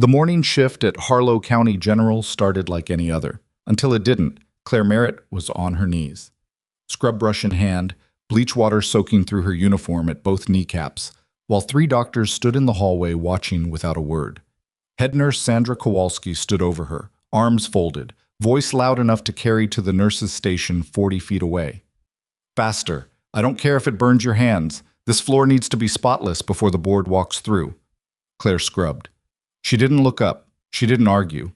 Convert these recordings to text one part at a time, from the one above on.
The morning shift at Harlow County General started like any other. Until it didn't, Claire Merritt was on her knees. Scrub brush in hand, bleach water soaking through her uniform at both kneecaps, while three doctors stood in the hallway watching without a word. Head nurse Sandra Kowalski stood over her, arms folded, voice loud enough to carry to the nurse's station 40 feet away. "Faster. I don't care if it burns your hands. This floor needs to be spotless before the board walks through." Claire scrubbed. She didn't look up. She didn't argue.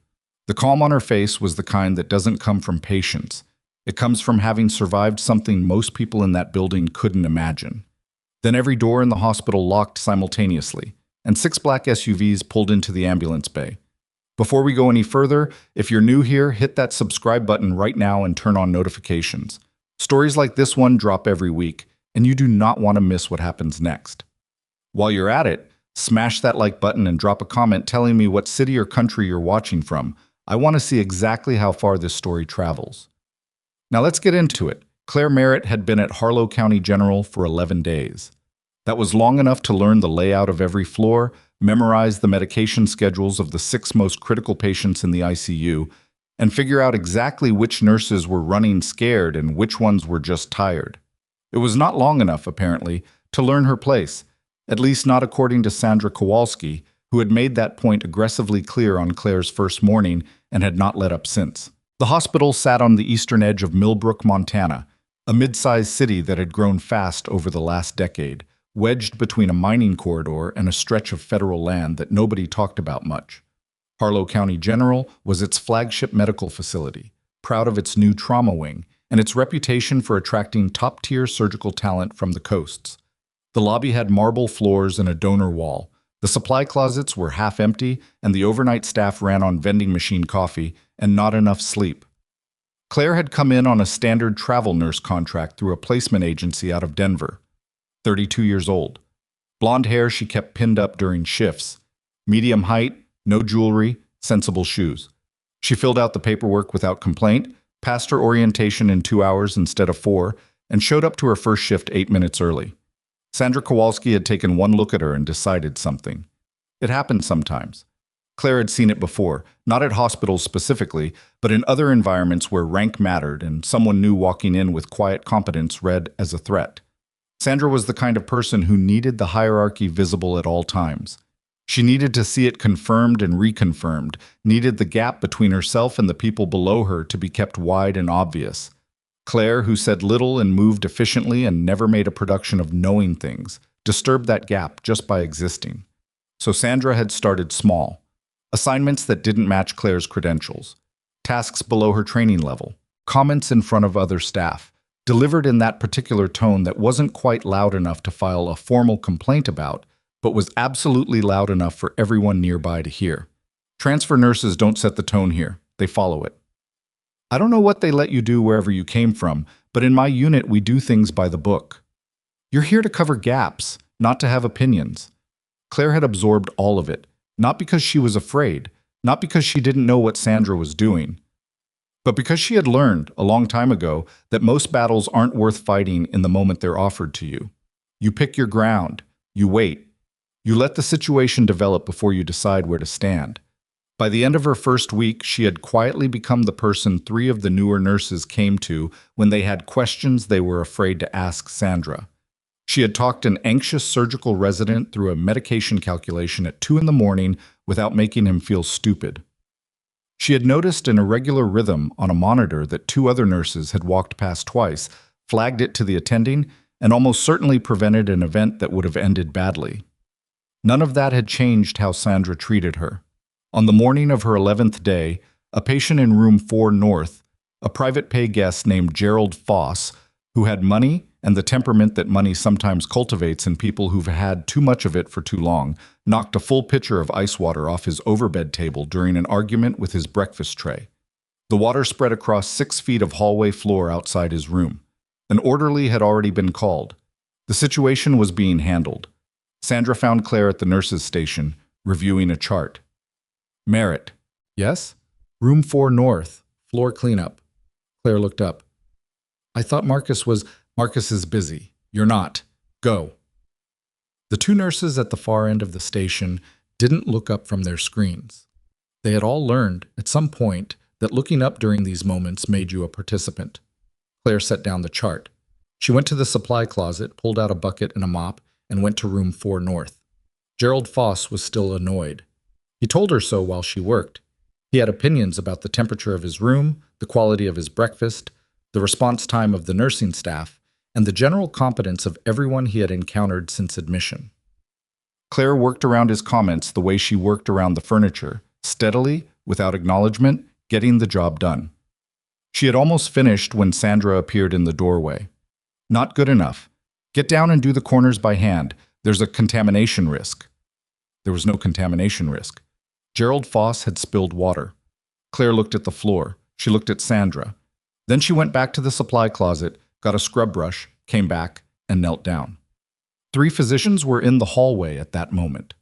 The calm on her face was the kind that doesn't come from patience. It comes from having survived something most people in that building couldn't imagine. Then every door in the hospital locked simultaneously, and 6 black SUVs pulled into the ambulance bay. Before we go any further, if you're new here, hit that subscribe button right now and turn on notifications. Stories like this one drop every week, and you do not want to miss what happens next. While you're at it, smash that like button and drop a comment telling me what city or country you're watching from. I want to see exactly how far this story travels. Now let's get into it. Claire Merritt had been at Harlow County General for 11 days. That was long enough to learn the layout of every floor, memorize the medication schedules of the 6 most critical patients in the ICU, and figure out exactly which nurses were running scared and which ones were just tired. It was not long enough, apparently, to learn her place, at least not according to Sandra Kowalski, who had made that point aggressively clear on Claire's first morning and had not let up since. The hospital sat on the eastern edge of Millbrook, Montana, a mid-sized city that had grown fast over the last decade, wedged between a mining corridor and a stretch of federal land that nobody talked about much. Harlow County General was its flagship medical facility, proud of its new trauma wing, and its reputation for attracting top-tier surgical talent from the coasts. The lobby had marble floors and a donor wall. The supply closets were half empty, and the overnight staff ran on vending machine coffee and not enough sleep. Claire had come in on a standard travel nurse contract through a placement agency out of Denver. 32 years old. Blonde hair she kept pinned up during shifts. Medium height, no jewelry, sensible shoes. She filled out the paperwork without complaint, passed her orientation in 2 hours instead of 4, and showed up to her first shift 8 minutes early. Sandra Kowalski had taken one look at her and decided something. It happened sometimes. Claire had seen it before, not at hospitals specifically, but in other environments where rank mattered and someone new walking in with quiet competence read as a threat. Sandra was the kind of person who needed the hierarchy visible at all times. She needed to see it confirmed and reconfirmed, needed the gap between herself and the people below her to be kept wide and obvious. Claire, who said little and moved efficiently and never made a production of knowing things, disturbed that gap just by existing. So Sandra had started small. Assignments that didn't match Claire's credentials. Tasks below her training level. Comments in front of other staff. Delivered in that particular tone that wasn't quite loud enough to file a formal complaint about, but was absolutely loud enough for everyone nearby to hear. Transfer nurses don't set the tone here. They follow it. "I don't know what they let you do wherever you came from, but in my unit we do things by the book. You're here to cover gaps, not to have opinions." Claire had absorbed all of it, not because she was afraid, not because she didn't know what Sandra was doing, but because she had learned, a long time ago, that most battles aren't worth fighting in the moment they're offered to you. You pick your ground. You wait. You let the situation develop before you decide where to stand. By the end of her first week, she had quietly become the person 3 of the newer nurses came to when they had questions they were afraid to ask Sandra. She had talked an anxious surgical resident through a medication calculation at 2 in the morning without making him feel stupid. She had noticed an irregular rhythm on a monitor that 2 other nurses had walked past twice, flagged it to the attending, and almost certainly prevented an event that would have ended badly. None of that had changed how Sandra treated her. On the morning of her 11th day, a patient in room 4 North, a private pay guest named Gerald Foss, who had money and the temperament that money sometimes cultivates in people who've had too much of it for too long, knocked a full pitcher of ice water off his overbed table during an argument with his breakfast tray. The water spread across 6 feet of hallway floor outside his room. An orderly had already been called. The situation was being handled. Sandra found Claire at the nurse's station, reviewing a chart. "Merritt." "Yes?" "Room 4 North, floor cleanup." Claire looked up. "I thought Marcus is busy. You're not. Go." The 2 nurses at the far end of the station didn't look up from their screens. They had all learned, at some point, that looking up during these moments made you a participant. Claire set down the chart. She went to the supply closet, pulled out a bucket and a mop, and went to room 4 north. Gerald Foss was still annoyed. He told her so while she worked. He had opinions about the temperature of his room, the quality of his breakfast, the response time of the nursing staff, and the general competence of everyone he had encountered since admission. Claire worked around his comments the way she worked around the furniture, steadily, without acknowledgement, getting the job done. She had almost finished when Sandra appeared in the doorway. Not good enough. Get down and do the corners by hand. There's a contamination risk. There was no contamination risk. Gerald Foss had spilled water. Claire looked at the floor. She looked at Sandra. Then she went back to the supply closet, got a scrub brush, came back, and knelt down. 3 physicians were in the hallway at that moment.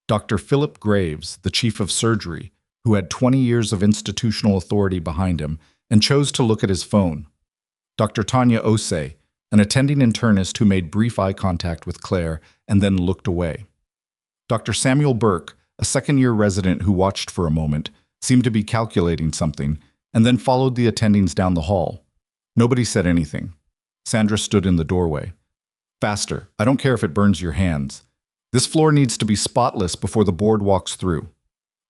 Dr. Philip Graves, the chief of surgery, who had 20 years of institutional authority behind him, and chose to look at his phone. Dr. Tanya Osei, an attending internist who made brief eye contact with Claire and then looked away. Dr. Samuel Burke, a second-year resident who watched for a moment, seemed to be calculating something, and then followed the attendings down the hall. Nobody said anything. Sandra stood in the doorway. Faster. I don't care if it burns your hands. This floor needs to be spotless before the board walks through.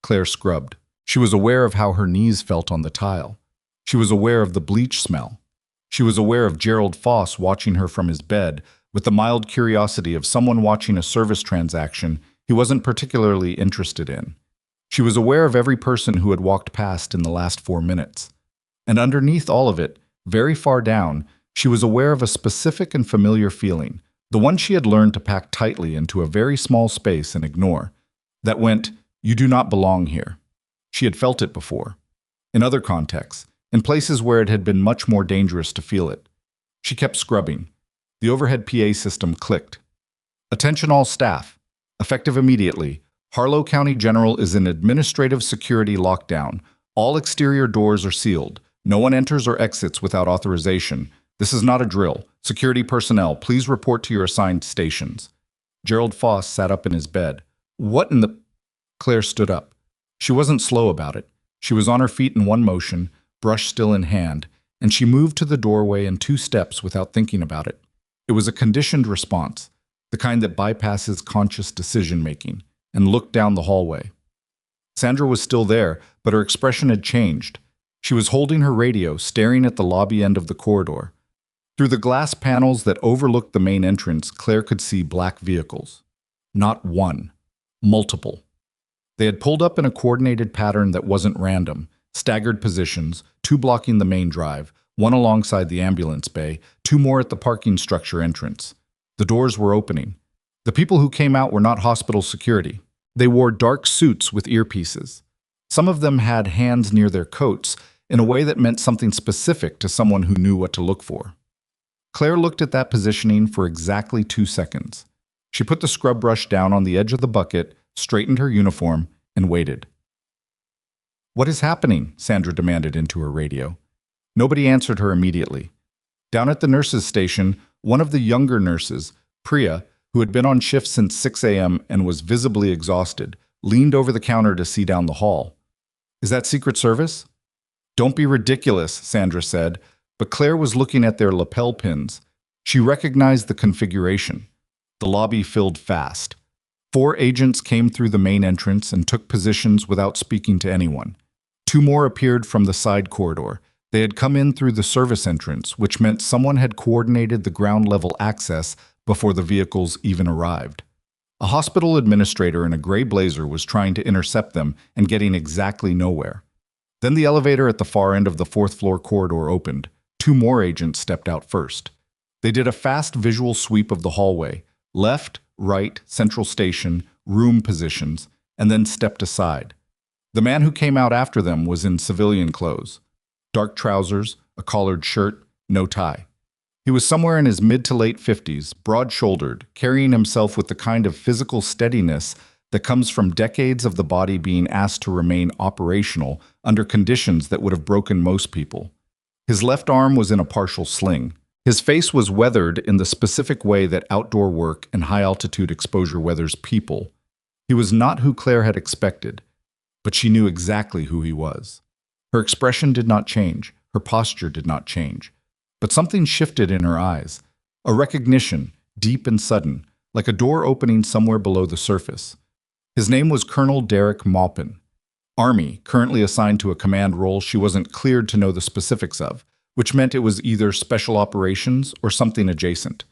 Claire scrubbed. She was aware of how her knees felt on the tile. She was aware of the bleach smell. She was aware of Gerald Foss watching her from his bed with the mild curiosity of someone watching a service transaction he wasn't particularly interested in. She was aware of every person who had walked past in the last 4 minutes. And underneath all of it, very far down, she was aware of a specific and familiar feeling, the one she had learned to pack tightly into a very small space and ignore, that went, "You do not belong here." She had felt it before. In other contexts, in places where it had been much more dangerous to feel it. She kept scrubbing. The overhead PA system clicked. "Attention all staff. Effective immediately. Harlow County General is in administrative security lockdown. All exterior doors are sealed. No one enters or exits without authorization. This is not a drill. Security personnel, please report to your assigned stations." Gerald Foss sat up in his bed. "What in the—" Claire stood up. She wasn't slow about it. She was on her feet in one motion, brush still in hand, and she moved to the doorway in 2 steps without thinking about it. It was a conditioned response, the kind that bypasses conscious decision-making, and looked down the hallway. Sandra was still there, but her expression had changed. She was holding her radio, staring at the lobby end of the corridor. Through the glass panels that overlooked the main entrance, Claire could see black vehicles. Not one. Multiple. They had pulled up in a coordinated pattern that wasn't random, staggered positions, 2 blocking the main drive, 1 alongside the ambulance bay, 2 more at the parking structure entrance. The doors were opening. The people who came out were not hospital security. They wore dark suits with earpieces. Some of them had hands near their coats in a way that meant something specific to someone who knew what to look for. Claire looked at that positioning for exactly 2 seconds. She put the scrub brush down on the edge of the bucket, straightened her uniform, and waited. "What is happening?" Sandra demanded into her radio. Nobody answered her immediately. Down at the nurses' station, one of the younger nurses, Priya, who had been on shift since 6 a.m. and was visibly exhausted, leaned over the counter to see down the hall. "Is that Secret Service?" "Don't be ridiculous," Sandra said, but Claire was looking at their lapel pins. She recognized the configuration. The lobby filled fast. 4 agents came through the main entrance and took positions without speaking to anyone. 2 more appeared from the side corridor. They had come in through the service entrance, which meant someone had coordinated the ground-level access before the vehicles even arrived. A hospital administrator in a gray blazer was trying to intercept them and getting exactly nowhere. Then the elevator at the far end of the 4th-floor corridor opened. 2 more agents stepped out first. They did a fast visual sweep of the hallway, left, right, central station, room positions, and then stepped aside. The man who came out after them was in civilian clothes. Dark trousers, a collared shirt, no tie. He was somewhere in his mid to late 50s, broad-shouldered, carrying himself with the kind of physical steadiness that comes from decades of the body being asked to remain operational under conditions that would have broken most people. His left arm was in a partial sling. His face was weathered in the specific way that outdoor work and high-altitude exposure weathers people. He was not who Claire had expected, but she knew exactly who he was. Her expression did not change, her posture did not change, but something shifted in her eyes, a recognition, deep and sudden, like a door opening somewhere below the surface. His name was Colonel Derek Maupin. Army, currently assigned to a command role she wasn't cleared to know the specifics of, which meant it was either special operations or something adjacent.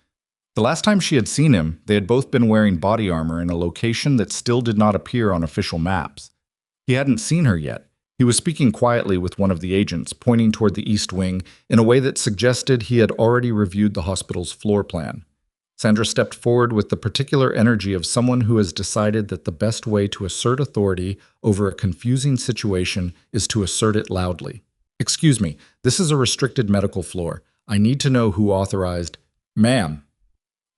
The last time she had seen him, they had both been wearing body armor in a location that still did not appear on official maps. He hadn't seen her yet. He was speaking quietly with one of the agents, pointing toward the east wing in a way that suggested he had already reviewed the hospital's floor plan. Sandra stepped forward with the particular energy of someone who has decided that the best way to assert authority over a confusing situation is to assert it loudly. "Excuse me, this is a restricted medical floor. I need to know who authorized—" "Ma'am."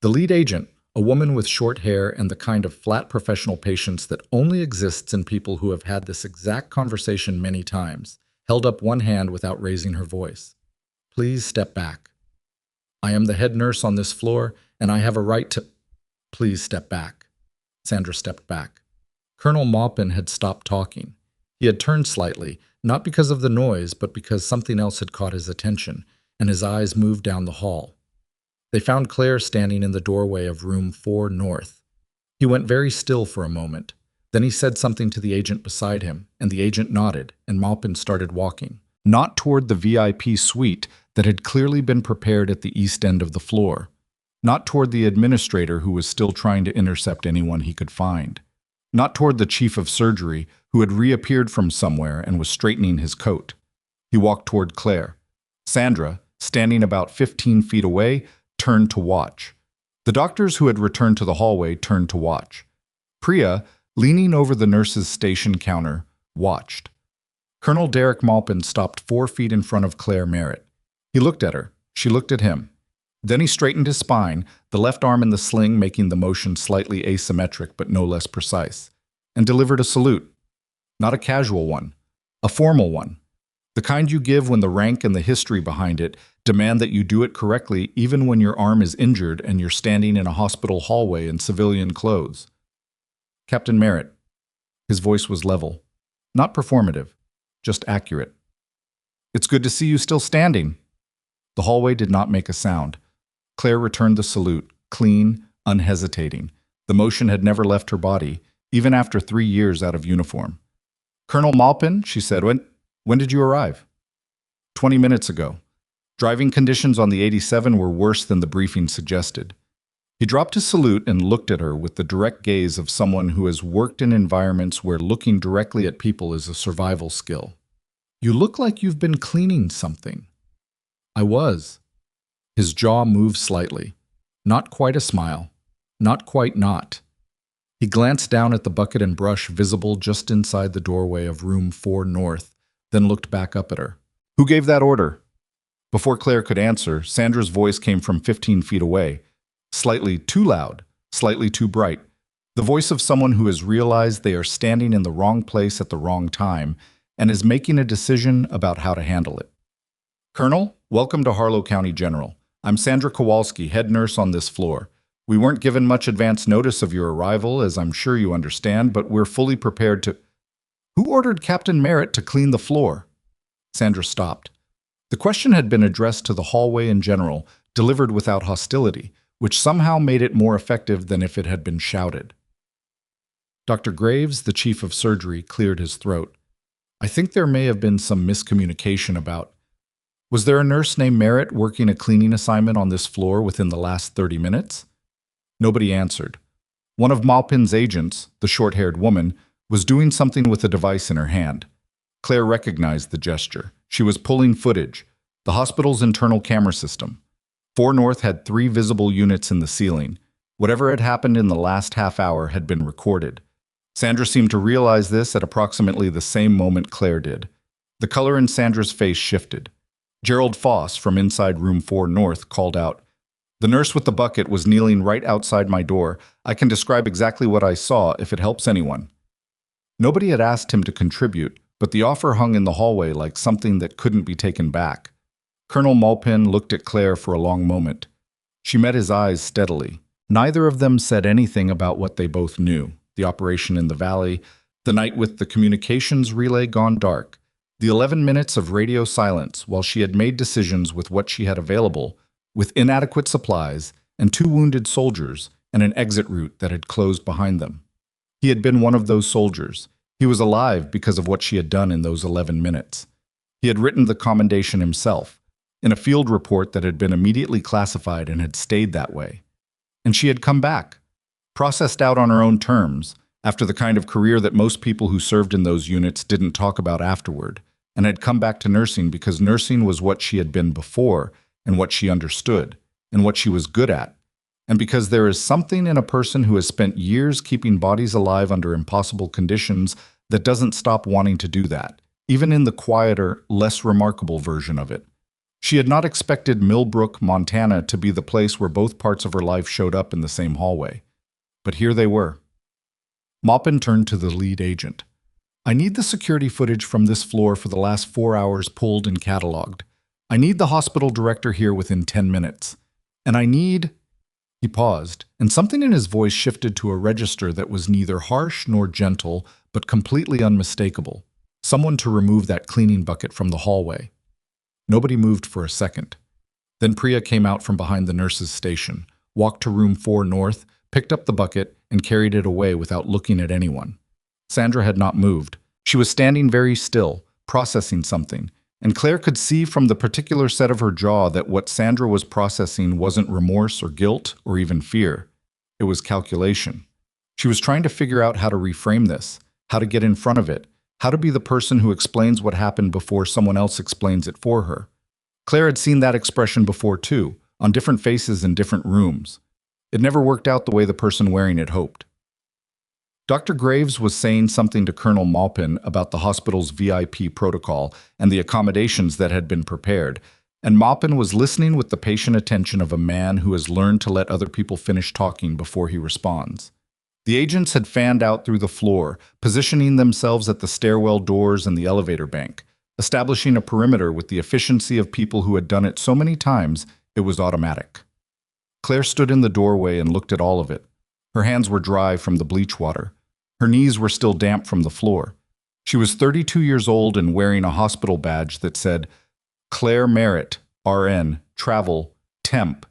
The lead agent, a woman with short hair and the kind of flat professional patience that only exists in people who have had this exact conversation many times, held up one hand without raising her voice. "Please step back. I am the head nurse on this floor, and I have a right to—" "Please step back." Sandra stepped back. Colonel Maupin had stopped talking. He had turned slightly, not because of the noise, but because something else had caught his attention, and his eyes moved down the hall. They found Claire standing in the doorway of room 4 North. He went very still for a moment. Then he said something to the agent beside him, and the agent nodded, and Maupin started walking, not toward the VIP suite that had clearly been prepared at the east end of the floor, not toward the administrator who was still trying to intercept anyone he could find, not toward the chief of surgery who had reappeared from somewhere and was straightening his coat. He walked toward Claire. Sandra, standing about 15 feet away, turned to watch. The doctors who had returned to the hallway turned to watch. Priya, leaning over the nurse's station counter, watched. Colonel Derek Maupin stopped 4 feet in front of Claire Merritt. He looked at her. She looked at him. Then he straightened his spine, the left arm in the sling making the motion slightly asymmetric but no less precise, and delivered a salute. Not a casual one, a formal one. The kind you give when the rank and the history behind it demand that you do it correctly even when your arm is injured and you're standing in a hospital hallway in civilian clothes. "Captain Merritt." His voice was level, not performative, just accurate. "It's good to see you still standing." The hallway did not make a sound. Claire returned the salute, clean, unhesitating. The motion had never left her body, even after 3 years out of uniform. "Colonel Maupin," she said, when did you arrive?" 20 minutes ago. Driving conditions on the 87 were worse than the briefing suggested. He dropped his salute and looked at her with the direct gaze of someone who has worked in environments where looking directly at people is a survival skill. "You look like you've been cleaning something." "I was." His jaw moved slightly. Not quite a smile. Not quite not. He glanced down at the bucket and brush visible just inside the doorway of room 4 North, then looked back up at her. "Who gave that order?" Before Claire could answer, Sandra's voice came from 15 feet away, slightly too loud, slightly too bright, the voice of someone who has realized they are standing in the wrong place at the wrong time and is making a decision about how to handle it. "Colonel, welcome to Harlow County General. I'm Sandra Kowalski, head nurse on this floor. We weren't given much advance notice of your arrival, as I'm sure you understand, but we're fully prepared to—" "Who ordered Captain Merritt to clean the floor?" Sandra stopped. The question had been addressed to the hallway in general, delivered without hostility, which somehow made it more effective than if it had been shouted. Dr. Graves, the chief of surgery, cleared his throat. "I think there may have been some miscommunication about— Was there a nurse named Merritt working a cleaning assignment on this floor within the last 30 minutes? Nobody answered. One of Maupin's agents, the short-haired woman, was doing something with a device in her hand. Claire recognized the gesture. She was pulling footage, the hospital's internal camera system. 4 North had 3 visible units in the ceiling. Whatever had happened in the last half hour had been recorded. Sandra seemed to realize this at approximately the same moment Claire did. The color in Sandra's face shifted. Gerald Foss, from inside room 4 North, called out, "The nurse with the bucket was kneeling right outside my door. I can describe exactly what I saw if it helps anyone." Nobody had asked him to contribute, but the offer hung in the hallway like something that couldn't be taken back. Colonel Maupin looked at Claire for a long moment. She met his eyes steadily. Neither of them said anything about what they both knew. the operation in the valley, the night with the communications relay gone dark, the 11 minutes of radio silence while she had made decisions with what she had available, with inadequate supplies and 2 wounded soldiers and an exit route that had closed behind them. He had been one of those soldiers. He was alive because of what she had done in those 11 minutes. He had written the commendation himself, in a field report that had been immediately classified and had stayed that way. And she had come back, processed out on her own terms, after the kind of career that most people who served in those units didn't talk about afterward, and had come back to nursing because nursing was what she had been before, and what she understood, and what she was good at, and because there is something in a person who has spent years keeping bodies alive under impossible conditions that doesn't stop wanting to do that, even in the quieter, less remarkable version of it. She had not expected Millbrook, Montana to be the place where both parts of her life showed up in the same hallway. But here they were. Maupin turned to the lead agent. I need the security footage from this floor for the last 4 hours pulled and cataloged. I need the hospital director here within 10 minutes. And I need... He paused, and something in his voice shifted to a register that was neither harsh nor gentle, but completely unmistakable. Someone to remove that cleaning bucket from the hallway. Nobody moved for a second. Then Priya came out from behind the nurse's station, walked to room 4 north, picked up the bucket, and carried it away without looking at anyone. Sandra had not moved. She was standing very still, processing something, and Claire could see from the particular set of her jaw that what Sandra was processing wasn't remorse or guilt or even fear. It was calculation. She was trying to figure out how to reframe this, how to get in front of it, how to be the person who explains what happened before someone else explains it for her. Claire had seen that expression before too, on different faces in different rooms. It never worked out the way the person wearing it hoped. Dr. Graves was saying something to Colonel Maupin about the hospital's VIP protocol and the accommodations that had been prepared, and Maupin was listening with the patient attention of a man who has learned to let other people finish talking before he responds. The agents had fanned out through the floor, positioning themselves at the stairwell doors and the elevator bank, establishing a perimeter with the efficiency of people who had done it so many times it was automatic. Claire stood in the doorway and looked at all of it. Her hands were dry from the bleach water. Her knees were still damp from the floor. She was 32 years old and wearing a hospital badge that said, Claire Merritt, RN, Travel, Temp.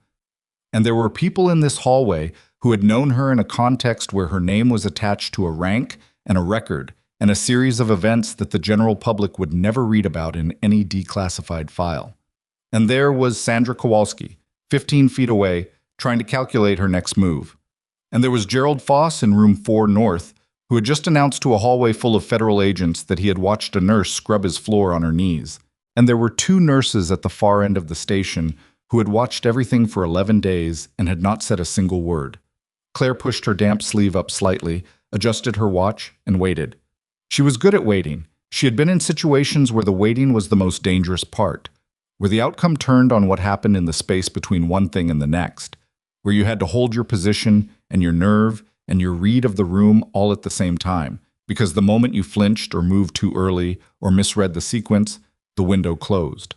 And there were people in this hallway who had known her in a context where her name was attached to a rank and a record and a series of events that the general public would never read about in any declassified file. And there was Sandra Kowalski, 15 feet away, trying to calculate her next move. And there was Gerald Foss in room 4 north, who had just announced to a hallway full of federal agents that he had watched a nurse scrub his floor on her knees. And there were 2 nurses at the far end of the station who had watched everything for 11 days and had not said a single word. Claire pushed her damp sleeve up slightly, adjusted her watch, and waited. She was good at waiting. She had been in situations where the waiting was the most dangerous part, where the outcome turned on what happened in the space between one thing and the next, where you had to hold your position and your nerve and your read of the room all at the same time, because the moment you flinched or moved too early or misread the sequence, the window closed.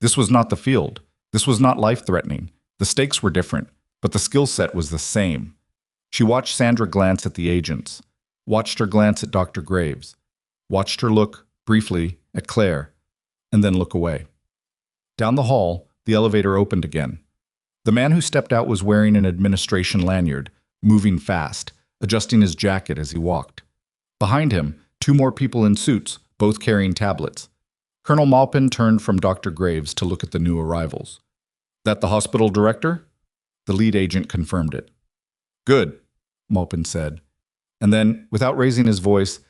This was not the field. This was not life-threatening. The stakes were different, but the skill set was the same. She watched Sandra glance at the agents, watched her glance at Dr. Graves, watched her look, briefly, at Claire, and then look away. Down the hall, the elevator opened again. The man who stepped out was wearing an administration lanyard, moving fast, adjusting his jacket as he walked. Behind him, 2 more people in suits, both carrying tablets. Colonel Maupin turned from Dr. Graves to look at the new arrivals. That the hospital director? The lead agent confirmed it. Good, Maupin said. And then, without raising his voice,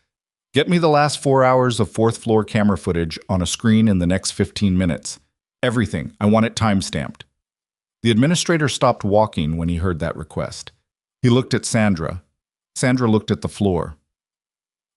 get me the last 4 hours of 4th floor camera footage on a screen in the next 15 minutes. Everything. I want it time-stamped. The administrator stopped walking when he heard that request. He looked at Sandra. Sandra looked at the floor.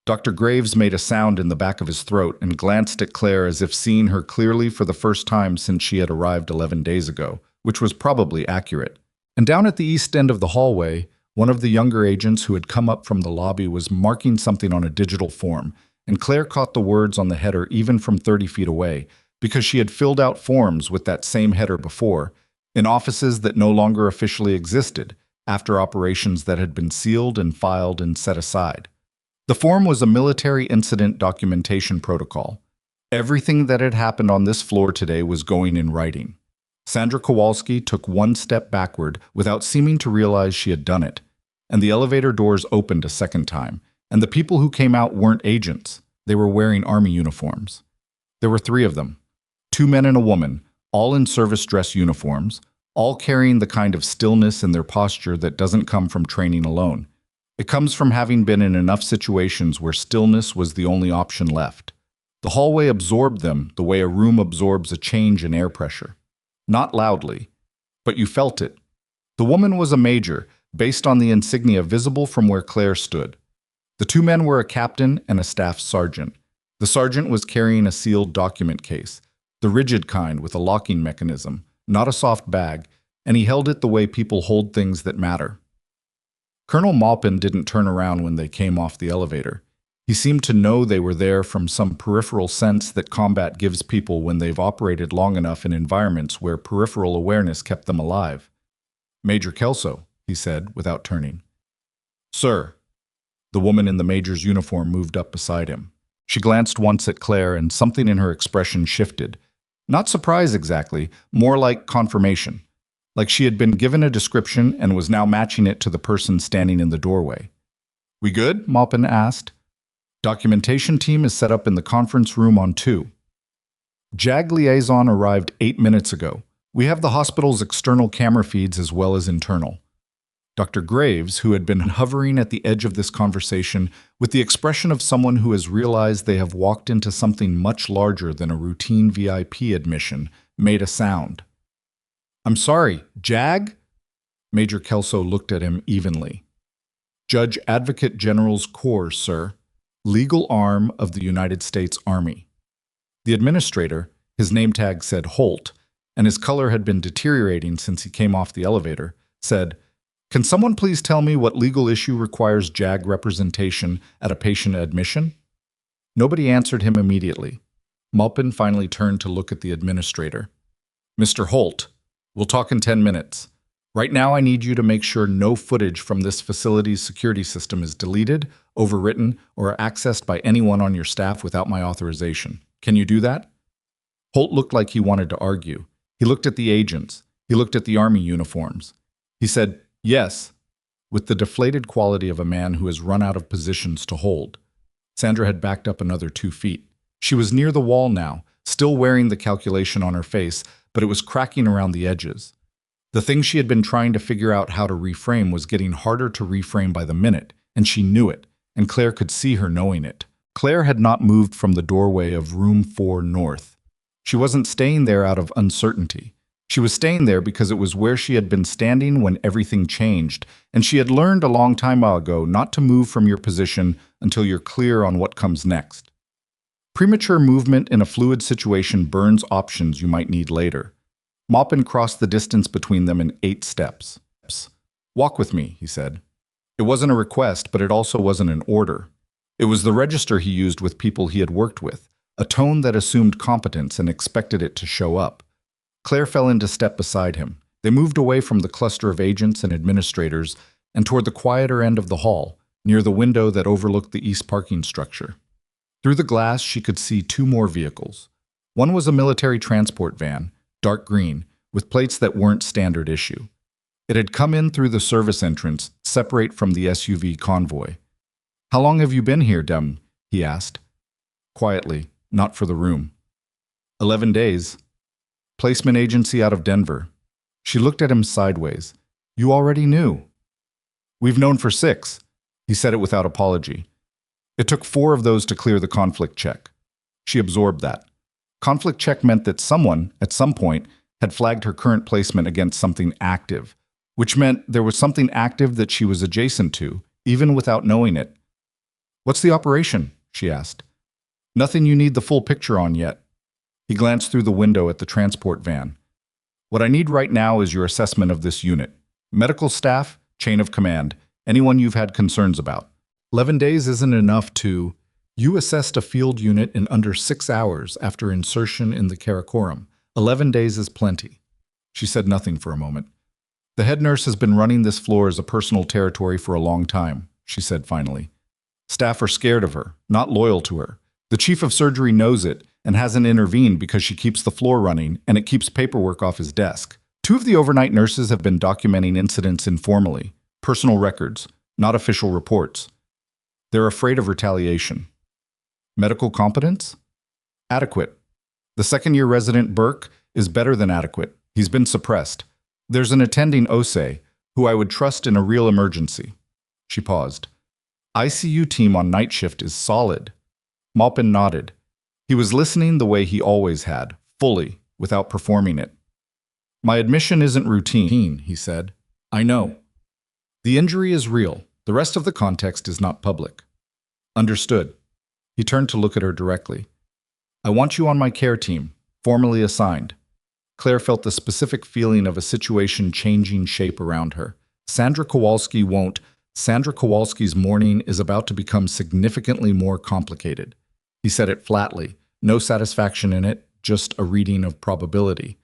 Dr. Graves made a sound in the back of his throat and glanced at Claire as if seeing her clearly for the first time since she had arrived 11 days ago, which was probably accurate. And down at the east end of the hallway, one of the younger agents who had come up from the lobby was marking something on a digital form, and Claire caught the words on the header even from 30 feet away, because she had filled out forms with that same header before, in offices that no longer officially existed, after operations that had been sealed and filed and set aside. The form was a military incident documentation protocol. Everything that had happened on this floor today was going in writing. Sandra Kowalski took one step backward without seeming to realize she had done it, and the elevator doors opened a second time, and the people who came out weren't agents. They were wearing army uniforms. There were 3 of them, 2 men and a woman, all in service dress uniforms, all carrying the kind of stillness in their posture that doesn't come from training alone. It comes from having been in enough situations where stillness was the only option left. The hallway absorbed them the way a room absorbs a change in air pressure. Not loudly, but you felt it. The woman was a major, based on the insignia visible from where Claire stood. The 2 men were a captain and a staff sergeant. The sergeant was carrying a sealed document case, the rigid kind with a locking mechanism, not a soft bag, and he held it the way people hold things that matter. Colonel Maupin didn't turn around when they came off the elevator. He seemed to know they were there from some peripheral sense that combat gives people when they've operated long enough in environments where peripheral awareness kept them alive. "Major Kelso," he said, without turning. "Sir." The woman in the major's uniform moved up beside him. She glanced once at Claire, and something in her expression shifted. Not surprise exactly, more like confirmation. Like she had been given a description and was now matching it to the person standing in the doorway. "We good?" Maupin asked. "Documentation team is set up in the conference room on 2. JAG liaison arrived 8 minutes ago. We have the hospital's external camera feeds as well as internal." Dr. Graves, who had been hovering at the edge of this conversation with the expression of someone who has realized they have walked into something much larger than a routine VIP admission, made a sound. "I'm sorry, JAG?" Major Kelso looked at him evenly. "Judge Advocate General's Corps, sir. Legal arm of the United States Army." The administrator, his name tag said Holt, and his color had been deteriorating since he came off the elevator, said, "Can someone please tell me what legal issue requires JAG representation at a patient admission?" Nobody answered him immediately. Maupin finally turned to look at the administrator. "Mr. Holt, we'll talk in 10 minutes. Right now I need you to make sure no footage from this facility's security system is deleted, overwritten, or accessed by anyone on your staff without my authorization. Can you do that?" Holt looked like he wanted to argue. He looked at the agents. He looked at the army uniforms. He said, "Yes," with the deflated quality of a man who has run out of positions to hold. Sandra had backed up another 2 feet. She was near the wall now, still wearing the calculation on her face, but it was cracking around the edges. The thing she had been trying to figure out how to reframe was getting harder to reframe by the minute, and she knew it, and Claire could see her knowing it. Claire had not moved from the doorway of room 4 north. She wasn't staying there out of uncertainty. She was staying there because it was where she had been standing when everything changed, and she had learned a long time ago not to move from your position until you're clear on what comes next. Premature movement in a fluid situation burns options you might need later. Maupin crossed the distance between them in 8 steps. "Walk with me," he said. It wasn't a request, but it also wasn't an order. It was the register he used with people he had worked with, a tone that assumed competence and expected it to show up. Claire fell into step beside him. They moved away from the cluster of agents and administrators and toward the quieter end of the hall, near the window that overlooked the east parking structure. Through the glass, she could see 2 more vehicles. One was a military transport van, dark green, with plates that weren't standard issue. It had come in through the service entrance, separate from the SUV convoy. "How long have you been here, Dem?" he asked. Quietly, not for the room. 11 days. Placement agency out of Denver. She looked at him sideways. "You already knew." "We've known for 6. He said it without apology. It took 4 of those to clear the conflict check. She absorbed that. Conflict check meant that someone, at some point, had flagged her current placement against something active, which meant there was something active that she was adjacent to, even without knowing it. "What's the operation?" she asked. "Nothing you need the full picture on yet." He glanced through the window at the transport van. "What I need right now is your assessment of this unit. Medical staff, chain of command, anyone you've had concerns about. 11 days isn't enough to... You assessed a field unit in under 6 hours after insertion in the Karakoram. 11 days is plenty." She said nothing for a moment. The head nurse has been running this floor as a personal territory for a long time, she said finally. Staff are scared of her, not loyal to her. The chief of surgery knows it and hasn't intervened because she keeps the floor running and it keeps paperwork off his desk. Two of the overnight nurses have been documenting incidents informally, personal records, not official reports. They're afraid of retaliation. Medical competence? Adequate. The second-year resident Burke is better than adequate. He's been suppressed. There's an attending Osei, who I would trust in a real emergency. She paused. ICU team on night shift is solid. Maupin nodded. He was listening the way he always had, fully, without performing it. My admission isn't routine, he said. I know. The injury is real. The rest of the context is not public. Understood. He turned to look at her directly. I want you on my care team, formally assigned. Claire felt the specific feeling of a situation changing shape around her. Sandra Kowalski won't. Sandra Kowalski's morning is about to become significantly more complicated. He said it flatly, no satisfaction in it, just a reading of probability.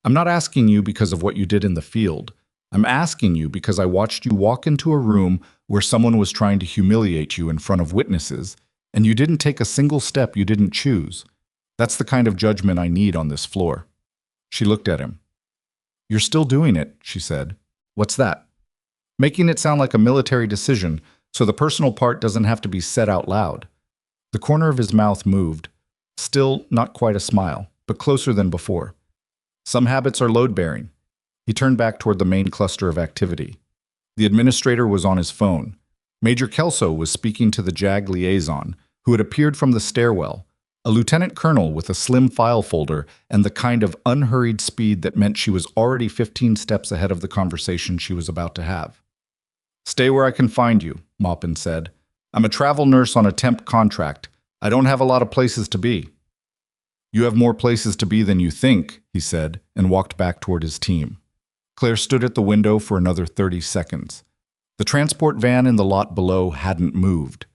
I'm not asking you because of what you did in the field. I'm asking you because I watched you walk into a room where someone was trying to humiliate you in front of witnesses, and you didn't take a single step you didn't choose. That's the kind of judgment I need on this floor. She looked at him. You're still doing it, she said. What's that? Making it sound like a military decision, so the personal part doesn't have to be said out loud. The corner of his mouth moved. Still not quite a smile, but closer than before. Some habits are load-bearing. He turned back toward the main cluster of activity. The administrator was on his phone. Major Kelso was speaking to the JAG liaison, who had appeared from the stairwell, a lieutenant colonel with a slim file folder and the kind of unhurried speed that meant she was already 15 steps ahead of the conversation she was about to have. Stay where I can find you, Maupin said. I'm a travel nurse on a temp contract. I don't have a lot of places to be. You have more places to be than you think, he said, and walked back toward his team. Claire stood at the window for another 30 seconds. The transport van in the lot below hadn't moved.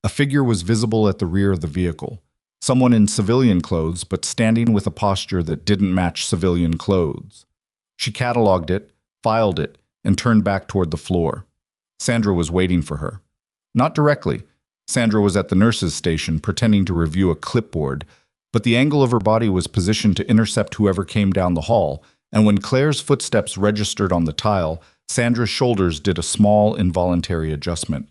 A figure was visible at the rear of the vehicle. Someone in civilian clothes, but standing with a posture that didn't match civilian clothes. She cataloged it, filed it, and turned back toward the floor. Sandra was waiting for her. Not directly. Sandra was at the nurse's station pretending to review a clipboard, but the angle of her body was positioned to intercept whoever came down the hall, and when Claire's footsteps registered on the tile, Sandra's shoulders did a small, involuntary adjustment.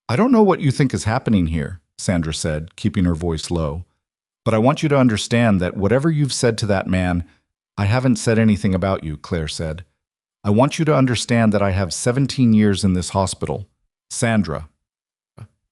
I don't know what you think is happening here, Sandra said, keeping her voice low. But I want you to understand that whatever you've said to that man, I haven't said anything about you, Claire said. I want you to understand that I have 17 years in this hospital. Sandra.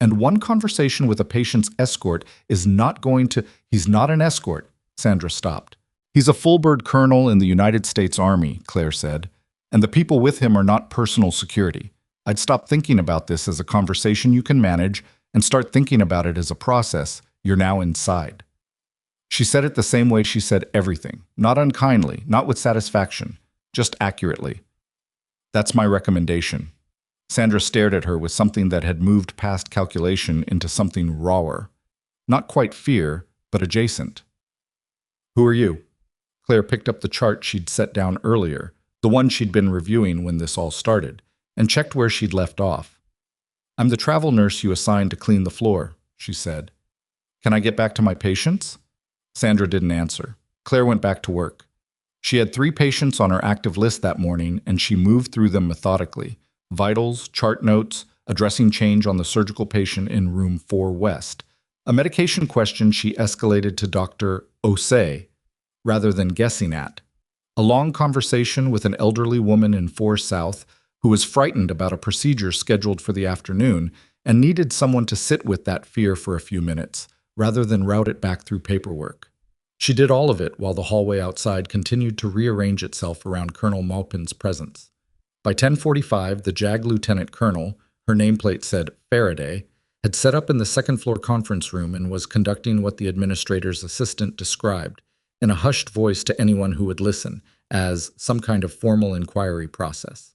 And one conversation with a patient's escort is not going to... He's not an escort, Sandra stopped. He's a full-bird colonel in the United States Army, Claire said, and the people with him are not personal security. I'd stop thinking about this as a conversation you can manage and start thinking about it as a process. You're now inside. She said it the same way she said everything, not unkindly, not with satisfaction, just accurately. That's my recommendation. Sandra stared at her with something that had moved past calculation into something rawer. Not quite fear, but adjacent. Who are you? Claire picked up the chart she'd set down earlier, the one she'd been reviewing when this all started, and checked where she'd left off. I'm the travel nurse you assigned to clean the floor, she said. Can I get back to my patients? Sandra didn't answer. Claire went back to work. She had 3 patients on her active list that morning, and she moved through them methodically. Vitals, chart notes, addressing change on the surgical patient in room 4 West. A medication question she escalated to Dr. Osei, rather than guessing at. A long conversation with an elderly woman in 4 South who was frightened about a procedure scheduled for the afternoon and needed someone to sit with that fear for a few minutes, rather than route it back through paperwork. She did all of it while the hallway outside continued to rearrange itself around Colonel Maupin's presence. By 10:45, the JAG Lieutenant Colonel, her nameplate said Faraday, had set up in the second-floor conference room and was conducting what the administrator's assistant described, in a hushed voice to anyone who would listen, as some kind of formal inquiry process.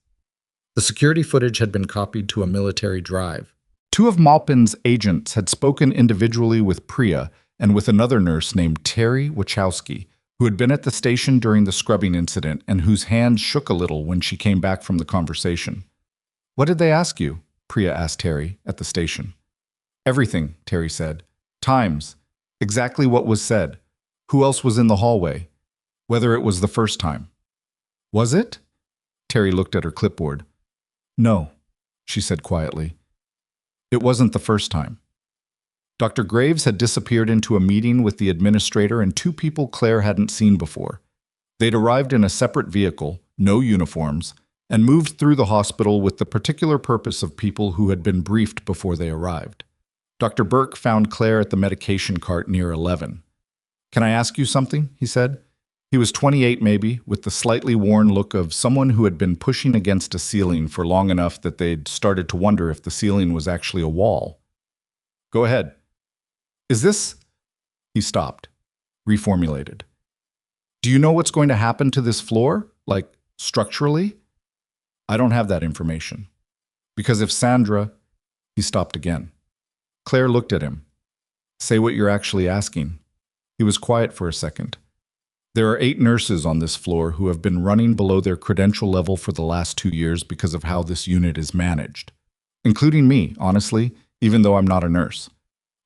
The security footage had been copied to a military drive. 2 of Maupin's agents had spoken individually with Priya and with another nurse named Terry Wachowski, who had been at the station during the scrubbing incident and whose hand shook a little when she came back from the conversation. "What did they ask you?" Priya asked Terry at the station. "Everything," Terry said. "Times. Exactly what was said. Who else was in the hallway? Whether it was the first time." "Was it?" Terry looked at her clipboard. "No," she said quietly. "It wasn't the first time." Dr. Graves had disappeared into a meeting with the administrator and two people Claire hadn't seen before. They'd arrived in a separate vehicle, no uniforms, and moved through the hospital with the particular purpose of people who had been briefed before they arrived. Dr. Burke found Claire at the medication cart near 11. "Can I ask you something?" he said. He was 28 maybe, with the slightly worn look of someone who had been pushing against a ceiling for long enough that they'd started to wonder if the ceiling was actually a wall. "Go ahead." "Is this—" He stopped, reformulated. "Do you know what's going to happen to this floor? Like, structurally?" "I don't have that information. Because if Sandra—" He stopped again. Claire looked at him. "Say what you're actually asking." He was quiet for a second. "There are 8 nurses on this floor who have been running below their credential level for the last 2 years because of how this unit is managed. Including me, honestly, even though I'm not a nurse.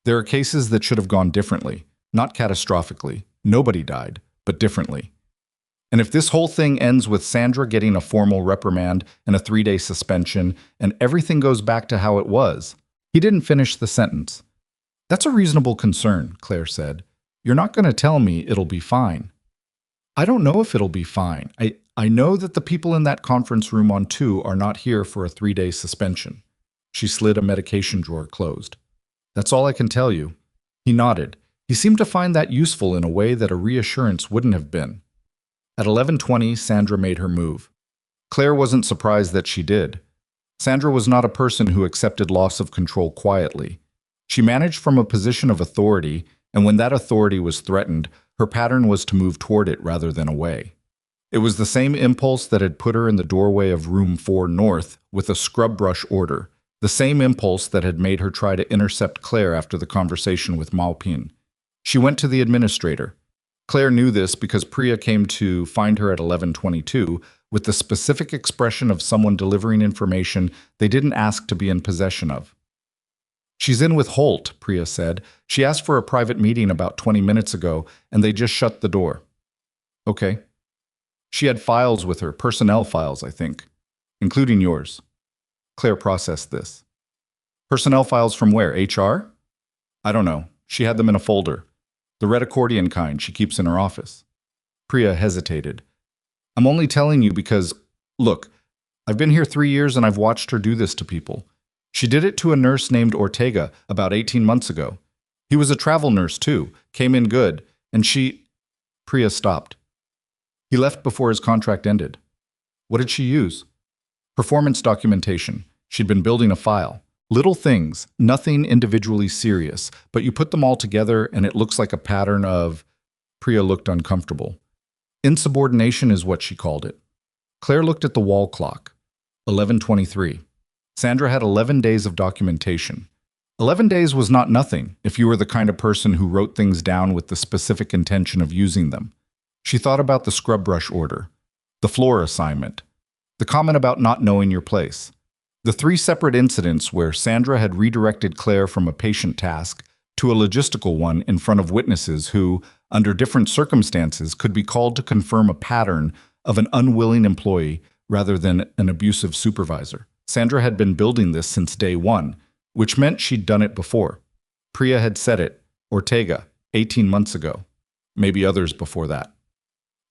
There are cases that should have gone differently, not catastrophically. Nobody died, but differently. And if this whole thing ends with Sandra getting a formal reprimand and a 3-day suspension, and everything goes back to how it was—" He didn't finish the sentence. "That's a reasonable concern," Claire said. "You're not going to tell me it'll be fine." "I don't know if it'll be fine. I know that the people in that conference room on 2 are not here for a 3-day suspension." She slid a medication drawer closed. "That's all I can tell you." He nodded. He seemed to find that useful in a way that a reassurance wouldn't have been. At 11:20, Sandra made her move. Claire wasn't surprised that she did. Sandra was not a person who accepted loss of control quietly. She managed from a position of authority, and when that authority was threatened, her pattern was to move toward it rather than away. It was the same impulse that had put her in the doorway of room 4 North with a scrub brush order, the same impulse that had made her try to intercept Claire after the conversation with Maupin. She went to the administrator. Claire knew this because Priya came to find her at 11:22 with the specific expression of someone delivering information they didn't ask to be in possession of. "She's in with Holt," Priya said. "She asked for a private meeting about 20 minutes ago, and they just shut the door." "Okay." "She had files with her, personnel files, I think, including yours." Claire processed this. "Personnel files from where, HR?" "I don't know. She had them in a folder. The red accordion kind she keeps in her office." Priya hesitated. "I'm only telling you because, look, I've been here 3 years and I've watched her do this to people. She did it to a nurse named Ortega about 18 months ago. He was a travel nurse too, came in good, and she—" Priya stopped. "He left before his contract ended." "What did she use?" "Performance documentation. She'd been building a file. Little things, nothing individually serious, but you put them all together and it looks like a pattern of—" Priya looked uncomfortable. "Insubordination is what she called it." Claire looked at the wall clock. 11:23. Sandra had 11 days of documentation. 11 days was not nothing if you were the kind of person who wrote things down with the specific intention of using them. She thought about the scrub brush order, the floor assignment, the comment about not knowing your place, the 3 separate incidents where Sandra had redirected Claire from a patient task to a logistical one in front of witnesses who, under different circumstances, could be called to confirm a pattern of an unwilling employee rather than an abusive supervisor. Sandra had been building this since day 1, which meant she'd done it before. Priya had said it, Ortega, 18 months ago, maybe others before that.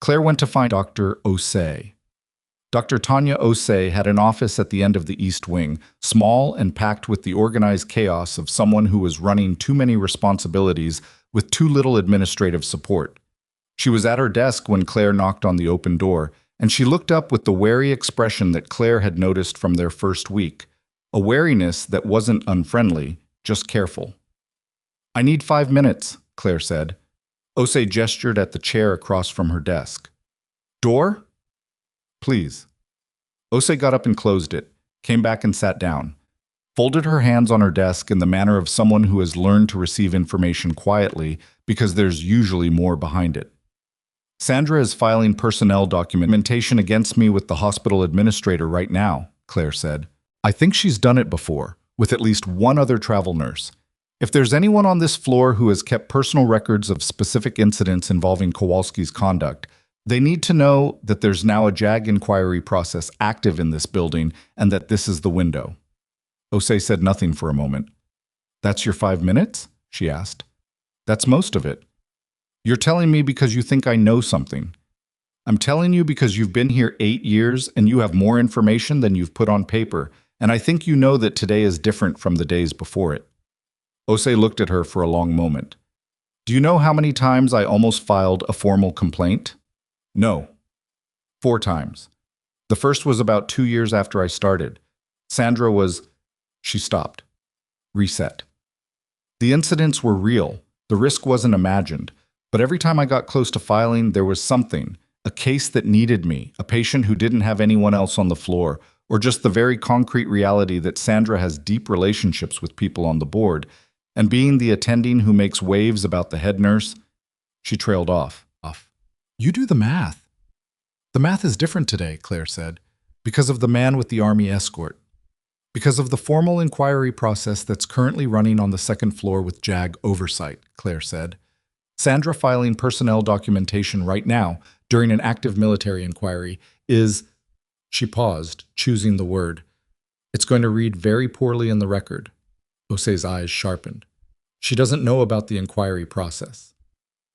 Claire went to find Dr. Osei. Dr. Tanya Osei had an office at the end of the East Wing, small and packed with the organized chaos of someone who was running too many responsibilities with too little administrative support. She was at her desk when Claire knocked on the open door, and she looked up with the wary expression that Claire had noticed from their first week, a wariness that wasn't unfriendly, just careful. "I need 5 minutes," Claire said. Osei gestured at the chair across from her desk. "Door?" "Please." Osei got up and closed it, came back and sat down, folded her hands on her desk in the manner of someone who has learned to receive information quietly because there's usually more behind it. Sandra is filing personnel documentation against me with the hospital administrator right now, Claire said. I think she's done it before, with at least one other travel nurse. If there's anyone on this floor who has kept personal records of specific incidents involving Kowalski's conduct, they need to know that there's now a JAG inquiry process active in this building and that this is the window. Osei said nothing for a moment. That's your 5 minutes? She asked. That's most of it. You're telling me because you think I know something. I'm telling you because you've been here 8 years and you have more information than you've put on paper, and I think you know that today is different from the days before it. Osei looked at her for a long moment. Do you know how many times I almost filed a formal complaint? No. 4 times. The first was about 2 years after I started. Sandra was... She stopped. Reset. The incidents were real. The risk wasn't imagined. But every time I got close to filing, there was something. A case that needed me, a patient who didn't have anyone else on the floor, or just the very concrete reality that Sandra has deep relationships with people on the board, and being the attending who makes waves about the head nurse, she trailed off. You do the math. The math is different today, Claire said, because of the man with the army escort. Because of the formal inquiry process that's currently running on the second floor with JAG oversight, Claire said. Sandra filing personnel documentation right now during an active military inquiry is... She paused, choosing the word. It's going to read very poorly in the record. Osei's eyes sharpened. She doesn't know about the inquiry process.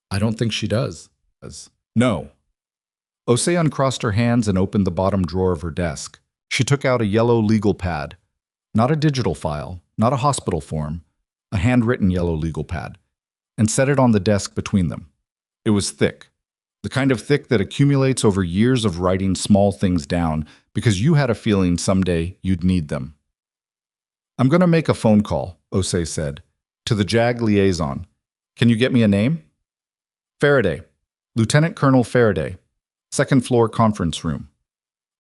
I don't think she does. No. Osei uncrossed her hands and opened the bottom drawer of her desk. She took out a yellow legal pad. Not a digital file, not a hospital form, a handwritten yellow legal pad, and set it on the desk between them. It was thick. The kind of thick that accumulates over years of writing small things down because you had a feeling someday you'd need them. I'm going to make a phone call, Osei said, to the JAG liaison. Can you get me a name? Faraday. Lieutenant Colonel Faraday. Second floor conference room.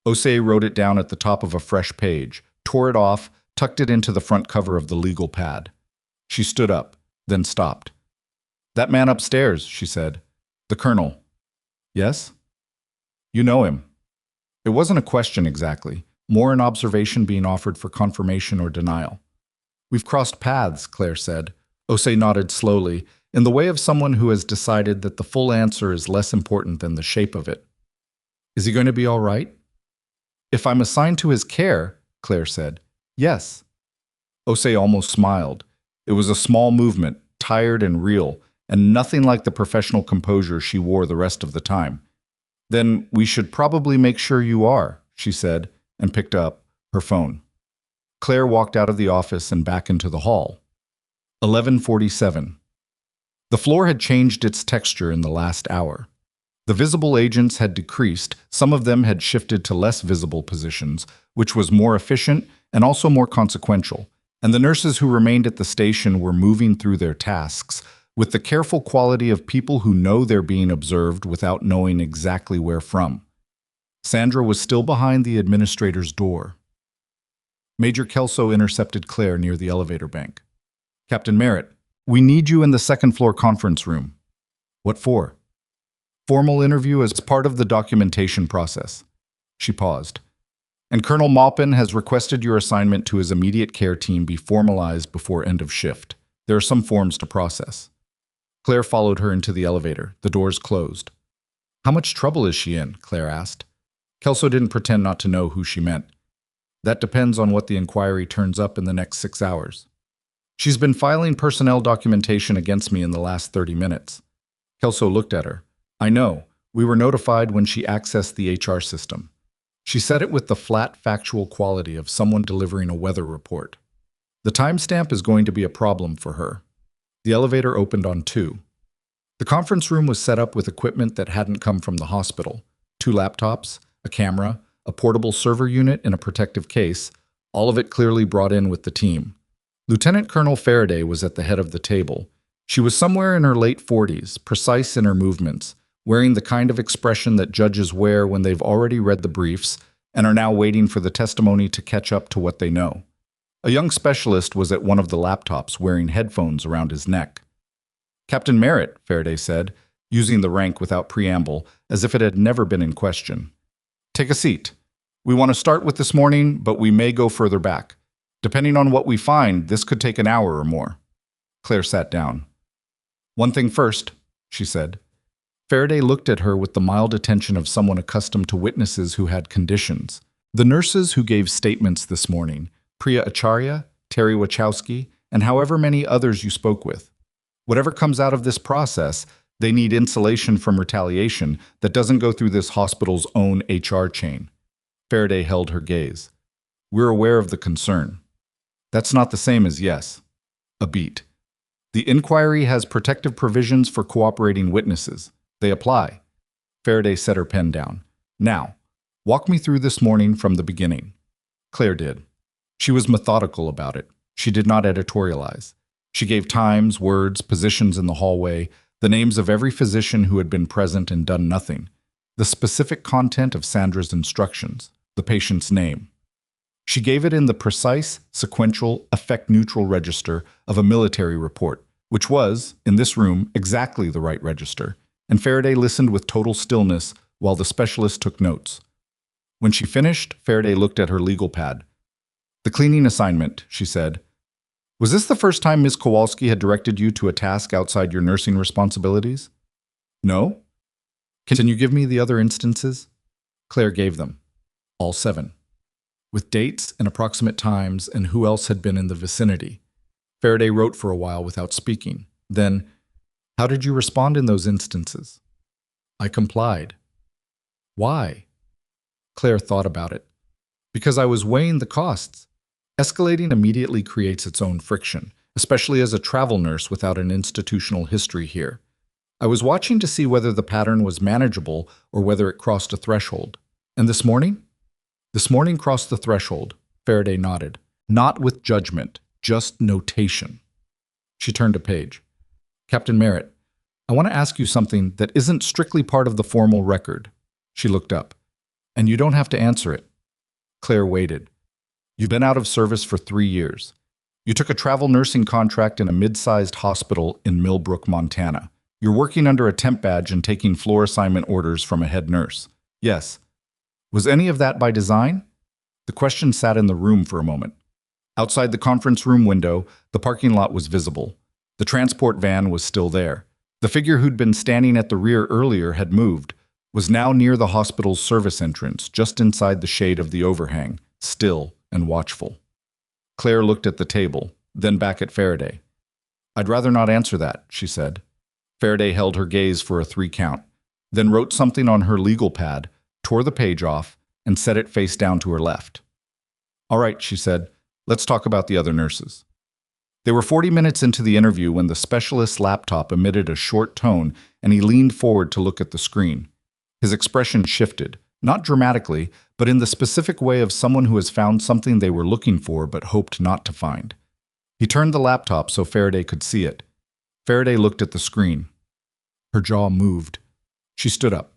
Osei wrote it down at the top of a fresh page, tore it off, tucked it into the front cover of the legal pad. She stood up, then stopped. That man upstairs, she said. The colonel. Yes? You know him. It wasn't a question exactly, more an observation being offered for confirmation or denial. We've crossed paths, Claire said. Osei nodded slowly, in the way of someone who has decided that the full answer is less important than the shape of it. Is he going to be all right? If I'm assigned to his care, Claire said, yes. Osei almost smiled. It was a small movement, tired and real, and nothing like the professional composure she wore the rest of the time. Then we should probably make sure you are, she said, and picked up her phone. Claire walked out of the office and back into the hall. 11:47. The floor had changed its texture in the last hour. The visible agents had decreased, some of them had shifted to less visible positions, which was more efficient and also more consequential, and the nurses who remained at the station were moving through their tasks with the careful quality of people who know they're being observed without knowing exactly where from. Sandra was still behind the administrator's door. Major Kelso intercepted Claire near the elevator bank. Captain Merritt, we need you in the second floor conference room. What for? Formal interview as part of the documentation process. She paused. And Colonel Maupin has requested your assignment to his immediate care team be formalized before end of shift. There are some forms to process. Claire followed her into the elevator. The doors closed. How much trouble is she in? Claire asked. Kelso didn't pretend not to know who she meant. That depends on what the inquiry turns up in the next 6 hours. She's been filing personnel documentation against me in the last 30 minutes. Kelso looked at her. I know. We were notified when she accessed the HR system. She said it with the flat, factual quality of someone delivering a weather report. The timestamp is going to be a problem for her. The elevator opened on 2. The conference room was set up with equipment that hadn't come from the hospital. 2 laptops, a camera, a portable server unit in a protective case, all of it clearly brought in with the team. Lieutenant Colonel Faraday was at the head of the table. She was somewhere in her late 40s, precise in her movements, wearing the kind of expression that judges wear when they've already read the briefs and are now waiting for the testimony to catch up to what they know. A young specialist was at one of the laptops wearing headphones around his neck. Captain Merritt, Faraday said, using the rank without preamble, as if it had never been in question. Take a seat. We want to start with this morning, but we may go further back. Depending on what we find, this could take an hour or more. Claire sat down. One thing first, she said. Faraday looked at her with the mild attention of someone accustomed to witnesses who had conditions. The nurses who gave statements this morning, Priya Acharya, Terry Wachowski, and however many others you spoke with. Whatever comes out of this process, they need insulation from retaliation that doesn't go through this hospital's own HR chain. Faraday held her gaze. We're aware of the concern. That's not the same as yes. A beat. The inquiry has protective provisions for cooperating witnesses. They apply. Faraday set her pen down. Now, walk me through this morning from the beginning. Claire did. She was methodical about it. She did not editorialize. She gave times, words, positions in the hallway, the names of every physician who had been present and done nothing, the specific content of Sandra's instructions, the patient's name. She gave it in the precise, sequential, effect-neutral register of a military report, which was, in this room, exactly the right register, and Faraday listened with total stillness while the specialist took notes. When she finished, Faraday looked at her legal pad. The cleaning assignment, she said. Was this the first time Ms. Kowalski had directed you to a task outside your nursing responsibilities? No? Can you give me the other instances? Claire gave them. All 7. With dates and approximate times and who else had been in the vicinity. Faraday wrote for a while without speaking. Then, how did you respond in those instances? I complied. Why? Claire thought about it. Because I was weighing the costs. Escalating immediately creates its own friction, especially as a travel nurse without an institutional history here. I was watching to see whether the pattern was manageable or whether it crossed a threshold. And this morning? This morning crossed the threshold, Faraday nodded. Not with judgment, just notation. She turned a page. Captain Merritt, I want to ask you something that isn't strictly part of the formal record. She looked up. And you don't have to answer it. Claire waited. You've been out of service for 3 years. You took a travel nursing contract in a mid-sized hospital in Millbrook, Montana. You're working under a temp badge and taking floor assignment orders from a head nurse. Yes. Was any of that by design? The question sat in the room for a moment. Outside the conference room window, the parking lot was visible. The transport van was still there. The figure who'd been standing at the rear earlier had moved, was now near the hospital's service entrance, just inside the shade of the overhang, still and watchful. Claire looked at the table, then back at Faraday. I'd rather not answer that, she said. Faraday held her gaze for a 3 count, then wrote something on her legal pad, tore the page off, and set it face down to her left. All right, she said, let's talk about the other nurses. They were 40 minutes into the interview when the specialist's laptop emitted a short tone and he leaned forward to look at the screen. His expression shifted, not dramatically, but in the specific way of someone who has found something they were looking for but hoped not to find. He turned the laptop so Faraday could see it. Faraday looked at the screen. Her jaw moved. She stood up.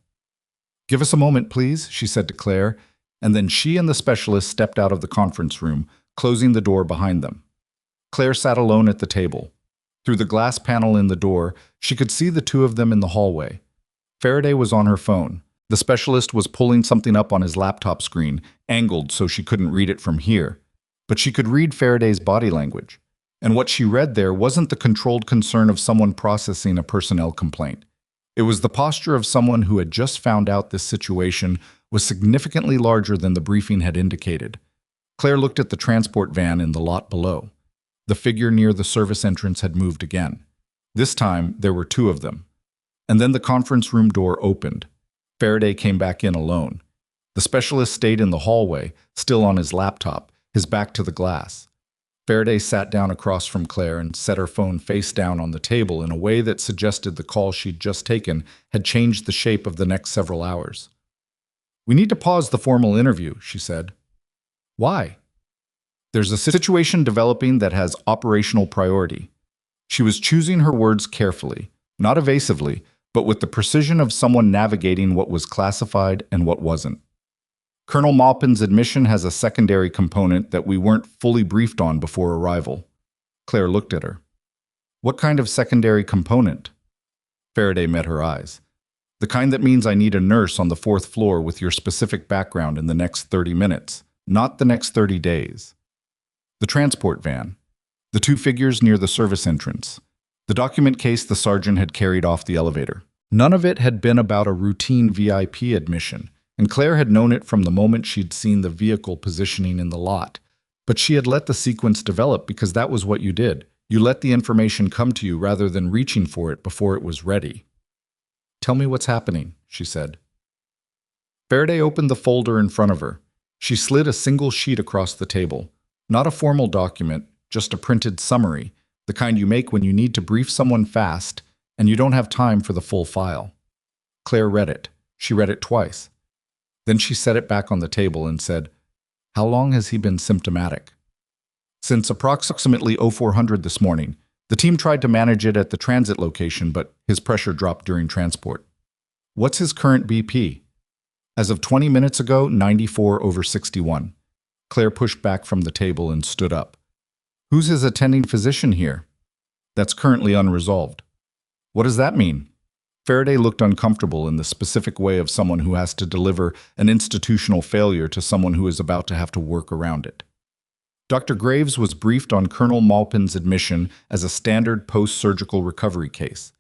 Give us a moment, please, she said to Claire, and then she and the specialist stepped out of the conference room, closing the door behind them. Claire sat alone at the table. Through the glass panel in the door, she could see the 2 of them in the hallway. Faraday was on her phone. The specialist was pulling something up on his laptop screen, angled so she couldn't read it from here. But she could read Faraday's body language. And what she read there wasn't the controlled concern of someone processing a personnel complaint. It was the posture of someone who had just found out this situation was significantly larger than the briefing had indicated. Claire looked at the transport van in the lot below. The figure near the service entrance had moved again. This time, there were 2 of them. And then the conference room door opened. Faraday came back in alone. The specialist stayed in the hallway, still on his laptop, his back to the glass. Faraday sat down across from Claire and set her phone face down on the table in a way that suggested the call she'd just taken had changed the shape of the next several hours. We need to pause the formal interview, she said. Why? There's a situation developing that has operational priority. She was choosing her words carefully, not evasively, but with the precision of someone navigating what was classified and what wasn't. Colonel Maupin's admission has a secondary component that we weren't fully briefed on before arrival. Claire looked at her. What kind of secondary component? Faraday met her eyes. The kind that means I need a nurse on the fourth floor with your specific background in the next 30 minutes, not the next 30 days. The transport van. The two figures near the service entrance. The document case the sergeant had carried off the elevator. None of it had been about a routine VIP admission, and Claire had known it from the moment she'd seen the vehicle positioning in the lot. But she had let the sequence develop because that was what you did. You let the information come to you rather than reaching for it before it was ready. "Tell me what's happening," she said. Faraday opened the folder in front of her. She slid a single sheet across the table. Not a formal document, just a printed summary, the kind you make when you need to brief someone fast and you don't have time for the full file. Claire read it. She read it twice. Then she set it back on the table and said, "How long has he been symptomatic?" "Since approximately 0400 this morning. The team tried to manage it at the transit location, but his pressure dropped during transport." "What's his current BP?" "As of 20 minutes ago, 94/61. Claire pushed back from the table and stood up. "Who's his attending physician here?" "That's currently unresolved." "What does that mean?" Faraday looked uncomfortable in the specific way of someone who has to deliver an institutional failure to someone who is about to have to work around it. Dr. Graves was briefed on Colonel Maupin's admission as a standard post-surgical recovery case.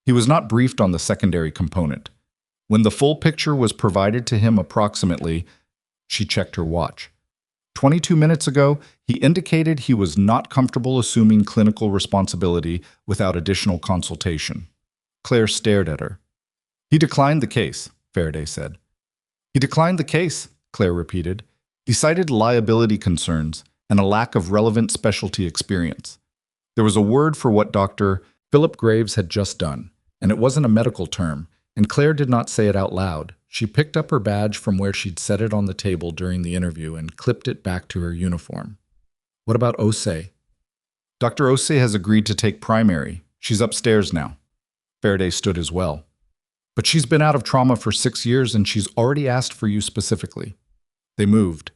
He was not briefed on the secondary component. When the full picture was provided to him approximately, she checked her watch. 22 minutes ago, he indicated he was not comfortable assuming clinical responsibility without additional consultation. Claire stared at her. "He declined the case," Faraday said. "He declined the case," Claire repeated. "He cited liability concerns and a lack of relevant specialty experience." There was a word for what Dr. Philip Graves had just done, and it wasn't a medical term, and Claire did not say it out loud. She picked up her badge from where she'd set it on the table during the interview and clipped it back to her uniform. "What about Osei?" "Dr. Osei has agreed to take primary. She's upstairs now." Faraday stood as well. "But she's been out of trauma for 6 years and she's already asked for you specifically." They moved.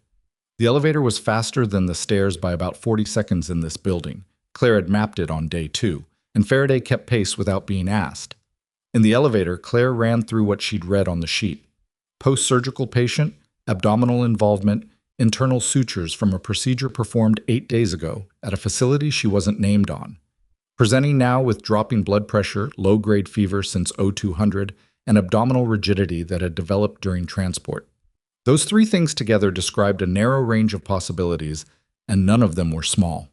The elevator was faster than the stairs by about 40 seconds in this building. Claire had mapped it on day 2, and Faraday kept pace without being asked. In the elevator, Claire ran through what she'd read on the sheet. Post-surgical patient, abdominal involvement, internal sutures from a procedure performed 8 days ago at a facility she wasn't named on. Presenting now with dropping blood pressure, low-grade fever since 0200, and abdominal rigidity that had developed during transport. Those 3 things together described a narrow range of possibilities, and none of them were small.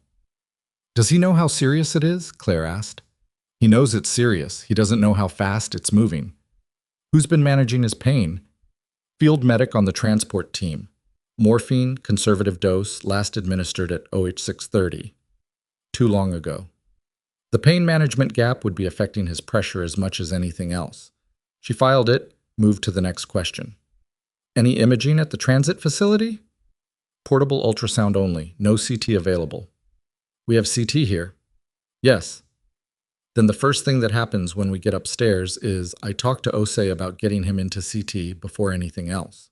"Does he know how serious it is?" Claire asked. "He knows it's serious. He doesn't know how fast it's moving." "Who's been managing his pain?" "Field medic on the transport team. Morphine, conservative dose, last administered at OH630. Too long ago." The pain management gap would be affecting his pressure as much as anything else. She filed it, moved to the next question. "Any imaging at the transit facility?" "Portable ultrasound only, no CT available." "We have CT here." "Yes." "Then the first thing that happens when we get upstairs is I talk to Osei about getting him into CT before anything else."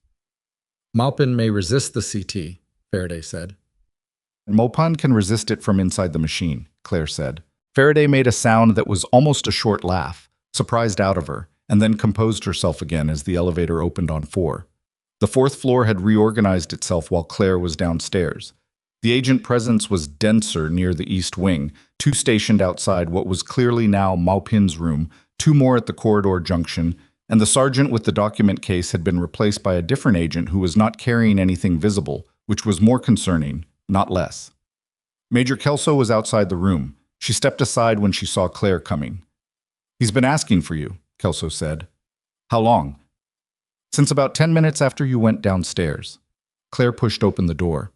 "Maupin may resist the CT," Faraday said. "Maupin can resist it from inside the machine," Claire said. Faraday made a sound that was almost a short laugh, surprised out of her, and then composed herself again as the elevator opened on 4. The 4th floor had reorganized itself while Claire was downstairs. The agent presence was denser near the east wing, 2 stationed outside what was clearly now Maupin's room, 2 more at the corridor junction, and the sergeant with the document case had been replaced by a different agent who was not carrying anything visible, which was more concerning, not less. Major Kelso was outside the room. She stepped aside when she saw Claire coming. "He's been asking for you," Kelso said. "How long?" "Since about 10 minutes after you went downstairs." Claire pushed open the door.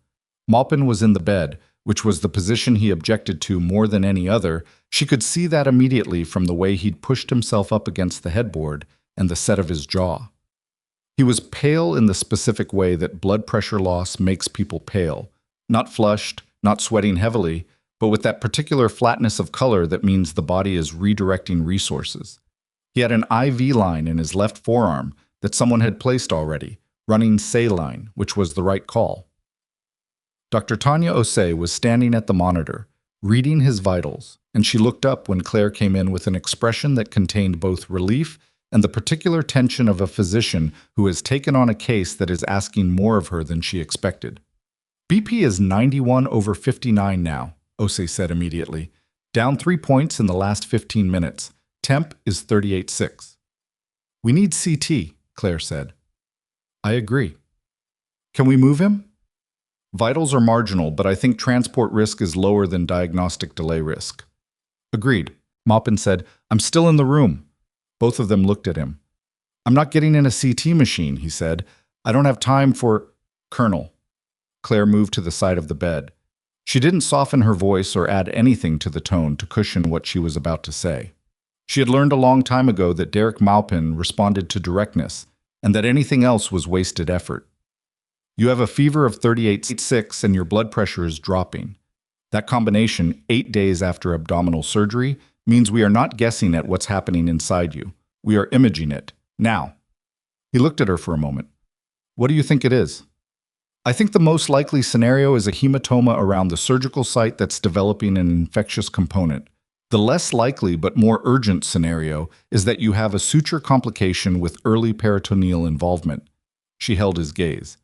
Maupin was in the bed, which was the position he objected to more than any other. She could see that immediately from the way he'd pushed himself up against the headboard and the set of his jaw. He was pale in the specific way that blood pressure loss makes people pale, not flushed, not sweating heavily, but with that particular flatness of color that means the body is redirecting resources. He had an IV line in his left forearm that someone had placed already, running saline, which was the right call. Dr. Tanya Osei was standing at the monitor, reading his vitals, and she looked up when Claire came in with an expression that contained both relief and the particular tension of a physician who has taken on a case that is asking more of her than she expected. BP is 91/59 now, Osei said immediately. Down 3 points in the last 15 minutes. Temp is 38.6. We need CT, Claire said. I agree. Can we move him? Vitals are marginal, but I think transport risk is lower than diagnostic delay risk. Agreed. Maupin said, I'm still in the room. Both of them looked at him. I'm not getting in a CT machine, he said. I don't have time for… Colonel. Claire moved to the side of the bed. She didn't soften her voice or add anything to the tone to cushion what she was about to say. She had learned a long time ago that Derek Maupin responded to directness, and that anything else was wasted effort. You have a fever of 38.6 and your blood pressure is dropping. That combination, 8 days after abdominal surgery, means we are not guessing at what's happening inside you. We are imaging it. Now. He looked at her for a moment. What do you think it is? I think the most likely scenario is a hematoma around the surgical site that's developing an infectious component. The less likely but more urgent scenario is that you have a suture complication with early peritoneal involvement. She held his gaze.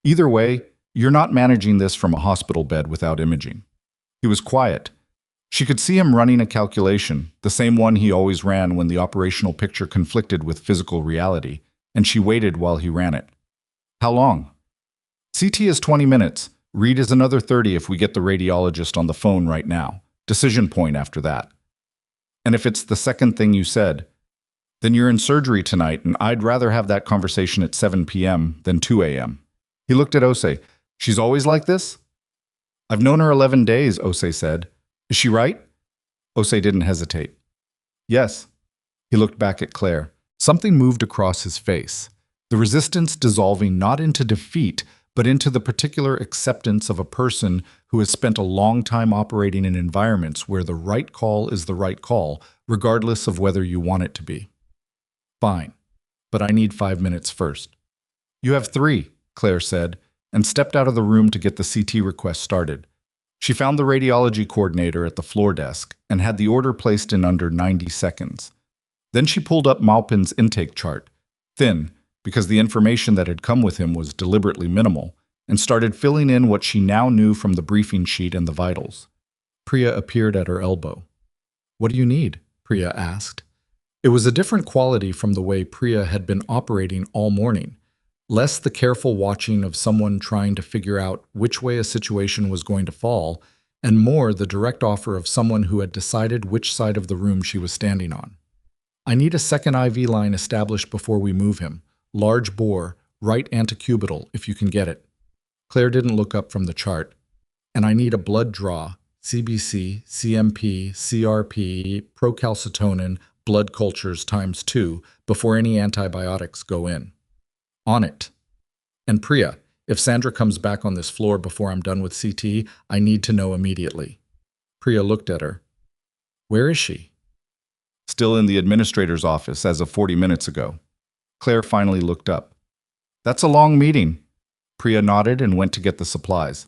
Either way, you're not managing this from a hospital bed without imaging. He was quiet. She could see him running a calculation, the same one he always ran when the operational picture conflicted with physical reality, and she waited while he ran it. How long? CT is 20 minutes. Read is another 30 if we get the radiologist on the phone right now. Decision point after that. And if it's the second thing you said, then you're in surgery tonight, and I'd rather have that conversation at 7 p.m. than 2 a.m. He looked at Osei. She's always like this? I've known her 11 days, Osei said. Is she right? Osei didn't hesitate. Yes. He looked back at Claire. Something moved across his face. The resistance dissolving not into defeat, but into the particular acceptance of a person who has spent a long time operating in environments where the right call is the right call, regardless of whether you want it to be. Fine, but I need 5 minutes first. You have 3, Claire said, and stepped out of the room to get the CT request started. She found the radiology coordinator at the floor desk and had the order placed in under 90 seconds. Then she pulled up Maupin's intake chart, thin, because the information that had come with him was deliberately minimal, and started filling in what she now knew from the briefing sheet and the vitals. Priya appeared at her elbow. What do you need? Priya asked. It was a different quality from the way Priya had been operating all morning, less the careful watching of someone trying to figure out which way a situation was going to fall, and more the direct offer of someone who had decided which side of the room she was standing on. I need a second IV line established before we move him. Large bore, right antecubital, if you can get it. Claire didn't look up from the chart. And I need a blood draw, CBC, CMP, CRP, procalcitonin, blood cultures ×2 before any antibiotics go in. On it. And Priya, if Sandra comes back on this floor before I'm done with CT, I need to know immediately. Priya looked at her. Where is she? Still in the administrator's office as of 40 minutes ago. Claire finally looked up. That's a long meeting. Priya nodded and went to get the supplies.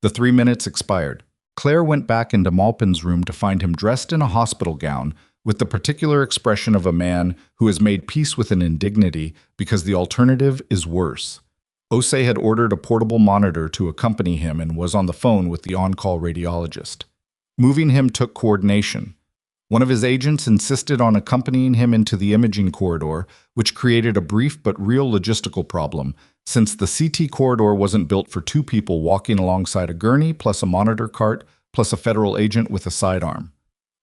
The 3 minutes expired. Claire went back into Maupin's room to find him dressed in a hospital gown with the particular expression of a man who has made peace with an indignity because the alternative is worse. Osei had ordered a portable monitor to accompany him and was on the phone with the on-call radiologist. Moving him took coordination. One of his agents insisted on accompanying him into the imaging corridor, which created a brief but real logistical problem, since the CT corridor wasn't built for 2 people walking alongside a gurney plus a monitor cart plus a federal agent with a sidearm.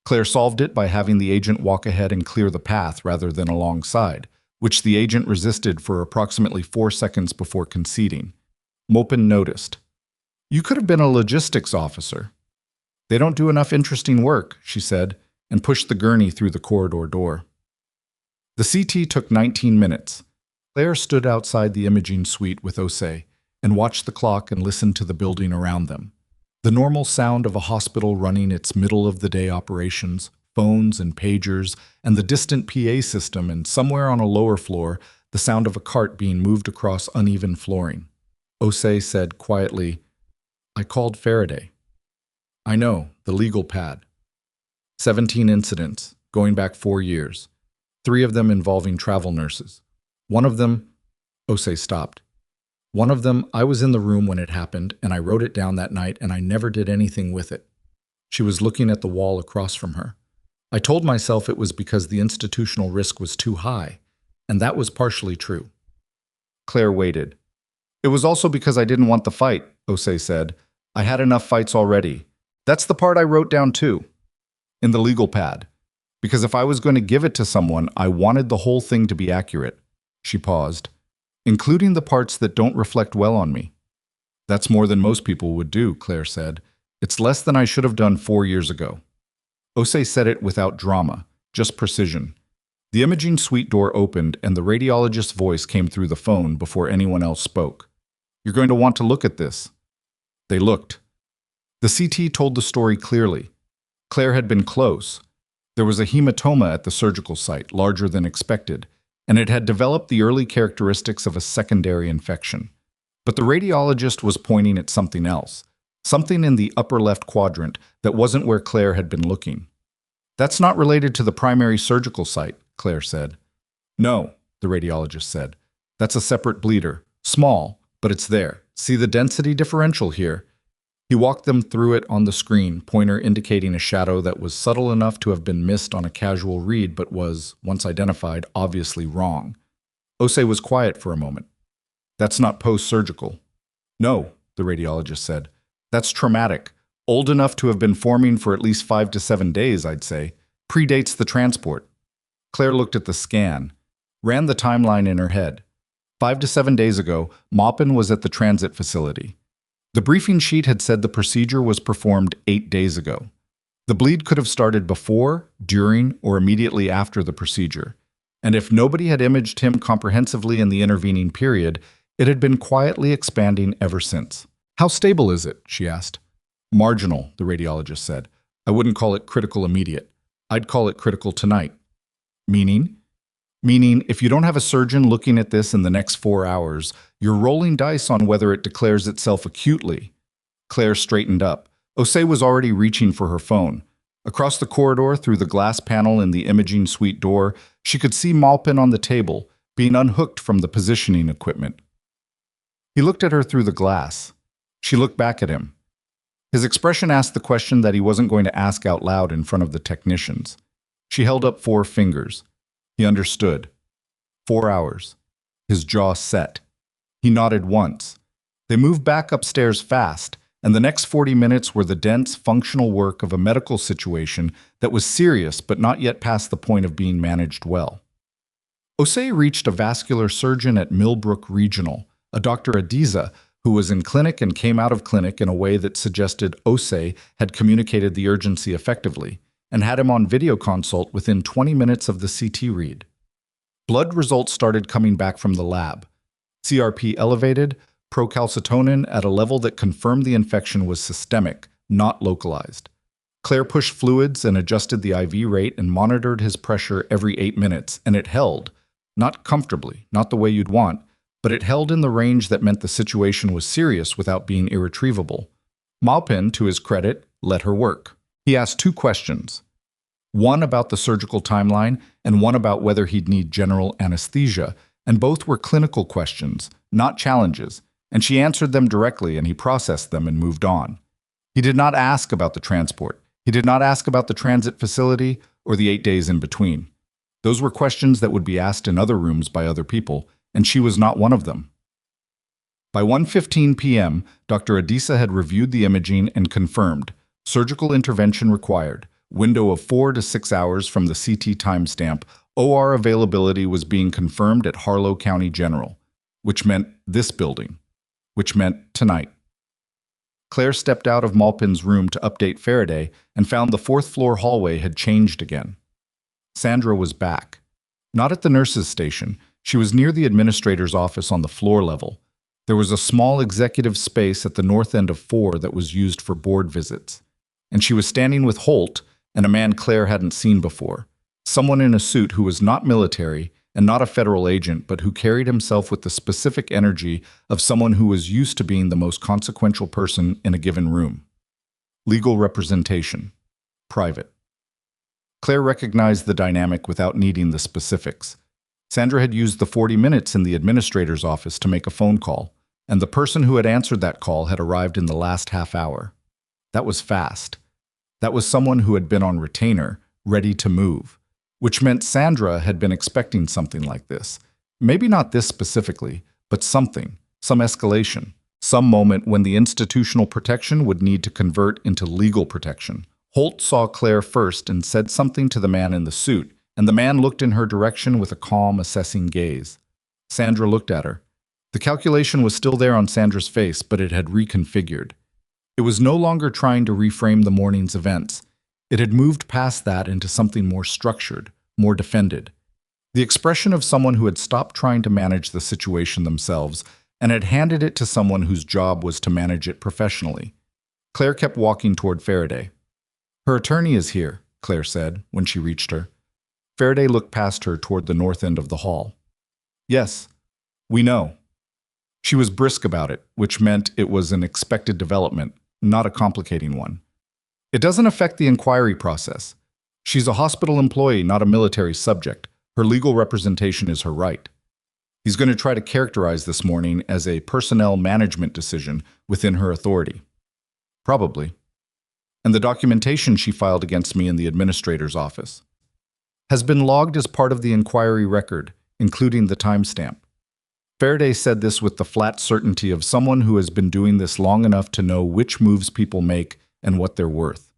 Claire solved it by having the agent walk ahead and clear the path rather than alongside, which the agent resisted for approximately 4 seconds before conceding. Maupin noticed. You could have been a logistics officer. They don't do enough interesting work, she said, and pushed the gurney through the corridor door. The CT took 19 minutes. Claire stood outside the imaging suite with Osei and watched the clock and listened to the building around them. The normal sound of a hospital running its middle-of-the-day operations, phones and pagers, and the distant PA system, and somewhere on a lower floor, the sound of a cart being moved across uneven flooring. Osei said quietly, I called Faraday. I know, the legal pad. 17 incidents, going back 4 years. 3 of them involving travel nurses. One of them, Osei stopped. One of them, I was in the room when it happened, and I wrote it down that night, and I never did anything with it. She was looking at the wall across from her. I told myself it was because the institutional risk was too high, and that was partially true. Claire waited. It was also because I didn't want the fight, Osei said. I had enough fights already. That's the part I wrote down too. In the legal pad. Because if I was going to give it to someone, I wanted the whole thing to be accurate. She paused. Including the parts that don't reflect well on me. That's more than most people would do, Claire said. It's less than I should have done 4 years ago. Osei said it without drama, just precision. The imaging suite door opened and the radiologist's voice came through the phone before anyone else spoke. You're going to want to look at this. They looked. The CT told the story clearly. Claire had been close. There was a hematoma at the surgical site, larger than expected, and it had developed the early characteristics of a secondary infection. But the radiologist was pointing at something else, something in the upper left quadrant that wasn't where Claire had been looking. That's not related to the primary surgical site, Claire said. No, the radiologist said. That's a separate bleeder. Small, but it's there. See the density differential here? He walked them through it on the screen, pointer indicating a shadow that was subtle enough to have been missed on a casual read but was, once identified, obviously wrong. Osei was quiet for a moment. That's not post-surgical. No, the radiologist said. That's traumatic. Old enough to have been forming for at least 5 to 7 days, I'd say. Predates the transport. Claire looked at the scan, ran the timeline in her head. 5 to 7 days ago, Maupin was at the transit facility. The briefing sheet had said the procedure was performed 8 days ago. The bleed could have started before, during, or immediately after the procedure. And if nobody had imaged him comprehensively in the intervening period, it had been quietly expanding ever since. How stable is it? She asked. Marginal, the radiologist said. I wouldn't call it critical immediate. I'd call it critical tonight. Meaning? Meaning, if you don't have a surgeon looking at this in the next 4 hours, you're rolling dice on whether it declares itself acutely. Claire straightened up. Osei was already reaching for her phone. Across the corridor, through the glass panel in the imaging suite door, she could see Maupin on the table, being unhooked from the positioning equipment. He looked at her through the glass. She looked back at him. His expression asked the question that he wasn't going to ask out loud in front of the technicians. She held up 4 fingers. He understood. 4 hours. His jaw set. He nodded once. They moved back upstairs fast, and the next 40 minutes were the dense, functional work of a medical situation that was serious but not yet past the point of being managed well. Osei reached a vascular surgeon at Millbrook Regional, a Dr. Adiza, who was in clinic and came out of clinic in a way that suggested Osei had communicated the urgency effectively, and had him on video consult within 20 minutes of the CT read. Blood results started coming back from the lab. CRP elevated, procalcitonin at a level that confirmed the infection was systemic, not localized. Claire pushed fluids and adjusted the IV rate and monitored his pressure every 8 minutes, and it held. Not comfortably, not the way you'd want, but it held in the range that meant the situation was serious without being irretrievable. Maupin, to his credit, let her work. He asked 2 questions. One about the surgical timeline and one about whether he'd need general anesthesia, and both were clinical questions, not challenges, and she answered them directly and he processed them and moved on. He did not ask about the transport. He did not ask about the transit facility or the 8 days in between. Those were questions that would be asked in other rooms by other people, and she was not one of them. By 1:15 p.m., Dr. Adisa had reviewed the imaging and confirmed, surgical intervention required, window of 4 to 6 hours from the CT timestamp, OR availability was being confirmed at Harlow County General, which meant this building, which meant tonight. Claire stepped out of Maupin's room to update Faraday and found the 4th floor hallway had changed again. Sandra was back. Not at the nurse's station. She was near the administrator's office on the floor level. There was a small executive space at the north end of 4 that was used for board visits. And she was standing with Holt and a man Claire hadn't seen before. Someone in a suit who was not military and not a federal agent, but who carried himself with the specific energy of someone who was used to being the most consequential person in a given room. Legal representation. Private. Claire recognized the dynamic without needing the specifics. Sandra had used the 40 minutes in the administrator's office to make a phone call, and the person who had answered that call had arrived in the last half hour. That was fast. That was someone who had been on retainer, ready to move, which meant Sandra had been expecting something like this. Maybe not this specifically, but something, some escalation, some moment when the institutional protection would need to convert into legal protection. Holt saw Claire first and said something to the man in the suit, and the man looked in her direction with a calm, assessing gaze. Sandra looked at her. The calculation was still there on Sandra's face, but it had reconfigured. It was no longer trying to reframe the morning's events. It had moved past that into something more structured, more defended. The expression of someone who had stopped trying to manage the situation themselves and had handed it to someone whose job was to manage it professionally. Claire kept walking toward Faraday. "Her attorney is here," Claire said when she reached her. Faraday looked past her toward the north end of the hall. "Yes, we know." She was brisk about it, which meant it was an expected development, not a complicating one. "It doesn't affect the inquiry process. She's a hospital employee, not a military subject. Her legal representation is her right." He's going to try to characterize this morning as a personnel management decision within her authority. "Probably. And the documentation she filed against me in the administrator's office has been logged as part of the inquiry record, including the timestamp." Faraday said this with the flat certainty of someone who has been doing this long enough to know which moves people make and what they're worth.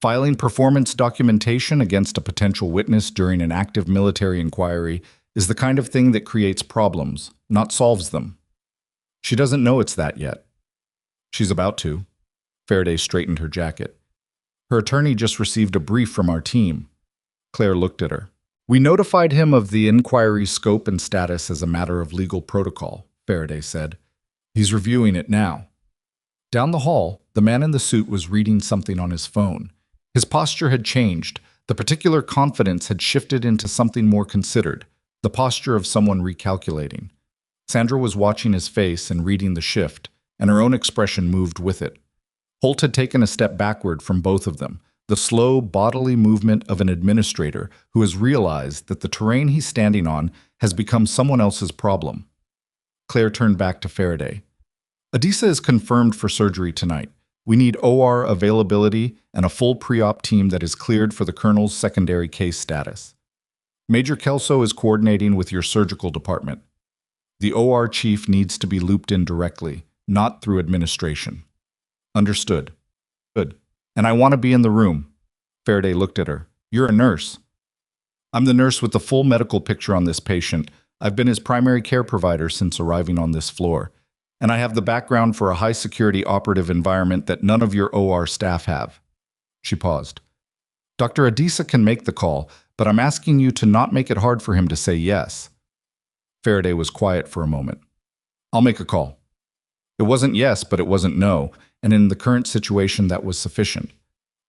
Filing performance documentation against a potential witness during an active military inquiry is the kind of thing that creates problems, not solves them. She doesn't know it's that yet. She's about to. Faraday straightened her jacket. "Her attorney just received a brief from our team." Claire looked at her. "We notified him of the inquiry's scope and status as a matter of legal protocol," Faraday said. "He's reviewing it now." Down the hall, the man in the suit was reading something on his phone. His posture had changed. The particular confidence had shifted into something more considered, the posture of someone recalculating. Sandra was watching his face and reading the shift, and her own expression moved with it. Holt had taken a step backward from both of them, the slow, bodily movement of an administrator who has realized that the terrain he's standing on has become someone else's problem. Claire turned back to Faraday. "Adisa is confirmed for surgery tonight. We need OR availability and a full pre-op team that is cleared for the colonel's secondary case status. Major Kelso is coordinating with your surgical department. The OR chief needs to be looped in directly, not through administration." "Understood." "Good. And I want to be in the room." Faraday looked at her. "You're a nurse." "I'm the nurse with the full medical picture on this patient. I've been his primary care provider since arriving on this floor. And I have the background for a high-security operative environment that none of your OR staff have." She paused. "Dr. Adisa can make the call, but I'm asking you to not make it hard for him to say yes." Faraday was quiet for a moment. "I'll make a call." It wasn't yes, but it wasn't no, and in the current situation that was sufficient.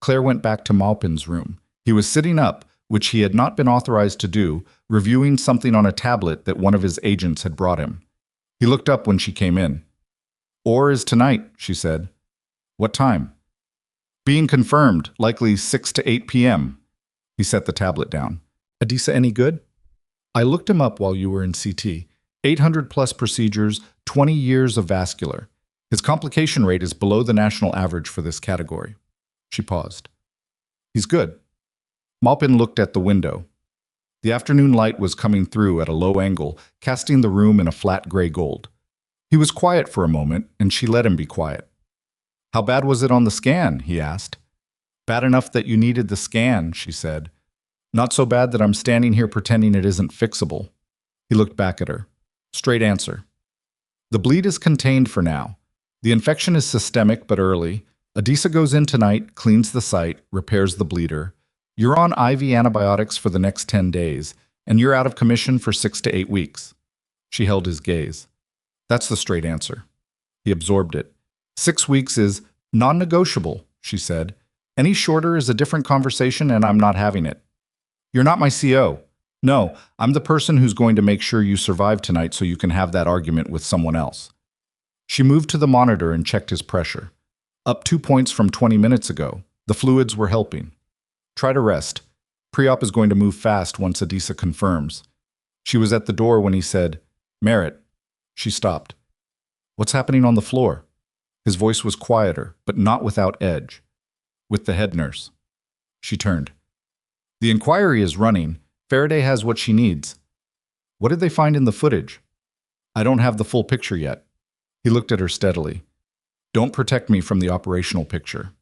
Claire went back to Maupin's room. He was sitting up, which he had not been authorized to do, reviewing something on a tablet that one of his agents had brought him. He looked up when she came in. "OR is tonight," she said. "What time?" "Being confirmed, likely 6 to 8 p.m. He set the tablet down. "Adisa any good?" "I looked him up while you were in CT. 800 plus procedures, 20 years of vascular. His complication rate is below the national average for this category." She paused. "He's good." Maupin looked at the window. The afternoon light was coming through at a low angle, casting the room in a flat gray gold. He was quiet for a moment, and she let him be quiet. "How bad was it on the scan?" he asked. "Bad enough that you needed the scan," she said. "Not so bad that I'm standing here pretending it isn't fixable." He looked back at her. Straight answer. "The bleed is contained for now. The infection is systemic but early. Adisa goes in tonight, cleans the site, repairs the bleeder. You're on IV antibiotics for the next 10 days, and you're out of commission for 6 to 8 weeks. She held his gaze. "That's the straight answer." He absorbed it. 6 weeks is non-negotiable, she said. "Any shorter is a different conversation, and I'm not having it." "You're not my CO. No, I'm the person who's going to make sure you survive tonight so you can have that argument with someone else." She moved to the monitor and checked his pressure. Up 2 points from 20 minutes ago. The fluids were helping. "Try to rest. Pre-op is going to move fast once Adisa confirms. She was at the door when he said, "Merritt." She stopped. "What's happening on the floor?" His voice was quieter, but not without edge. "With the head nurse." She turned. "The inquiry is running. Faraday has what she needs." "What did they find in the footage?" "I don't have the full picture yet." He looked at her steadily. "Don't protect me from the operational picture."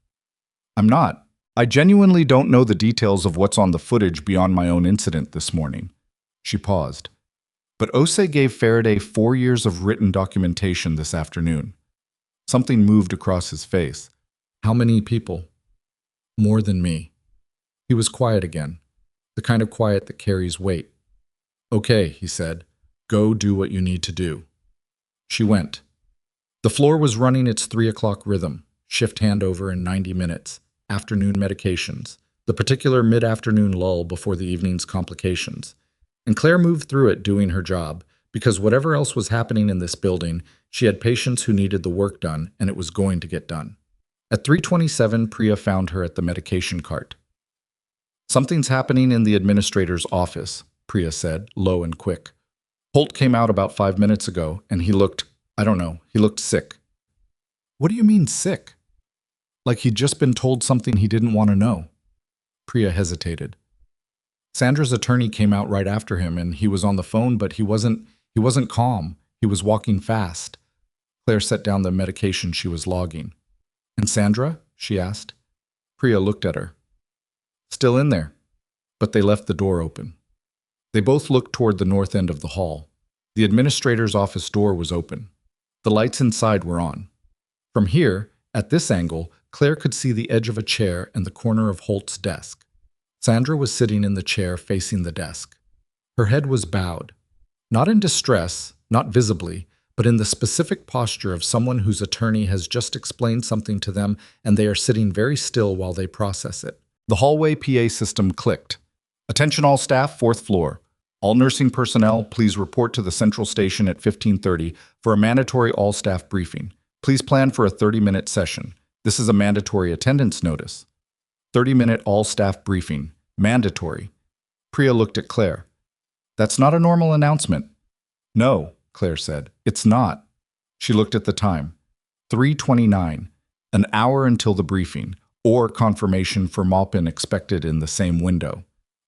"I'm not. I genuinely don't know the details of what's on the footage beyond my own incident this morning." She paused. "But Osei gave Faraday 4 years of written documentation this afternoon." Something moved across his face. "How many people?" "More than me." He was quiet again, the kind of quiet that carries weight. "Okay," he said. "Go do what you need to do." She went. The floor was running its 3 o'clock rhythm, shift handover in 90 minutes, afternoon medications, the particular mid-afternoon lull before the evening's complications. And Claire moved through it doing her job, because whatever else was happening in this building, she had patients who needed the work done, and it was going to get done. At 3:27, Priya found her at the medication cart. "Something's happening in the administrator's office," Priya said, low and quick. "Holt came out about 5 minutes ago, and he looked sick." "What do you mean sick?" "Like he'd just been told something he didn't want to know." Priya hesitated. "Sandra's attorney came out right after him, and he was on the phone, but he wasn't calm. He was walking fast." Claire set down the medication she was logging. "And Sandra?" she asked. Priya looked at her. "Still in there." But they left the door open. They both looked toward the north end of the hall. The administrator's office door was open. The lights inside were on. From here, at this angle, Claire could see the edge of a chair and the corner of Holt's desk. Sandra was sitting in the chair facing the desk. Her head was bowed. Not in distress, not visibly, but in the specific posture of someone whose attorney has just explained something to them and they are sitting very still while they process it. The hallway PA system clicked. "Attention all staff, 4th floor. All nursing personnel, please report to the central station at 15:30 for a mandatory all-staff briefing. Please plan for a 30-minute session. This is a mandatory attendance notice." 30-minute all-staff briefing. Mandatory. Priya looked at Claire. "That's not a normal announcement." "No," Claire said. "It's not." She looked at the time. 3:29. An hour until the briefing, or confirmation for Maupin expected in the same window.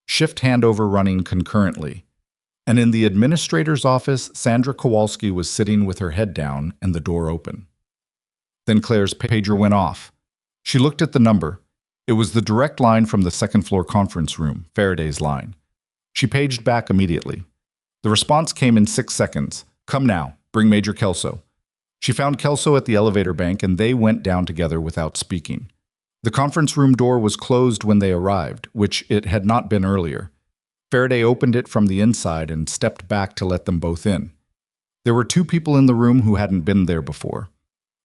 Shift handover running concurrently. And in the administrator's office, Sandra Kowalski was sitting with her head down and the door open. Then Claire's pager went off. She looked at the number. It was the direct line from the second-floor conference room, Faraday's line. She paged back immediately. The response came in 6 seconds. "Come now. Bring Major Kelso." She found Kelso at the elevator bank, and they went down together without speaking. The conference room door was closed when they arrived, which it had not been earlier. Faraday opened it from the inside and stepped back to let them both in. There were 2 people in the room who hadn't been there before.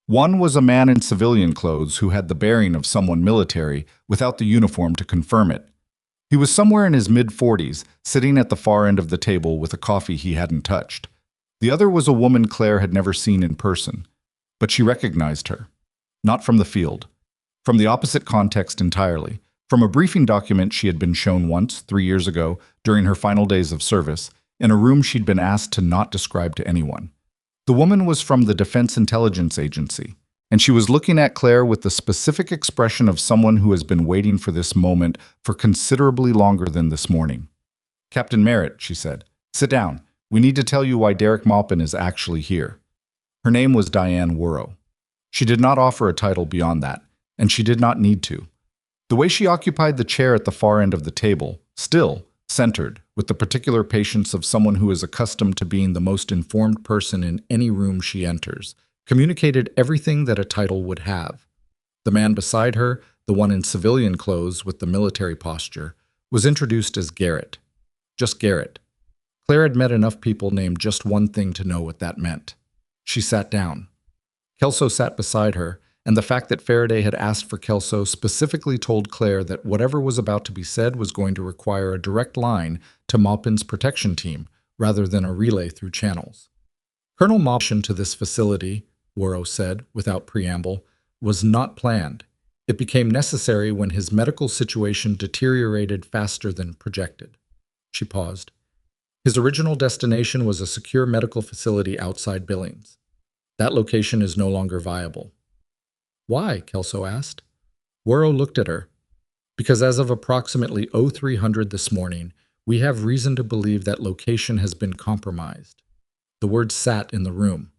One was a man in civilian clothes who had the bearing of someone military without the uniform to confirm it. He was somewhere in his mid-40s, sitting at the far end of the table with a coffee he hadn't touched. The other was a woman Claire had never seen in person, but she recognized her. Not from the field. From the opposite context entirely. From a briefing document she had been shown once, 3 years ago, during her final days of service, in a room she'd been asked to not describe to anyone. The woman was from the Defense Intelligence Agency, and she was looking at Claire with the specific expression of someone who has been waiting for this moment for considerably longer than this morning. "Captain Merritt," she said, "sit down. We need to tell you why Derek Maupin is actually here." Her name was Diane Worrow. She did not offer a title beyond that, and she did not need to. The way she occupied the chair at the far end of the table, still, centered, with the particular patience of someone who is accustomed to being the most informed person in any room she enters, communicated everything that a title would have. The man beside her, the one in civilian clothes with the military posture, was introduced as Garrett. Just Garrett. Claire had met enough people named just one thing to know what that meant. She sat down. Kelso sat beside her, and the fact that Faraday had asked for Kelso specifically told Claire that whatever was about to be said was going to require a direct line to Maupin's protection team, rather than a relay through channels. Colonel Maupin to this facility, Worrow said, without preamble, was not planned. It became necessary when his medical situation deteriorated faster than projected. She paused. His original destination was a secure medical facility outside Billings. That location is no longer viable. Why? Kelso asked. Worrow looked at her. Because as of approximately 0300 this morning, we have reason to believe that location has been compromised. The words sat in the room.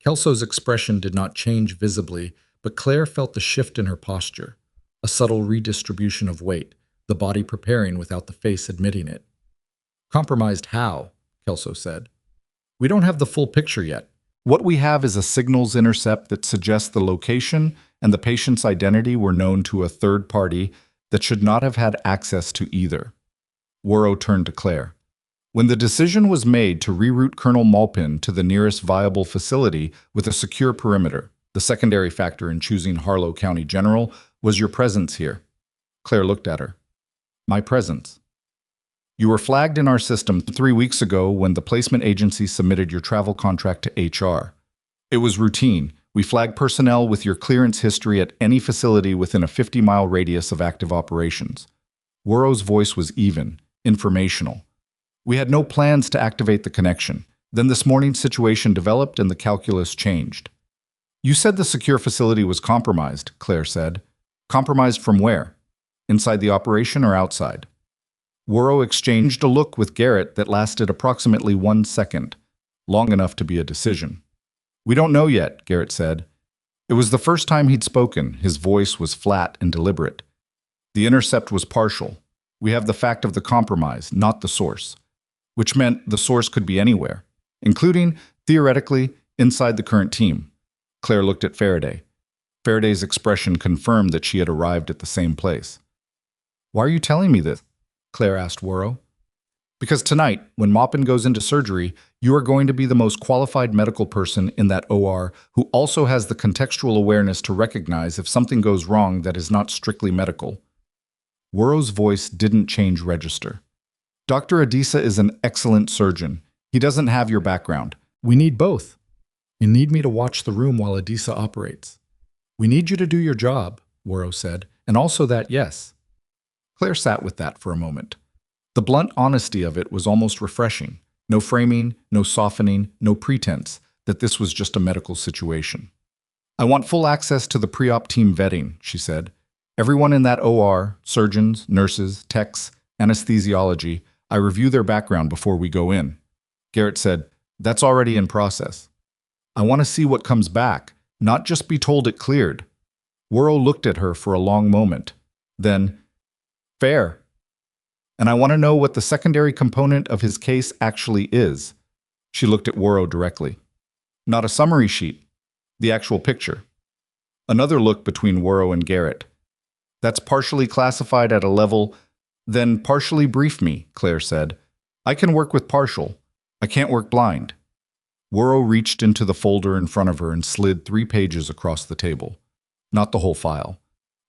Kelso's expression did not change visibly, but Claire felt the shift in her posture, a subtle redistribution of weight, the body preparing without the face admitting it. Compromised how? Kelso said. We don't have the full picture yet. What we have is a signals intercept that suggests the location and the patient's identity were known to a third party that should not have had access to either. Worrow turned to Claire. When the decision was made to reroute Colonel Maupin to the nearest viable facility with a secure perimeter, the secondary factor in choosing Harlow County General was your presence here. Claire looked at her. My presence. You were flagged in our system 3 weeks ago when the placement agency submitted your travel contract to HR. It was routine. We flag personnel with your clearance history at any facility within a 50-mile radius of active operations. Worrow's voice was even, informational. We had no plans to activate the connection. Then this morning's situation developed and the calculus changed. You said the secure facility was compromised, Claire said. Compromised from where? Inside the operation or outside? Worrow exchanged a look with Garrett that lasted approximately 1 second, long enough to be a decision. We don't know yet, Garrett said. It was the first time he'd spoken. His voice was flat and deliberate. The intercept was partial. We have the fact of the compromise, not the source, which meant the source could be anywhere, including, theoretically, inside the current team. Claire looked at Faraday. Faraday's expression confirmed that she had arrived at the same place. Why are you telling me this? Claire asked Worrow. Because tonight, when Maupin goes into surgery, you are going to be the most qualified medical person in that OR who also has the contextual awareness to recognize if something goes wrong that is not strictly medical. Worrow's voice didn't change register. Dr. Adisa is an excellent surgeon. He doesn't have your background. We need both. You need me to watch the room while Adisa operates. We need you to do your job, Worrow said, and also that yes. Claire sat with that for a moment. The blunt honesty of it was almost refreshing. No framing, no softening, no pretense that this was just a medical situation. I want full access to the pre-op team vetting, she said. Everyone in that OR, surgeons, nurses, techs, anesthesiology, I review their background before we go in. Garrett said, that's already in process. I want to see what comes back, not just be told it cleared. Worrow looked at her for a long moment. Then, fair. And I want to know what the secondary component of his case actually is. She looked at Worrow directly. Not a summary sheet. The actual picture. Another look between Worrow and Garrett. That's partially classified at a level. Then partially brief me, Claire said. I can work with partial. I can't work blind. Worrow reached into the folder in front of her and slid 3 pages across the table. Not the whole file,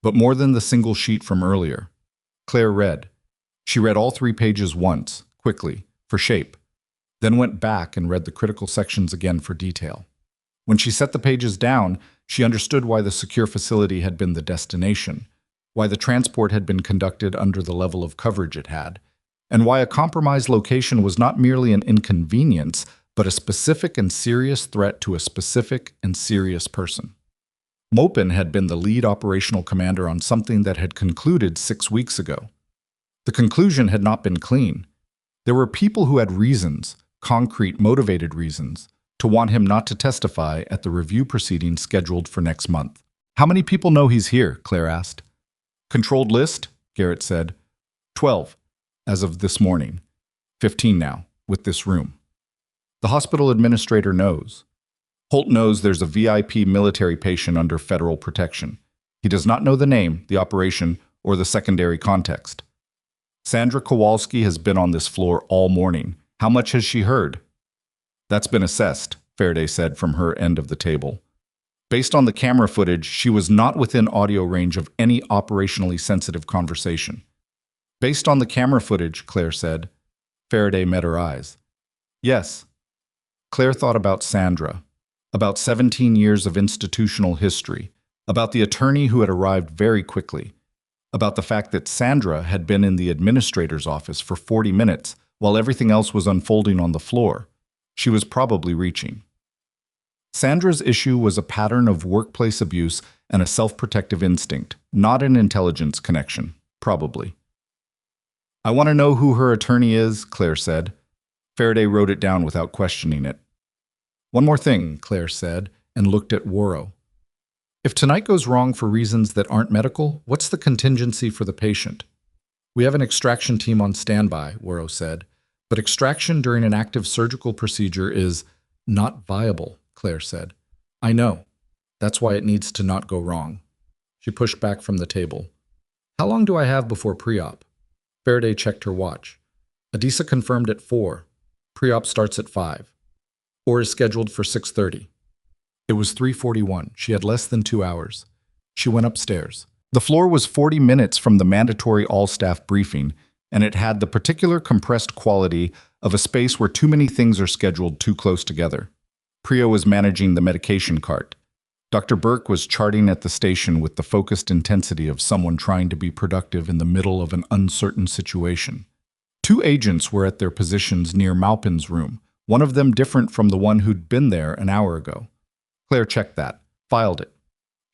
but more than the single sheet from earlier. Claire read. She read all 3 pages once, quickly, for shape, then went back and read the critical sections again for detail. When she set the pages down, she understood why the secure facility had been the destination, why the transport had been conducted under the level of coverage it had, and why a compromised location was not merely an inconvenience, but a specific and serious threat to a specific and serious person. Maupin had been the lead operational commander on something that had concluded 6 weeks ago. The conclusion had not been clean. There were people who had reasons, concrete, motivated reasons, to want him not to testify at the review proceeding scheduled for next month. How many people know he's here? Claire asked. Controlled list? Garrett said. 12, as of this morning. 15 now, with this room. The hospital administrator knows. Holt knows there's a VIP military patient under federal protection. He does not know the name, the operation, or the secondary context. Sandra Kowalski has been on this floor all morning. How much has she heard? That's been assessed, Faraday said from her end of the table. Based on the camera footage, she was not within audio range of any operationally sensitive conversation. Based on the camera footage, Claire said. Faraday met her eyes. Yes. Claire thought about Sandra. About 17 years of institutional history, about the attorney who had arrived very quickly, about the fact that Sandra had been in the administrator's office for 40 minutes while everything else was unfolding on the floor. She was probably reaching. Sandra's issue was a pattern of workplace abuse and a self-protective instinct, not an intelligence connection, probably. "I want to know who her attorney is," Claire said. Faraday wrote it down without questioning it. "One more thing," Claire said, and looked at Worrow. "If tonight goes wrong for reasons that aren't medical, what's the contingency for the patient?" "We have an extraction team on standby," Worrow said, "but extraction during an active surgical procedure is not viable," Claire said. "I know. That's why it needs to not go wrong." She pushed back from the table. "How long do I have before pre-op?" Faraday checked her watch. Adisa confirmed at 4. Pre-op starts at 5. Or is scheduled for 6:30. It was 3:41. She had less than 2 hours. She went upstairs. The floor was 40 minutes from the mandatory all-staff briefing, and it had the particular compressed quality of a space where too many things are scheduled too close together. Priya was managing the medication cart. Dr. Burke was charting at the station with the focused intensity of someone trying to be productive in the middle of an uncertain situation. 2 agents were at their positions near Maupin's room, one of them different from the one who'd been there an hour ago. Claire checked that, filed it.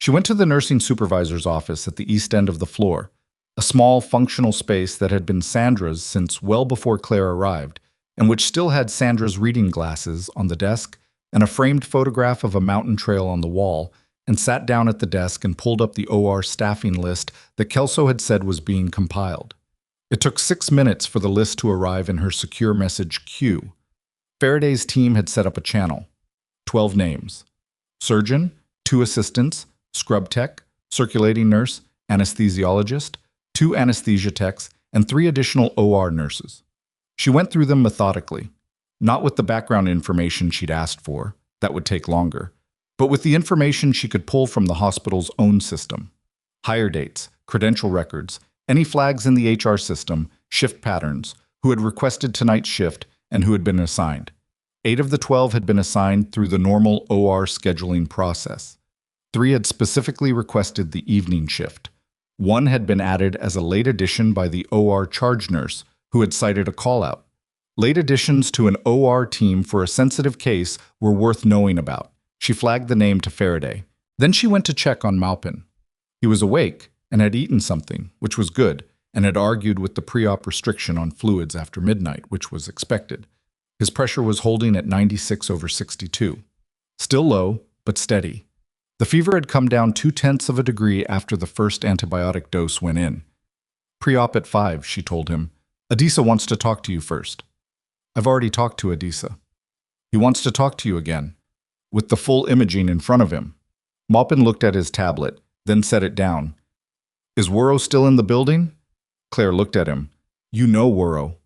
She went to the nursing supervisor's office at the east end of the floor, a small, functional space that had been Sandra's since well before Claire arrived, and which still had Sandra's reading glasses on the desk and a framed photograph of a mountain trail on the wall, and sat down at the desk and pulled up the OR staffing list that Kelso had said was being compiled. It took 6 minutes for the list to arrive in her secure message queue. Faraday's team had set up a channel. 12 names. Surgeon, 2 assistants, scrub tech, circulating nurse, anesthesiologist, 2 anesthesia techs, and 3 additional OR nurses. She went through them methodically, not with the background information she'd asked for, that would take longer, but with the information she could pull from the hospital's own system. Hire dates, credential records, any flags in the HR system, shift patterns, who had requested tonight's shift, and who had been assigned. 8 of the 12 had been assigned through the normal OR scheduling process. 3 had specifically requested the evening shift. 1 had been added as a late addition by the OR charge nurse, who had cited a call-out. Late additions to an OR team for a sensitive case were worth knowing about. She flagged the name to Faraday. Then she went to check on Maupin. He was awake and had eaten something, which was good, and had argued with the pre-op restriction on fluids after midnight, which was expected. His pressure was holding at 96/62. Still low, but steady. The fever had come down 0.2 of a degree after the first antibiotic dose went in. "Pre-op at 5, she told him. "Adisa wants to talk to you first." "I've already talked to Adisa." "He wants to talk to you again," with the full imaging in front of him. Maupin looked at his tablet, then set it down. "Is Worrow still in the building?" Claire looked at him. "You know Worrow."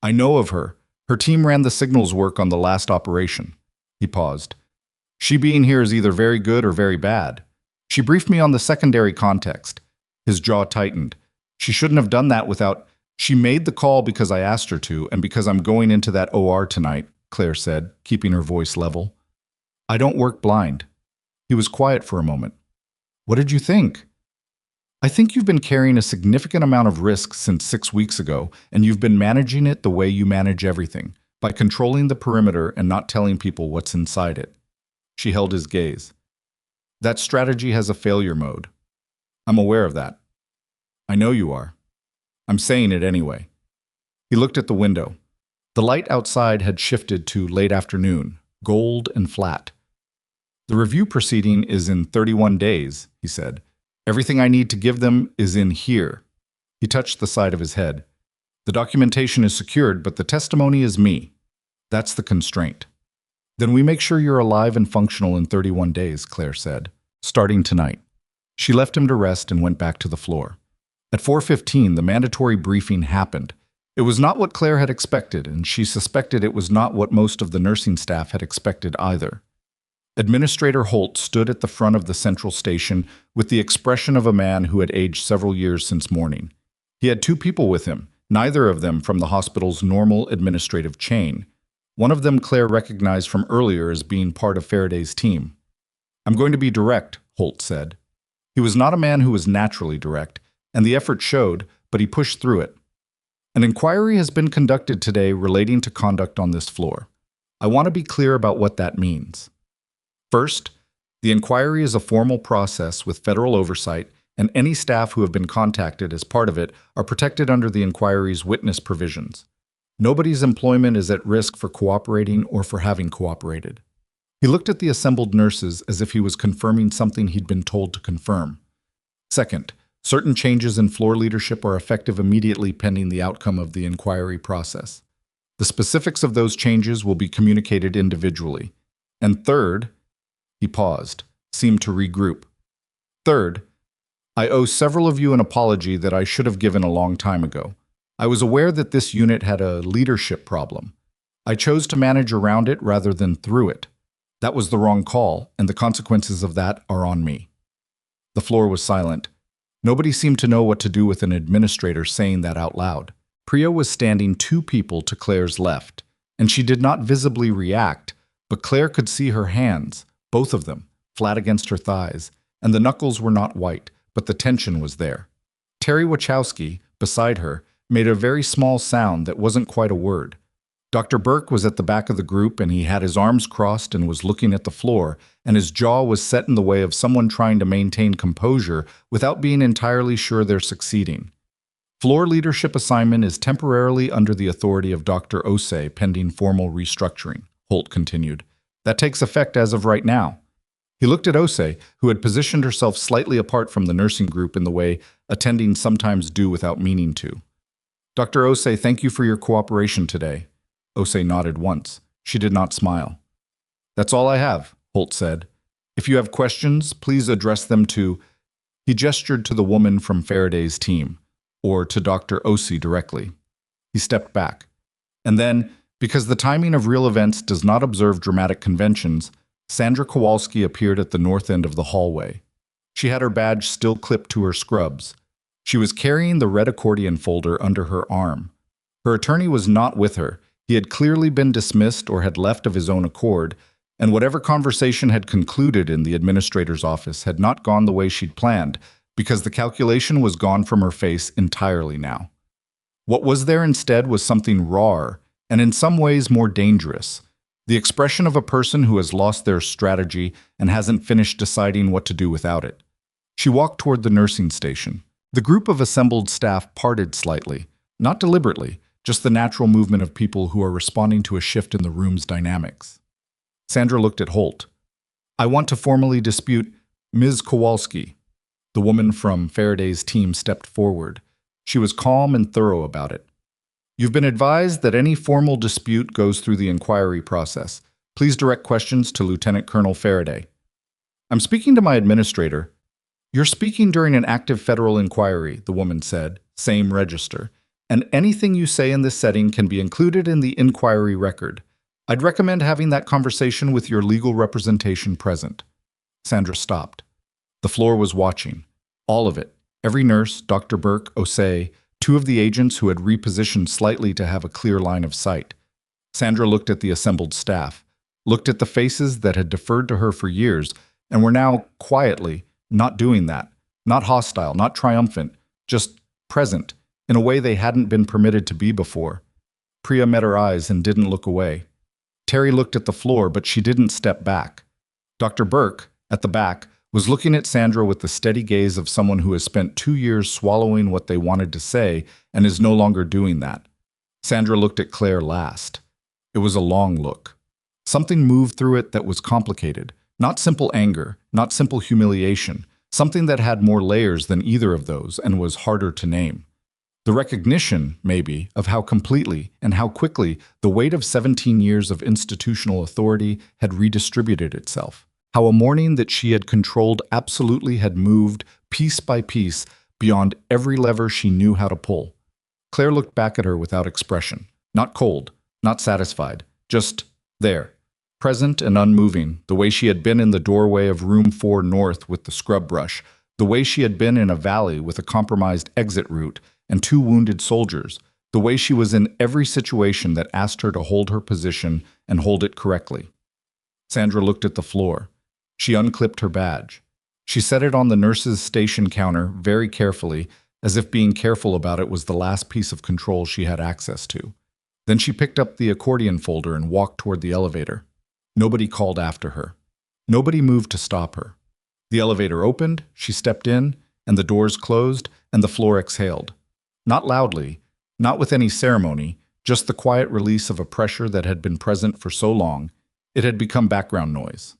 "I know of her. Her team ran the signals work on the last operation." He paused. "She being here is either very good or very bad. She briefed me on the secondary context." His jaw tightened. "She shouldn't have done that without—" "She made the call because I asked her to, and because I'm going into that OR tonight," Claire said, keeping her voice level. "I don't work blind." He was quiet for a moment. "What did you think?" "I think you've been carrying a significant amount of risk since 6 weeks ago, and you've been managing it the way you manage everything, by controlling the perimeter and not telling people what's inside it." She held his gaze. "That strategy has a failure mode. I'm aware of that." "I know you are. I'm saying it anyway." He looked at the window. The light outside had shifted to late afternoon, gold and flat. "The review proceeding is in 31 days, he said. "Everything I need to give them is in here." He touched the side of his head. "The documentation is secured, but the testimony is me. That's the constraint." "Then we make sure you're alive and functional in 31 days, Claire said, "starting tonight." She left him to rest and went back to the floor. At 4:15, the mandatory briefing happened. It was not what Claire had expected, and she suspected it was not what most of the nursing staff had expected either. Administrator Holt stood at the front of the central station with the expression of a man who had aged several years since morning. He had 2 people with him, neither of them from the hospital's normal administrative chain. One of them Claire recognized from earlier as being part of Faraday's team. "I'm going to be direct," Holt said. He was not a man who was naturally direct, and the effort showed, but he pushed through it. An inquiry has been conducted today relating to conduct on this floor. I want to be clear about what that means. First, the inquiry is a formal process with federal oversight, and any staff who have been contacted as part of it are protected under the inquiry's witness provisions. Nobody's employment is at risk for cooperating or for having cooperated. He looked at the assembled nurses as if he was confirming something he'd been told to confirm. Second, certain changes in floor leadership are effective immediately pending the outcome of the inquiry process. The specifics of those changes will be communicated individually. And third, he paused, seemed to regroup. Third, I owe several of you an apology that I should have given a long time ago. I was aware that this unit had a leadership problem. I chose to manage around it rather than through it. That was the wrong call, and the consequences of that are on me. The floor was silent. Nobody seemed to know what to do with an administrator saying that out loud. Priya was standing 2 people to Claire's left, and she did not visibly react, but Claire could see her hands, both of them, flat against her thighs, and the knuckles were not white, but the tension was there. Terry Wachowski, beside her, made a very small sound that wasn't quite a word. Dr. Burke was at the back of the group, and he had his arms crossed and was looking at the floor, and his jaw was set in the way of someone trying to maintain composure without being entirely sure they're succeeding. Floor leadership assignment is temporarily under the authority of Dr. Osei pending formal restructuring, Holt continued. That takes effect as of right now. He looked at Osei, who had positioned herself slightly apart from the nursing group in the way attendings sometimes do without meaning to. Dr. Osei, thank you for your cooperation today. Osei nodded once. She did not smile. That's all I have, Holt said. If you have questions, please address them to... He gestured to the woman from Faraday's team, or to Dr. Osei directly. He stepped back. And then, because the timing of real events does not observe dramatic conventions, Sandra Kowalski appeared at the north end of the hallway. She had her badge still clipped to her scrubs. She was carrying the red accordion folder under her arm. Her attorney was not with her. He had clearly been dismissed or had left of his own accord, and whatever conversation had concluded in the administrator's office had not gone the way she'd planned, because the calculation was gone from her face entirely now. What was there instead was something rawer, and in some ways more dangerous. The expression of a person who has lost their strategy and hasn't finished deciding what to do without it. She walked toward the nursing station. The group of assembled staff parted slightly, not deliberately, just the natural movement of people who are responding to a shift in the room's dynamics. Sandra looked at Holt. I want to formally dispute Ms. Kowalski. The woman from Faraday's team stepped forward. She was calm and thorough about it. You've been advised that any formal dispute goes through the inquiry process. Please direct questions to Lieutenant Colonel Faraday. I'm speaking to my administrator. You're speaking during an active federal inquiry, the woman said, same register, and anything you say in this setting can be included in the inquiry record. I'd recommend having that conversation with your legal representation present. Sandra stopped. The floor was watching. All of it. Every nurse, Dr. Burke, Osei, 2 of the agents who had repositioned slightly to have a clear line of sight. Sandra looked at the assembled staff, looked at the faces that had deferred to her for years and were now quietly not doing that, not hostile, not triumphant, just present, in a way they hadn't been permitted to be before. Priya met her eyes and didn't look away. Terry looked at the floor, but she didn't step back. Dr. Burke, at the back, was looking at Sandra with the steady gaze of someone who has spent 2 years swallowing what they wanted to say and is no longer doing that. Sandra looked at Claire last. It was a long look. Something moved through it that was complicated. Not simple anger, not simple humiliation, something that had more layers than either of those and was harder to name. The recognition, maybe, of how completely and how quickly the weight of 17 years of institutional authority had redistributed itself. How a morning that she had controlled absolutely had moved, piece by piece, beyond every lever she knew how to pull. Claire looked back at her without expression. Not cold, not satisfied, just there. Present and unmoving, the way she had been in the doorway of room 4 north with the scrub brush, the way she had been in a valley with a compromised exit route and 2 wounded soldiers, the way she was in every situation that asked her to hold her position and hold it correctly. Sandra looked at the floor. She unclipped her badge. She set it on the nurse's station counter very carefully, as if being careful about it was the last piece of control she had access to. Then she picked up the accordion folder and walked toward the elevator. Nobody called after her. Nobody moved to stop her. The elevator opened, she stepped in, and the doors closed, and the floor exhaled. Not loudly, not with any ceremony, just the quiet release of a pressure that had been present for so long, it had become background noise.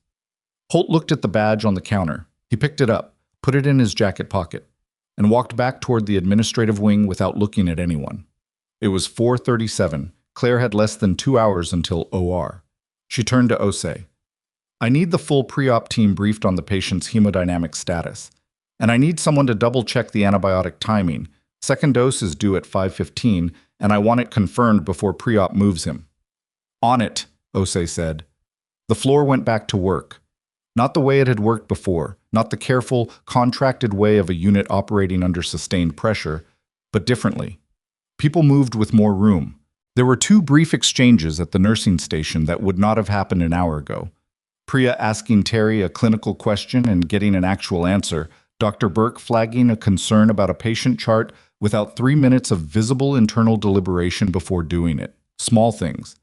Holt looked at the badge on the counter. He picked it up, put it in his jacket pocket, and walked back toward the administrative wing without looking at anyone. It was 4:37. Claire had less than 2 hours until OR. She turned to Osei. I need the full pre-op team briefed on the patient's hemodynamic status. And I need someone to double-check the antibiotic timing. Second dose is due at 5:15, and I want it confirmed before pre-op moves him. On it, Osei said. The floor went back to work. Not the way it had worked before, not the careful, contracted way of a unit operating under sustained pressure, but differently. People moved with more room. There were 2 brief exchanges at the nursing station that would not have happened an hour ago. Priya asking Terry a clinical question and getting an actual answer, Dr. Burke flagging a concern about a patient chart without 3 minutes of visible internal deliberation before doing it. Small things.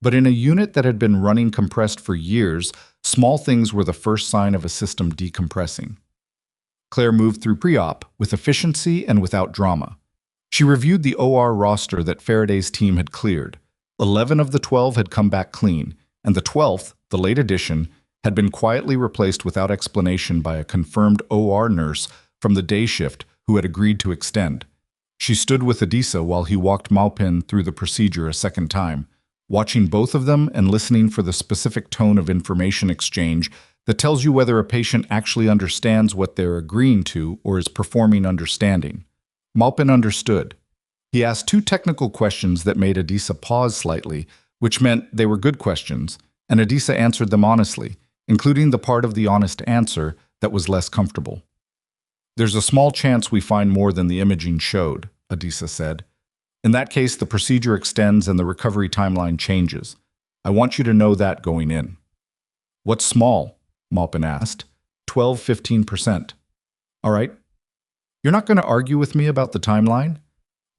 But in a unit that had been running compressed for years, small things were the first sign of a system decompressing. Claire moved through pre-op with efficiency and without drama. She reviewed the OR roster that Faraday's team had cleared. 11 of the 12 had come back clean, and the 12th, the late addition, had been quietly replaced without explanation by a confirmed OR nurse from the day shift who had agreed to extend. She stood with Adisa while he walked Maupin through the procedure a second time, watching both of them and listening for the specific tone of information exchange that tells you whether a patient actually understands what they're agreeing to or is performing understanding. Maupin understood. He asked 2 technical questions that made Adisa pause slightly, which meant they were good questions, and Adisa answered them honestly, including the part of the honest answer that was less comfortable. There's a small chance we find more than the imaging showed, Adisa said. In that case, the procedure extends and the recovery timeline changes. I want you to know that going in. What's small? Maupin asked. 12–15%. All right. You're not going to argue with me about the timeline?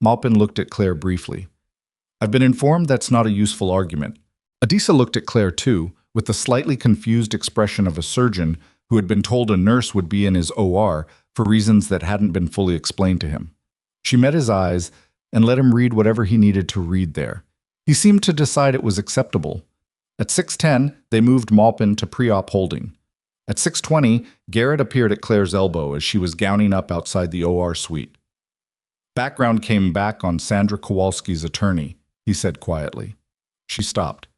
Maupin looked at Claire briefly. I've been informed that's not a useful argument. Adisa looked at Claire too, with the slightly confused expression of a surgeon who had been told a nurse would be in his OR for reasons that hadn't been fully explained to him. She met his eyes and let him read whatever he needed to read there. He seemed to decide it was acceptable. At 6:10, they moved Maupin to pre-op holding. At 6:20, Garrett appeared at Claire's elbow as she was gowning up outside the OR suite. Background came back on Sandra Kowalski's attorney, he said quietly. She stopped.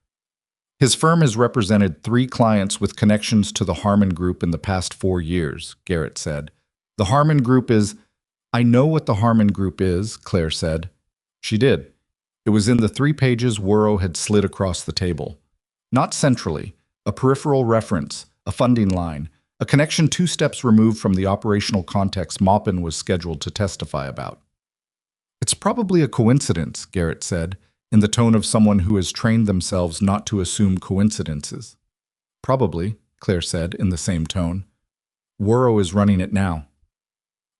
His firm has represented 3 clients with connections to the Harmon Group in the past 4 years, Garrett said. The Harmon Group is... I know what the Harmon Group is, Claire said. She did. It was in the 3 pages Worrow had slid across the table. Not centrally, a peripheral reference, a funding line, a connection 2 steps removed from the operational context Maupin was scheduled to testify about. It's probably a coincidence, Garrett said, in the tone of someone who has trained themselves not to assume coincidences. Probably, Claire said in the same tone. Worrow is running it now.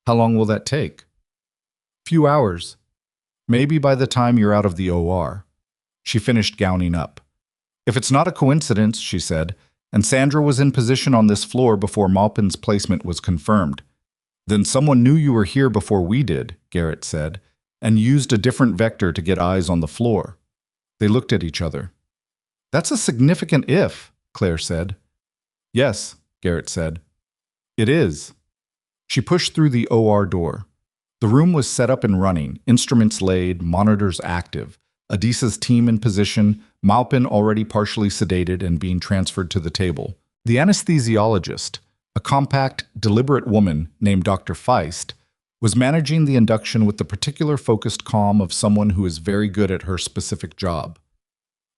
How long will that take? Few hours. Maybe by the time you're out of the OR. She finished gowning up. If it's not a coincidence, she said, and Sandra was in position on this floor before Maupin's placement was confirmed, then someone knew you were here before we did, Garrett said, and used a different vector to get eyes on the floor. They looked at each other. That's a significant if, Claire said. Yes, Garrett said. It is. She pushed through the OR door. The room was set up and running, instruments laid, monitors active, Adisa's team in position, Maupin already partially sedated and being transferred to the table. The anesthesiologist, a compact, deliberate woman named Dr. Feist, was managing the induction with the particular focused calm of someone who is very good at her specific job.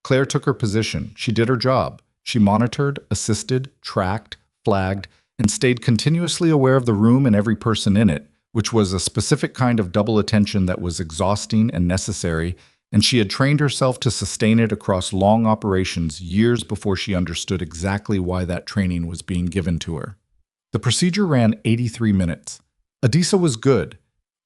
Claire took her position. She did her job. She monitored, assisted, tracked, flagged, and stayed continuously aware of the room and every person in it, which was a specific kind of double attention that was exhausting and necessary, and she had trained herself to sustain it across long operations years before she understood exactly why that training was being given to her. The procedure ran 83 minutes. Adisa was good.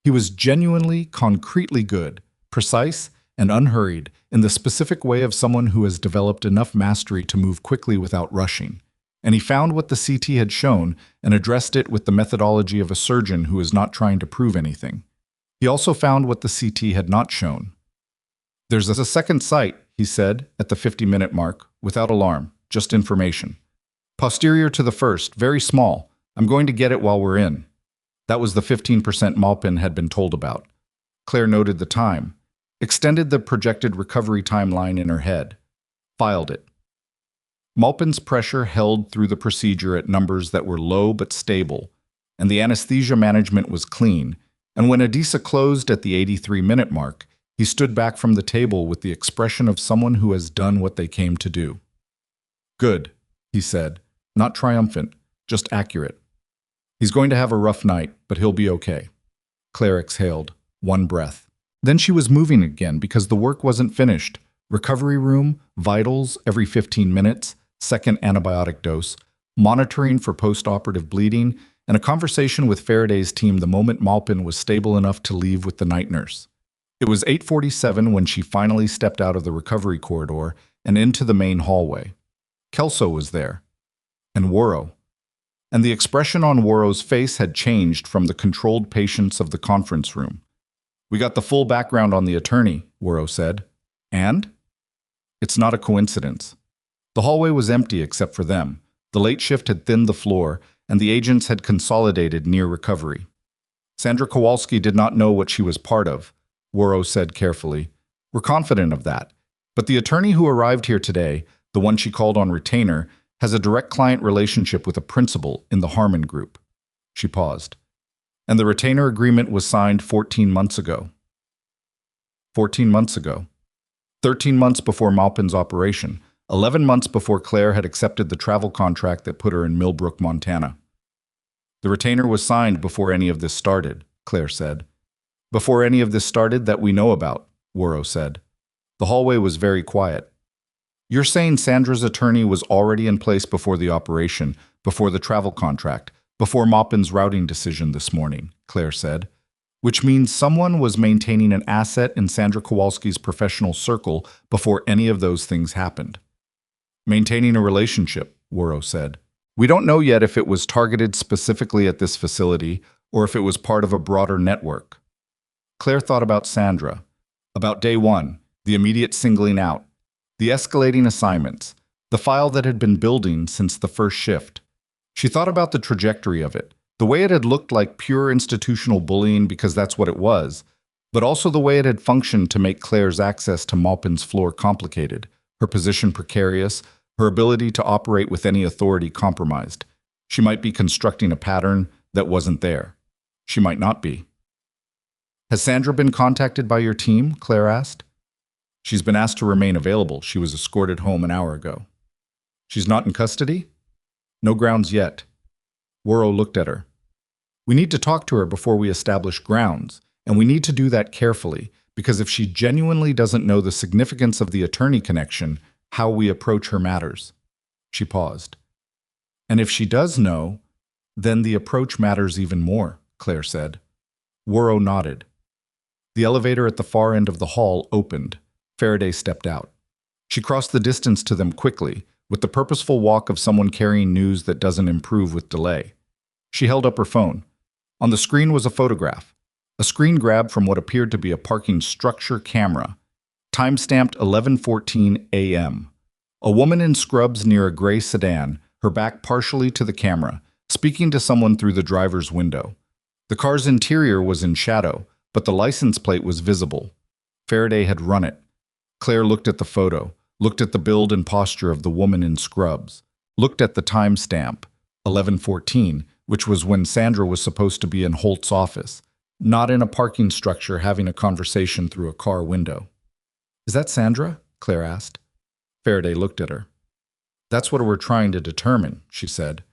He was genuinely, concretely good, precise, and unhurried in the specific way of someone who has developed enough mastery to move quickly without rushing. And he found what the CT had shown and addressed it with the methodology of a surgeon who is not trying to prove anything. He also found what the CT had not shown. "There's a second site," he said, at the 50-minute mark, without alarm, just information. "Posterior to the first, very small. I'm going to get it while we're in." That was the 15% Maupin had been told about. Claire noted the time, extended the projected recovery timeline in her head, filed it. Maupin's pressure held through the procedure at numbers that were low but stable, and the anesthesia management was clean, and when Adisa closed at the 83-minute mark, he stood back from the table with the expression of someone who has done what they came to do. "Good," he said, not triumphant, just accurate. "He's going to have a rough night, but he'll be okay." Claire exhaled, one breath. Then she was moving again because the work wasn't finished. Recovery room, vitals every 15 minutes, second antibiotic dose, monitoring for post-operative bleeding, and a conversation with Faraday's team the moment Maupin was stable enough to leave with the night nurse. It was 8:47 when she finally stepped out of the recovery corridor and into the main hallway. Kelso was there. And Worrow. And the expression on Worrow's face had changed from the controlled patience of the conference room. "We got the full background on the attorney," Worrow said. "And?" "It's not a coincidence." The hallway was empty except for them. The late shift had thinned the floor, and the agents had consolidated near recovery. "Sandra Kowalski did not know what she was part of," Worrow said carefully. "We're confident of that. But the attorney who arrived here today, the one she called on retainer, has a direct client relationship with a principal in the Harmon Group." She paused. "And the retainer agreement was signed 14 months ago." 14 months ago. 13 months before Maupin's operation. 11 months before Claire had accepted the travel contract that put her in Millbrook, Montana. "The retainer was signed before any of this started," Claire said. "Before any of this started that we know about," Worrow said. The hallway was very quiet. "You're saying Sandra's attorney was already in place before the operation, before the travel contract, before Maupin's routing decision this morning," Claire said. "Which means someone was maintaining an asset in Sandra Kowalski's professional circle before any of those things happened." "Maintaining a relationship," Worrow said. "We don't know yet if it was targeted specifically at this facility or if it was part of a broader network." Claire thought about Sandra, about day one, the immediate singling out, the escalating assignments, the file that had been building since the first shift. She thought about the trajectory of it, the way it had looked like pure institutional bullying because that's what it was, but also the way it had functioned to make Claire's access to Maupin's floor complicated, her position precarious, her ability to operate with any authority compromised. She might be constructing a pattern that wasn't there. She might not be. "Has Sandra been contacted by your team?" Claire asked. "She's been asked to remain available. She was escorted home an hour ago." "She's not in custody?" "No grounds yet." Worrow looked at her. "We need to talk to her before we establish grounds, and we need to do that carefully, because if she genuinely doesn't know the significance of the attorney connection, how we approach her matters." She paused. "And if she does know, then the approach matters even more," Claire said. Worrow nodded. The elevator at the far end of the hall opened. Faraday stepped out. She crossed the distance to them quickly, with the purposeful walk of someone carrying news that doesn't improve with delay. She held up her phone. On the screen was a photograph, a screen grab from what appeared to be a parking structure camera. Time-stamped 11:14 a.m. A woman in scrubs near a gray sedan, her back partially to the camera, speaking to someone through the driver's window. The car's interior was in shadow, but the license plate was visible. Faraday had run it. Claire looked at the photo, looked at the build and posture of the woman in scrubs, looked at the timestamp, 11:14, which was when Sandra was supposed to be in Holt's office, not in a parking structure having a conversation through a car window. "Is that Sandra?" Claire asked. Faraday looked at her. "That's what we're trying to determine," she said.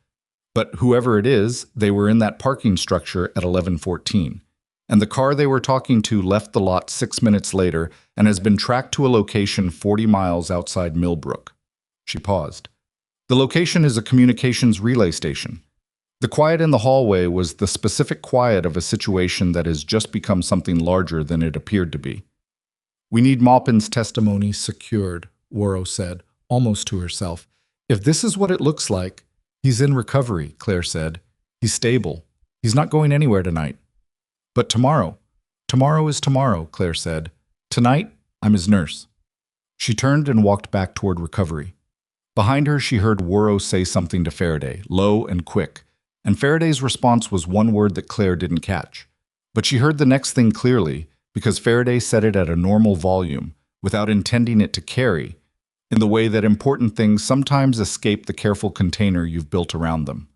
"But whoever it is, they were in that parking structure at 11:14. And the car they were talking to left the lot 6 minutes later and has been tracked to a location 40 miles outside Millbrook." She paused. "The location is a communications relay station." The quiet in the hallway was the specific quiet of a situation that has just become something larger than it appeared to be. "We need Maupin's testimony secured," Worrow said, almost to herself. "If this is what it looks like—" "He's in recovery," Claire said. "He's stable. He's not going anywhere tonight." "But tomorrow—" "Tomorrow is tomorrow," Claire said. "Tonight, I'm his nurse." She turned and walked back toward recovery. Behind her, she heard Worrow say something to Faraday, low and quick, and Faraday's response was one word that Claire didn't catch. But she heard the next thing clearly, because Faraday said it at a normal volume, without intending it to carry, in the way that important things sometimes escape the careful container you've built around them.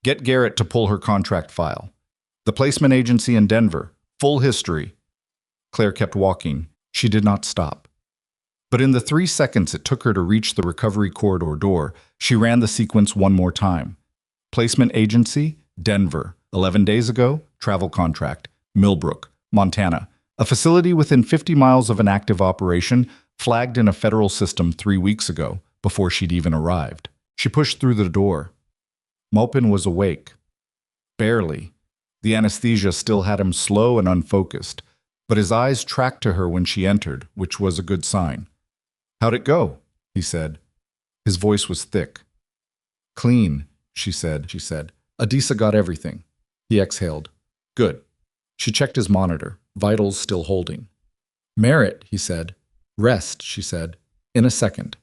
"Get Garrett to pull her contract file. The placement agency in Denver. Full history." Claire kept walking. She did not stop. But in the 3 seconds it took her to reach the recovery corridor door, she ran the sequence one more time. Placement agency, Denver. 11 days ago, travel contract, Millbrook, Montana. A facility within 50 miles of an active operation, flagged in a federal system 3 weeks ago, before she'd even arrived. She pushed through the door. Maupin was awake. Barely. The anesthesia still had him slow and unfocused, but his eyes tracked to her when she entered, which was a good sign. "How'd it go?" he said. His voice was thick. "Clean," she said. "Adisa got everything." He exhaled. "Good." She checked his monitor, vitals still holding. "Merritt," he said. "Rest," she said. "In a second."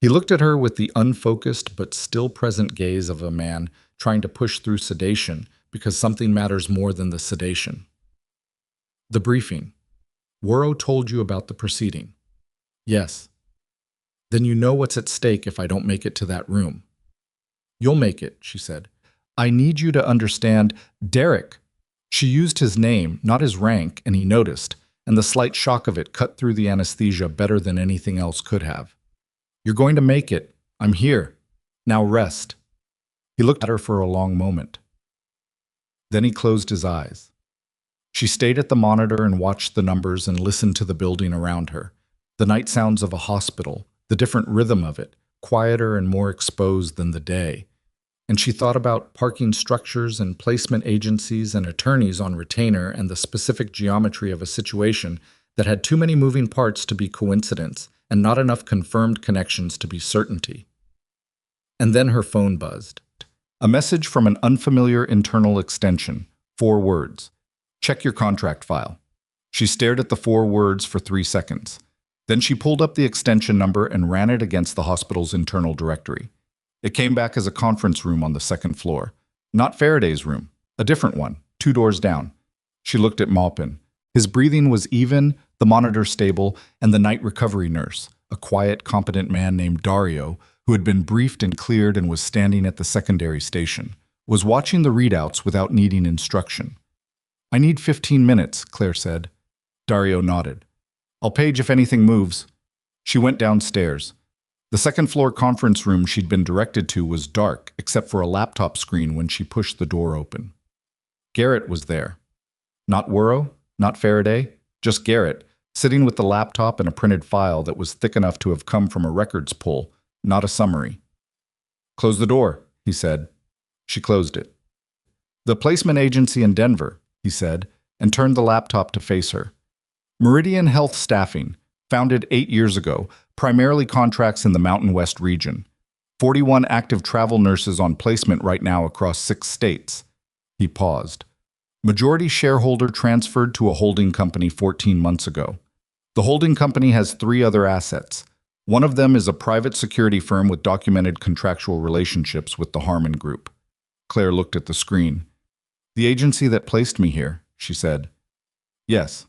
He looked at her with the unfocused but still present gaze of a man trying to push through sedation because something matters more than the sedation. "The briefing. Worrow told you about the proceeding." "Yes." "Then you know what's at stake if I don't make it to that room." "You'll make it," she said. "I need you to understand, Derek." She used his name, not his rank, and he noticed, and the slight shock of it cut through the anesthesia better than anything else could have. "You're going to make it. I'm here. Now rest." He looked at her for a long moment. Then he closed his eyes. She stayed at the monitor and watched the numbers and listened to the building around her. The night sounds of a hospital, the different rhythm of it, quieter and more exposed than the day. And she thought about parking structures and placement agencies and attorneys on retainer and the specific geometry of a situation that had too many moving parts to be coincidence and not enough confirmed connections to be certainty. And then her phone buzzed. A message from an unfamiliar internal extension, 4 words. "Check your contract file." She stared at the 4 words for 3 seconds. Then she pulled up the extension number and ran it against the hospital's internal directory. It came back as a conference room on the 2nd floor. Not Faraday's room, a different one, 2 doors down. She looked at Maupin. His breathing was even, the monitor stable, and the night recovery nurse, a quiet, competent man named Dario, who had been briefed and cleared and was standing at the secondary station, was watching the readouts without needing instruction. "I need 15 minutes, Claire said. Dario nodded. "I'll page if anything moves." She went downstairs. The 2nd floor conference room she'd been directed to was dark, except for a laptop screen when she pushed the door open. Garrett was there. Not Worrow, not Faraday, just Garrett, sitting with the laptop and a printed file that was thick enough to have come from a records pull, not a summary. "Close the door," he said. She closed it. "The placement agency in Denver," he said, and turned the laptop to face her. "Meridian Health Staffing, founded 8 years ago, primarily contracts in the Mountain West region. 41 active travel nurses on placement right now across 6 states. He paused. Majority shareholder transferred to a holding company 14 months ago. The holding company has 3 other assets. One of them is a private security firm with documented contractual relationships with the Harmon Group." Claire looked at the screen. "The agency that placed me here," she said. "Yes.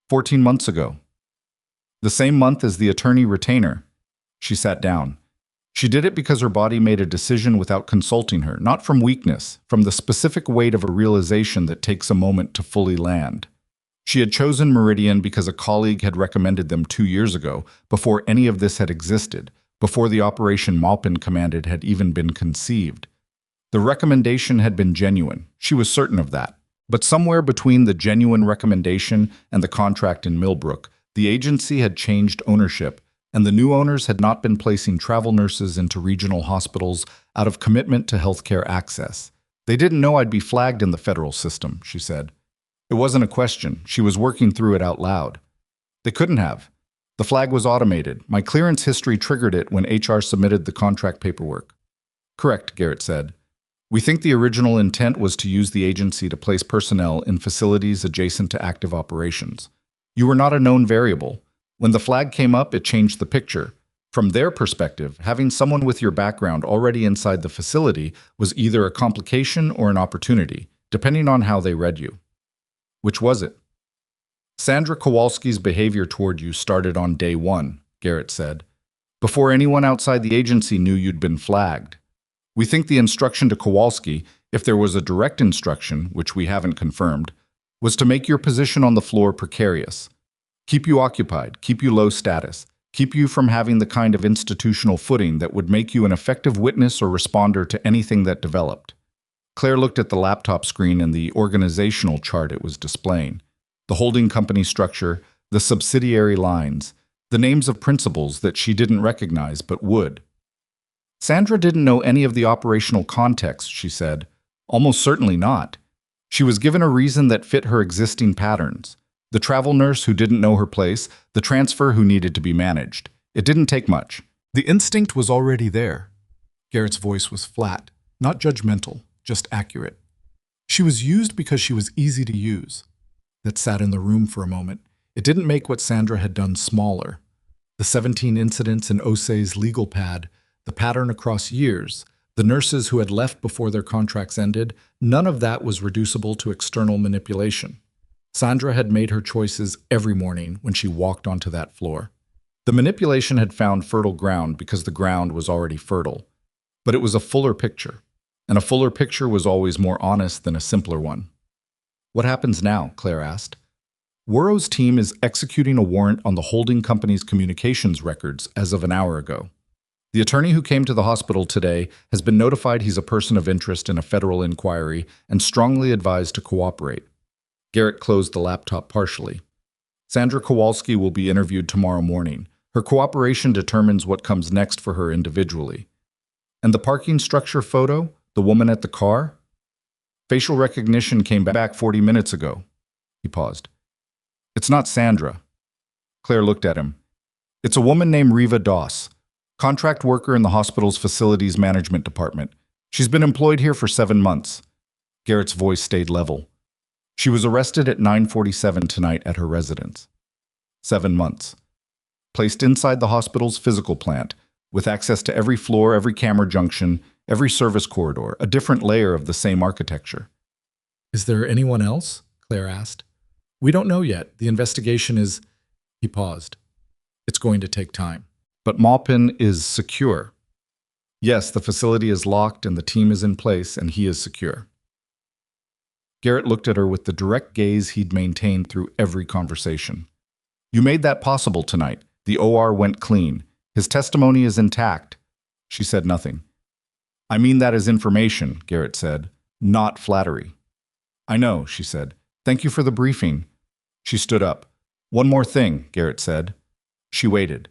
14 months ago. The same month as the attorney retainer." She sat down. She did it because her body made a decision without consulting her, not from weakness, from the specific weight of a realization that takes a moment to fully land. She had chosen Meridian because a colleague had recommended them 2 years ago, before any of this had existed, before the operation Maupin commanded had even been conceived. The recommendation had been genuine, she was certain of that. But somewhere between the genuine recommendation and the contract in Millbrook, the agency had changed ownership, and the new owners had not been placing travel nurses into regional hospitals out of commitment to healthcare access. They didn't know I'd be flagged in the federal system, she said. It wasn't a question. She was working through it out loud. They couldn't have. The flag was automated. My clearance history triggered it when HR submitted the contract paperwork. Correct, Garrett said. We think the original intent was to use the agency to place personnel in facilities adjacent to active operations. You were not a known variable. When the flag came up, it changed the picture. From their perspective, having someone with your background already inside the facility was either a complication or an opportunity, depending on how they read you. Which was it? Sandra Kowalski's behavior toward you started on day one, Garrett said, before anyone outside the agency knew you'd been flagged. We think the instruction to Kowalski, if there was a direct instruction, which we haven't confirmed, was to make your position on the floor precarious. Keep you occupied, keep you low status, keep you from having the kind of institutional footing that would make you an effective witness or responder to anything that developed. Claire looked at the laptop screen and the organizational chart it was displaying. The holding company structure, the subsidiary lines, the names of principals that she didn't recognize but would. Sandra didn't know any of the operational context, she said. Almost certainly not. She was given a reason that fit her existing patterns. The travel nurse who didn't know her place, the transfer who needed to be managed. It didn't take much. The instinct was already there. Garrett's voice was flat, not judgmental, just accurate. She was used because she was easy to use. That sat in the room for a moment. It didn't make what Sandra had done smaller. The 17 incidents in Osei's legal pad, the pattern across years, the nurses who had left before their contracts ended, none of that was reducible to external manipulation. Sandra had made her choices every morning when she walked onto that floor. The manipulation had found fertile ground because the ground was already fertile. But it was a fuller picture, and a fuller picture was always more honest than a simpler one. What happens now? Claire asked. Worrow's team is executing a warrant on the holding company's communications records as of an hour ago. The attorney who came to the hospital today has been notified he's a person of interest in a federal inquiry and strongly advised to cooperate. Garrett closed the laptop partially. Sandra Kowalski will be interviewed tomorrow morning. Her cooperation determines what comes next for her individually. And the parking structure photo? The woman at the car? Facial recognition came back 40 minutes ago. He paused. It's not Sandra. Claire looked at him. It's a woman named Riva Doss, contract worker in the hospital's facilities management department. She's been employed here for 7 months. Garrett's voice stayed level. She was arrested at 9:47 tonight at her residence. 7 months. Placed inside the hospital's physical plant, with access to every floor, every camera junction, every service corridor, a different layer of the same architecture. Is there anyone else? Claire asked. We don't know yet. The investigation is... He paused. It's going to take time. But Maupin is secure. Yes, the facility is locked and the team is in place and he is secure. Garrett looked at her with the direct gaze he'd maintained through every conversation. You made that possible tonight. The OR went clean. His testimony is intact. She said nothing. I mean that as information, Garrett said, not flattery. I know, she said. Thank you for the briefing. She stood up. One more thing, Garrett said. She waited.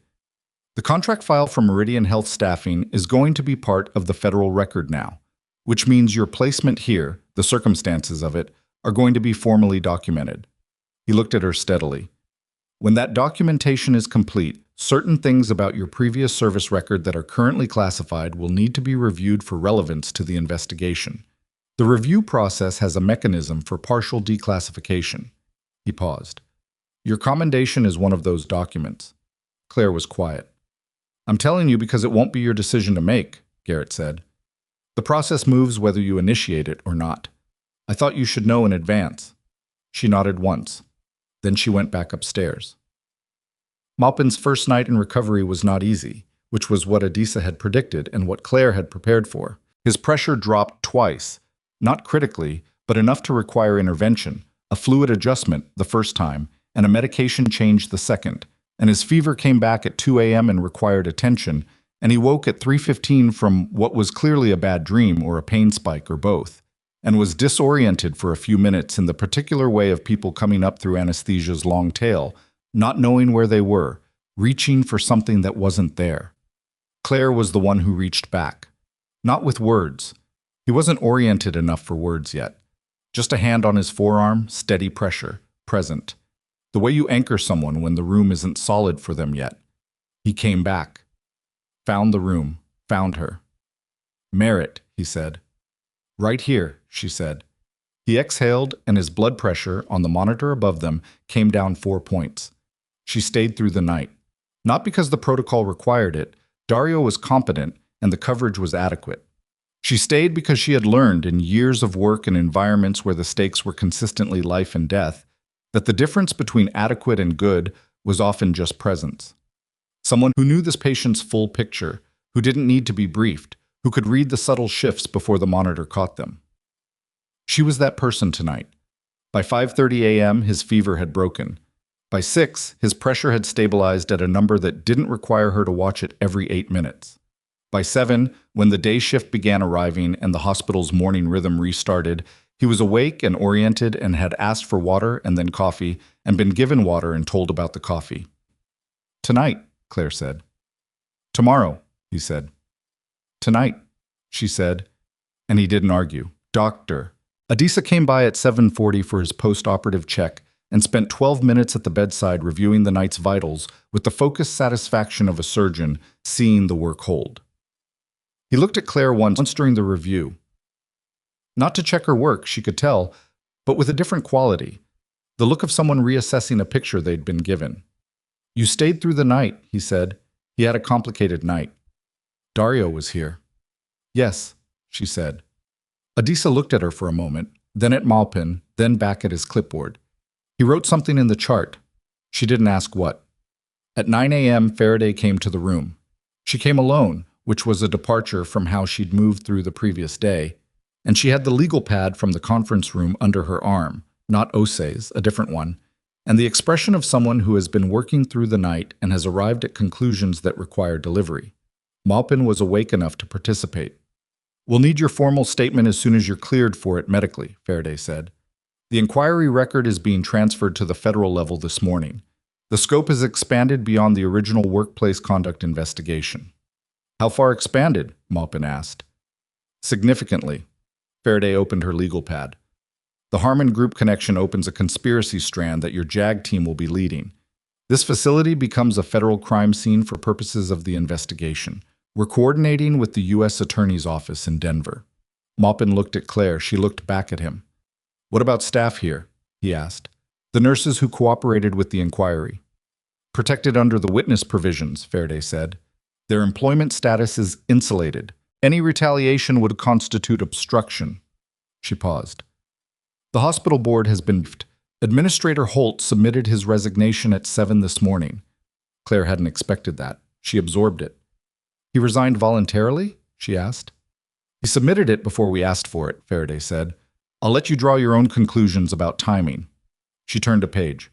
The contract file for Meridian Health Staffing is going to be part of the federal record now, which means your placement here, the circumstances of it, are going to be formally documented. He looked at her steadily. When that documentation is complete, certain things about your previous service record that are currently classified will need to be reviewed for relevance to the investigation. The review process has a mechanism for partial declassification. He paused. Your commendation is one of those documents. Claire was quiet. I'm telling you because it won't be your decision to make, Garrett said. The process moves whether you initiate it or not. I thought you should know in advance. She nodded once. Then she went back upstairs. Maupin's first night in recovery was not easy, which was what Adisa had predicted and what Claire had prepared for. His pressure dropped twice, not critically, but enough to require intervention, a fluid adjustment the first time, and a medication change the second. And his fever came back at 2 a.m. and required attention, and he woke at 3:15 from what was clearly a bad dream or a pain spike or both, and was disoriented for a few minutes in the particular way of people coming up through anesthesia's long tail, not knowing where they were, reaching for something that wasn't there. Claire was the one who reached back. Not with words. He wasn't oriented enough for words yet. Just a hand on his forearm, steady pressure, present. The way you anchor someone when the room isn't solid for them yet. He came back. Found the room, found her. Merritt, he said. Right here, she said. He exhaled, and his blood pressure on the monitor above them came down 4 points. She stayed through the night. Not because the protocol required it. Dario was competent, and the coverage was adequate. She stayed because she had learned in years of work in environments where the stakes were consistently life and death that the difference between adequate and good was often just presence. Someone who knew this patient's full picture, who didn't need to be briefed, who could read the subtle shifts before the monitor caught them. She was that person tonight. By 5:30 a.m., his fever had broken. By 6, his pressure had stabilized at a number that didn't require her to watch it every 8 minutes. By 7, when the day shift began arriving and the hospital's morning rhythm restarted, he was awake and oriented and had asked for water and then coffee and been given water and told about the coffee. Tonight, Claire said. Tomorrow, he said. Tonight, she said, and he didn't argue. Doctor. Adisa came by at 7:40 for his post-operative check and spent 12 minutes at the bedside reviewing the night's vitals with the focused satisfaction of a surgeon seeing the work hold. He looked at Claire once during the review. Not to check her work, she could tell, but with a different quality, the look of someone reassessing a picture they'd been given. You stayed through the night, he said. He had a complicated night. Dario was here. Yes, she said. Adisa looked at her for a moment, then at Malpin, then back at his clipboard. He wrote something in the chart. She didn't ask what. At 9 a.m., Faraday came to the room. She came alone, which was a departure from how she'd moved through the previous day, and she had the legal pad from the conference room under her arm, not Osei's, a different one, and the expression of someone who has been working through the night and has arrived at conclusions that require delivery. Malpin was awake enough to participate. We'll need your formal statement as soon as you're cleared for it medically, Faraday said. The inquiry record is being transferred to the federal level this morning. The scope has expanded beyond the original workplace conduct investigation. How far expanded? Malpin asked. Significantly. Faraday opened her legal pad. The Harmon Group connection opens a conspiracy strand that your JAG team will be leading. This facility becomes a federal crime scene for purposes of the investigation. We're coordinating with the U.S. Attorney's Office in Denver. Malpin looked at Claire. She looked back at him. What about staff here? He asked. The nurses who cooperated with the inquiry. Protected under the witness provisions, Faraday said. Their employment status is insulated. Any retaliation would constitute obstruction. She paused. The hospital board has been briefed. Administrator Holt submitted his resignation at 7 this morning. Claire hadn't expected that. She absorbed it. He resigned voluntarily? She asked. He submitted it before we asked for it, Faraday said. I'll let you draw your own conclusions about timing. She turned a page.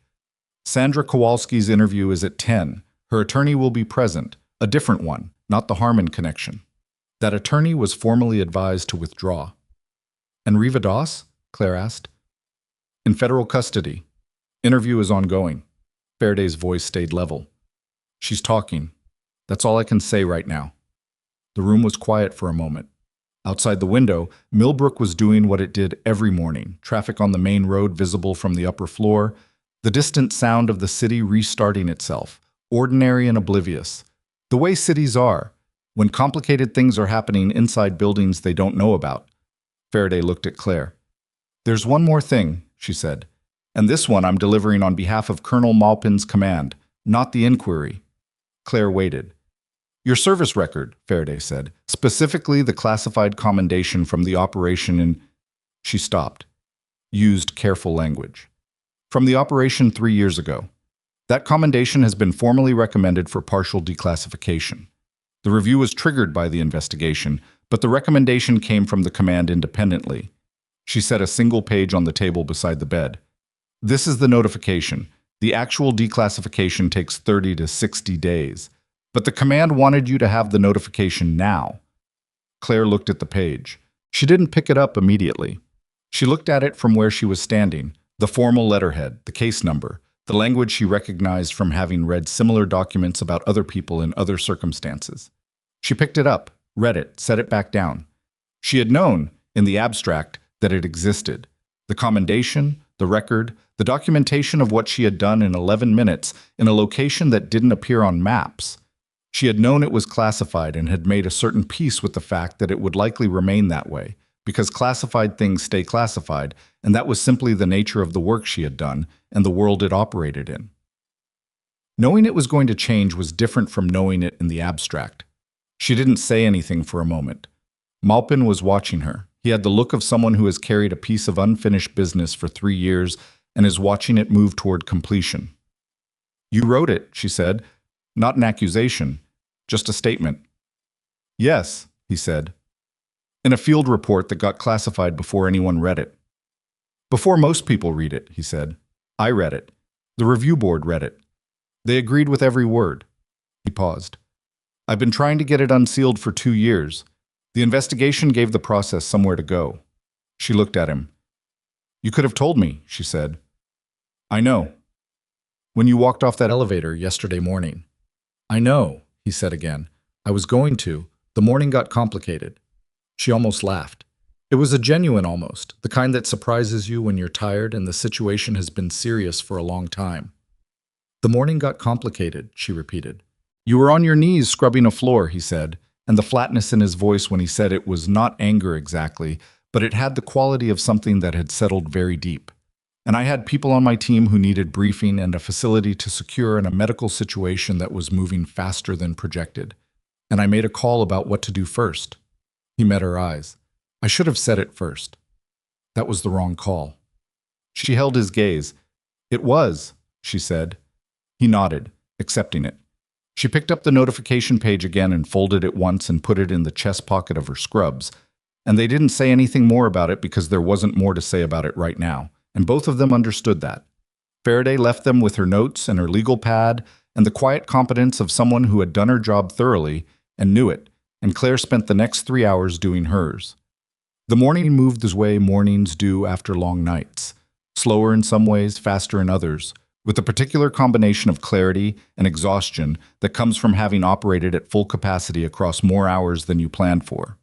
Sandra Kowalski's interview is at 10. Her attorney will be present, a different one, not the Harmon connection. That attorney was formally advised to withdraw. And Riva Das? Claire asked. In federal custody. Interview is ongoing. Faraday's voice stayed level. She's talking. That's all I can say right now. The room was quiet for a moment. Outside the window, Millbrook was doing what it did every morning, traffic on the main road visible from the upper floor, the distant sound of the city restarting itself, ordinary and oblivious. The way cities are, when complicated things are happening inside buildings they don't know about. Faraday looked at Claire. There's one more thing, she said, and this one I'm delivering on behalf of Colonel Malpin's command, not the inquiry. Claire waited. Your service record, Faraday said, specifically the classified commendation from the operation in... She stopped. Used careful language. From the operation 3 years ago. That commendation has been formally recommended for partial declassification. The review was triggered by the investigation, but the recommendation came from the command independently. She set a single page on the table beside the bed. This is the notification. The actual declassification takes 30 to 60 days. But the command wanted you to have the notification now. Claire looked at the page. She didn't pick it up immediately. She looked at it from where she was standing, the formal letterhead, the case number, the language she recognized from having read similar documents about other people in other circumstances. She picked it up, read it, set it back down. She had known, in the abstract, that it existed. The commendation, the record, the documentation of what she had done in 11 minutes in a location that didn't appear on maps. She had known it was classified and had made a certain peace with the fact that it would likely remain that way, because classified things stay classified, and that was simply the nature of the work she had done and the world it operated in. Knowing it was going to change was different from knowing it in the abstract. She didn't say anything for a moment. Maupin was watching her. He had the look of someone who has carried a piece of unfinished business for 3 years and is watching it move toward completion. "You wrote it," she said. "Not an accusation, just a statement." "Yes," he said. "In a field report that got classified before anyone read it." "Before most people read it," he said. "I read it. The review board read it. They agreed with every word." He paused. "I've been trying to get it unsealed for 2 years. The investigation gave the process somewhere to go." She looked at him. "You could have told me," she said. "I know. When you walked off that elevator yesterday morning." "I know," he said again. "I was going to. The morning got complicated." She almost laughed. It was a genuine almost, the kind that surprises you when you're tired and the situation has been serious for a long time. "The morning got complicated," she repeated. "You were on your knees scrubbing a floor," he said, and the flatness in his voice when he said it was not anger exactly, but it had the quality of something that had settled very deep. "And I had people on my team who needed briefing and a facility to secure in a medical situation that was moving faster than projected. And I made a call about what to do first." He met her eyes. "I should have said it first. That was the wrong call." She held his gaze. "It was," she said. He nodded, accepting it. She picked up the notification page again and folded it once and put it in the chest pocket of her scrubs. And they didn't say anything more about it because there wasn't more to say about it right now, and both of them understood that. Faraday left them with her notes and her legal pad and the quiet competence of someone who had done her job thoroughly and knew it, and Claire spent the next 3 hours doing hers. The morning moved as way mornings do after long nights, slower in some ways, faster in others, with a particular combination of clarity and exhaustion that comes from having operated at full capacity across more hours than you planned for.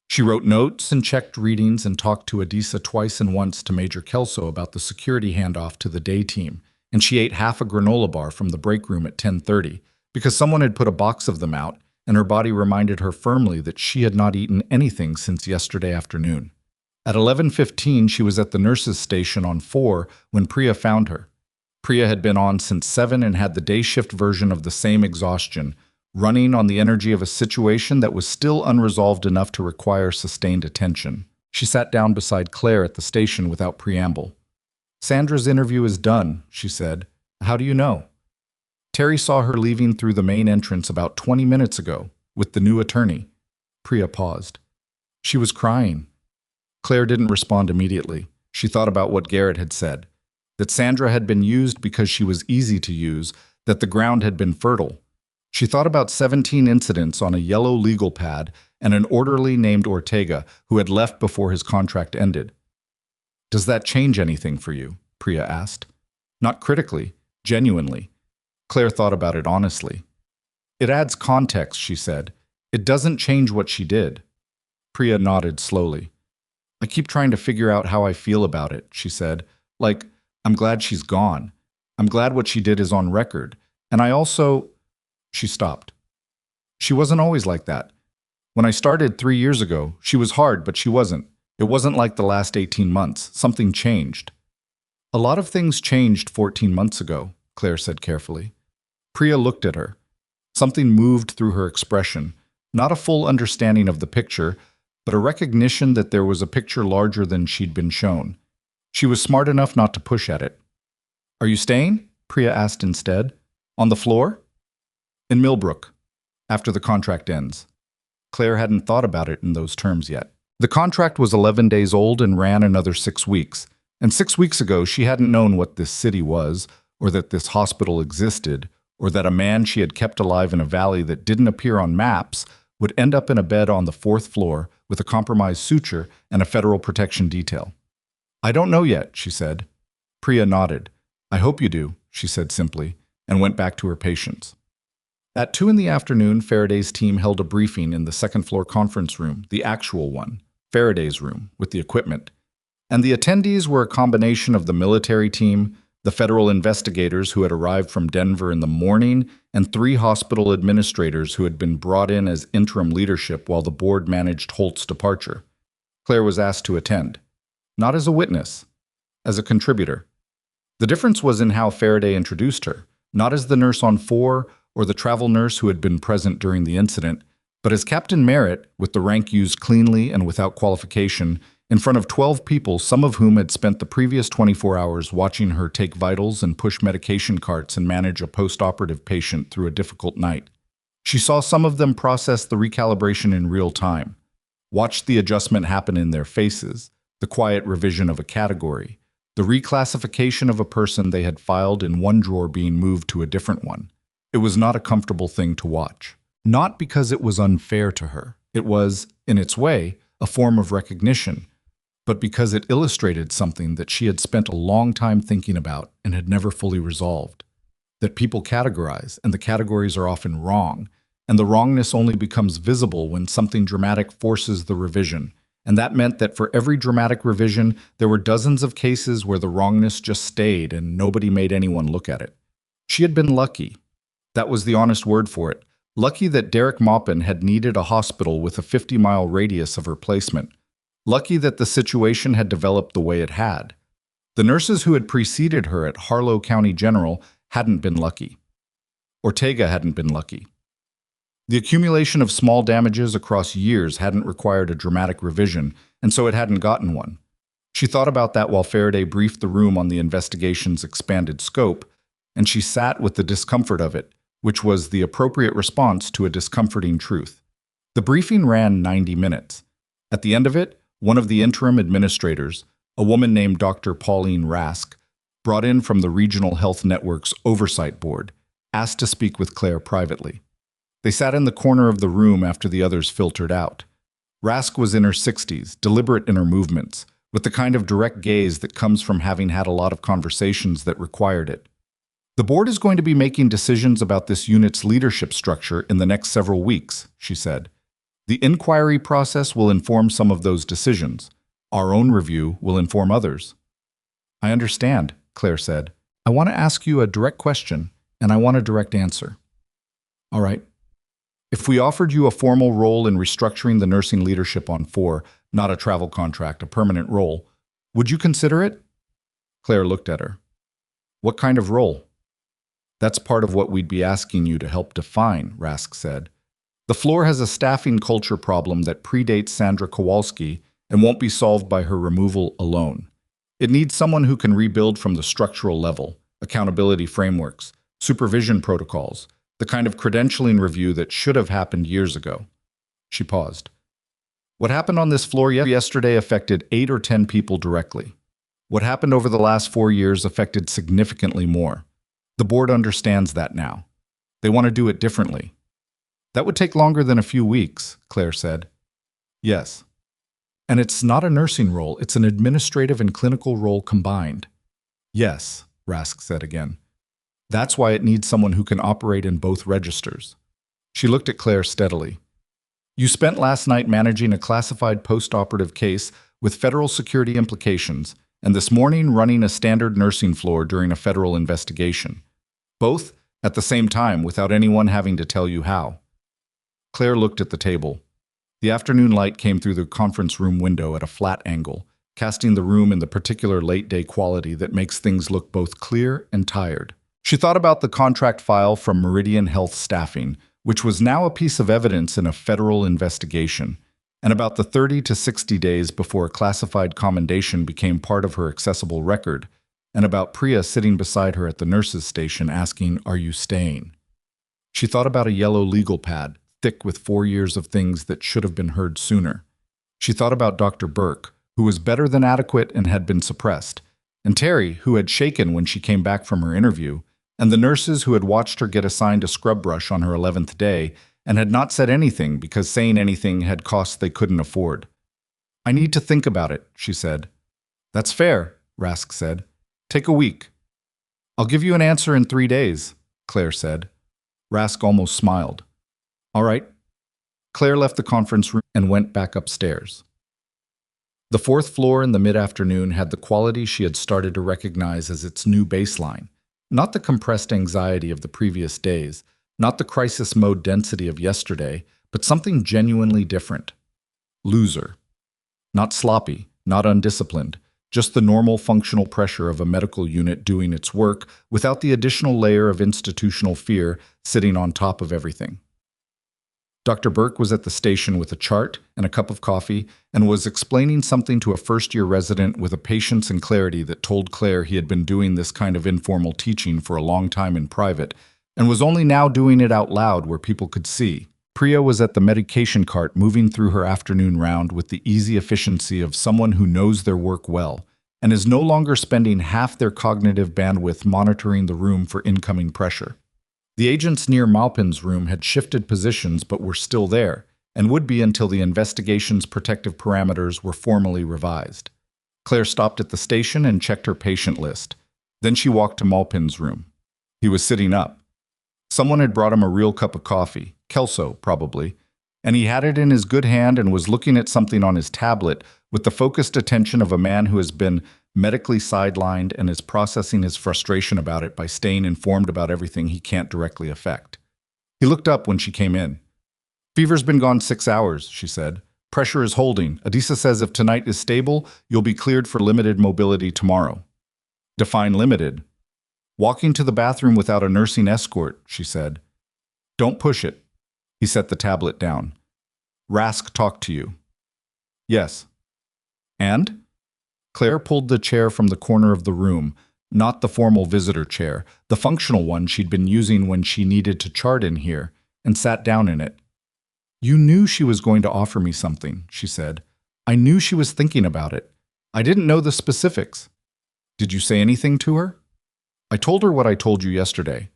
She wrote notes and checked readings and talked to Adisa twice and once to Major Kelso about the security handoff to the day team, and she ate half a granola bar from the break room at 10:30 because someone had put a box of them out, and her body reminded her firmly that she had not eaten anything since yesterday afternoon. At 11:15, she was at the nurse's station on 4 when Priya found her. Priya had been on since 7 and had the day shift version of the same exhaustion, running on the energy of a situation that was still unresolved enough to require sustained attention. She sat down beside Claire at the station without preamble. "Sandra's interview is done," she said. "How do you know?" "Terry saw her leaving through the main entrance about 20 minutes ago, with the new attorney." Priya paused. "She was crying." Claire didn't respond immediately. She thought about what Garrett had said, that Sandra had been used because she was easy to use, that the ground had been fertile. She thought about 17 incidents on a yellow legal pad and an orderly named Ortega who had left before his contract ended. "Does that change anything for you?" Priya asked. "Not critically, genuinely." Claire thought about it honestly. "It adds context," she said. "It doesn't change what she did." Priya nodded slowly. "I keep trying to figure out how I feel about it," she said. "Like, I'm glad she's gone. I'm glad what she did is on record. And I also—" She stopped. "She wasn't always like that. When I started 3 years ago, she was hard, but she wasn't. It wasn't like the last 18 months. Something changed." "A lot of things changed 14 months ago," Claire said carefully. Priya looked at her. Something moved through her expression, not a full understanding of the picture, but a recognition that there was a picture larger than she'd been shown. She was smart enough not to push at it. "Are you staying?" Priya asked instead. "On the floor?" "In Millbrook, after the contract ends." Claire hadn't thought about it in those terms yet. The contract was 11 days old and ran another 6 weeks. And 6 weeks ago, she hadn't known what this city was, or that this hospital existed, or that a man she had kept alive in a valley that didn't appear on maps would end up in a bed on the 4th floor with a compromised suture and a federal protection detail. "I don't know yet," she said. Priya nodded. "I hope you do," she said simply, and went back to her patients. At 2 in the afternoon, Faraday's team held a briefing in the second-floor conference room, the actual one, Faraday's room, with the equipment. And the attendees were a combination of the military team, the federal investigators who had arrived from Denver in the morning, and 3 hospital administrators who had been brought in as interim leadership while the board managed Holt's departure. Claire was asked to attend, not as a witness, as a contributor. The difference was in how Faraday introduced her, not as the nurse on 4 or the travel nurse who had been present during the incident, but as Captain Merritt, with the rank used cleanly and without qualification, in front of 12 people, some of whom had spent the previous 24 hours watching her take vitals and push medication carts and manage a post-operative patient through a difficult night. She saw some of them process the recalibration in real time, watched the adjustment happen in their faces, the quiet revision of a category, the reclassification of a person they had filed in one drawer being moved to a different one. It was not a comfortable thing to watch. Not because it was unfair to her. It was, in its way, a form of recognition, but because it illustrated something that she had spent a long time thinking about and had never fully resolved. That people categorize, and the categories are often wrong, and the wrongness only becomes visible when something dramatic forces the revision. And that meant that for every dramatic revision, there were dozens of cases where the wrongness just stayed and nobody made anyone look at it. She had been lucky. That was the honest word for it. Lucky that Derek Maupin had needed a hospital with a 50-mile radius of her placement. Lucky that the situation had developed the way it had. The nurses who had preceded her at Harlow County General hadn't been lucky. Ortega hadn't been lucky. The accumulation of small damages across years hadn't required a dramatic revision, and so it hadn't gotten one. She thought about that while Faraday briefed the room on the investigation's expanded scope, and she sat with the discomfort of it, which was the appropriate response to a discomforting truth. The briefing ran 90 minutes. At the end of it, one of the interim administrators, a woman named Dr. Pauline Rask, brought in from the Regional Health Network's Oversight Board, asked to speak with Claire privately. They sat in the corner of the room after the others filtered out. Rask was in her 60s, deliberate in her movements, with the kind of direct gaze that comes from having had a lot of conversations that required it. The board is going to be making decisions about this unit's leadership structure in the next several weeks, she said. The inquiry process will inform some of those decisions. Our own review will inform others. I understand, Claire said. I want to ask you a direct question, and I want a direct answer. All right. If we offered you a formal role in restructuring the nursing leadership on 4, not a travel contract, a permanent role, would you consider it? Claire looked at her. What kind of role? That's part of what we'd be asking you to help define, Rask said. The floor has a staffing culture problem that predates Sandra Kowalski and won't be solved by her removal alone. It needs someone who can rebuild from the structural level, accountability frameworks, supervision protocols, the kind of credentialing review that should have happened years ago. She paused. What happened on this floor yesterday affected 8 or 10 people directly. What happened over the last 4 years affected significantly more. The board understands that now. They want to do it differently. That would take longer than a few weeks, Claire said. Yes. And it's not a nursing role, it's an administrative and clinical role combined. Yes, Rask said again. That's why it needs someone who can operate in both registers. She looked at Claire steadily. You spent last night managing a classified post-operative case with federal security implications, and this morning running a standard nursing floor during a federal investigation. Both at the same time without anyone having to tell you how. Claire looked at the table. The afternoon light came through the conference room window at a flat angle, casting the room in the particular late-day quality that makes things look both clear and tired. She thought about the contract file from Meridian Health Staffing, which was now a piece of evidence in a federal investigation, and about the 30 to 60 days before a classified commendation became part of her accessible record, and about Priya sitting beside her at the nurse's station asking, "Are you staying?" She thought about a yellow legal pad, thick with 4 years of things that should have been heard sooner. She thought about Dr. Burke, who was better than adequate and had been suppressed, and Terry, who had shaken when she came back from her interview, and the nurses who had watched her get assigned a scrub brush on her 11th day and had not said anything because saying anything had costs they couldn't afford. I need to think about it, she said. That's fair, Rask said. Take a week. I'll give you an answer in 3 days, Claire said. Rask almost smiled. All right. Claire left the conference room and went back upstairs. The fourth floor in the mid-afternoon had the quality she had started to recognize as its new baseline. Not the compressed anxiety of the previous days, not the crisis mode density of yesterday, but something genuinely different. Loser. Not sloppy, not undisciplined, just the normal functional pressure of a medical unit doing its work without the additional layer of institutional fear sitting on top of everything. Dr. Burke was at the station with a chart and a cup of coffee and was explaining something to a first-year resident with a patience and clarity that told Claire he had been doing this kind of informal teaching for a long time in private and was only now doing it out loud where people could see. Priya was at the medication cart moving through her afternoon round with the easy efficiency of someone who knows their work well and is no longer spending half their cognitive bandwidth monitoring the room for incoming pressure. The agents near Maupin's room had shifted positions but were still there, and would be until the investigation's protective parameters were formally revised. Claire stopped at the station and checked her patient list. Then she walked to Maupin's room. He was sitting up. Someone had brought him a real cup of coffee, Kelso, probably, and he had it in his good hand and was looking at something on his tablet with the focused attention of a man who has been medically sidelined and is processing his frustration about it by staying informed about everything he can't directly affect. He looked up when she came in. Fever's been gone 6 hours, she said. Pressure is holding. Adisa says if tonight is stable, you'll be cleared for limited mobility tomorrow. Define limited. Walking to the bathroom without a nursing escort, she said. Don't push it. He set the tablet down. Rask talked to you. Yes. And? Claire pulled the chair from the corner of the room, not the formal visitor chair, the functional one she'd been using when she needed to chart in here, and sat down in it. You knew she was going to offer me something, she said. I knew she was thinking about it. I didn't know the specifics. Did you say anything to her? I told her what I told you yesterday,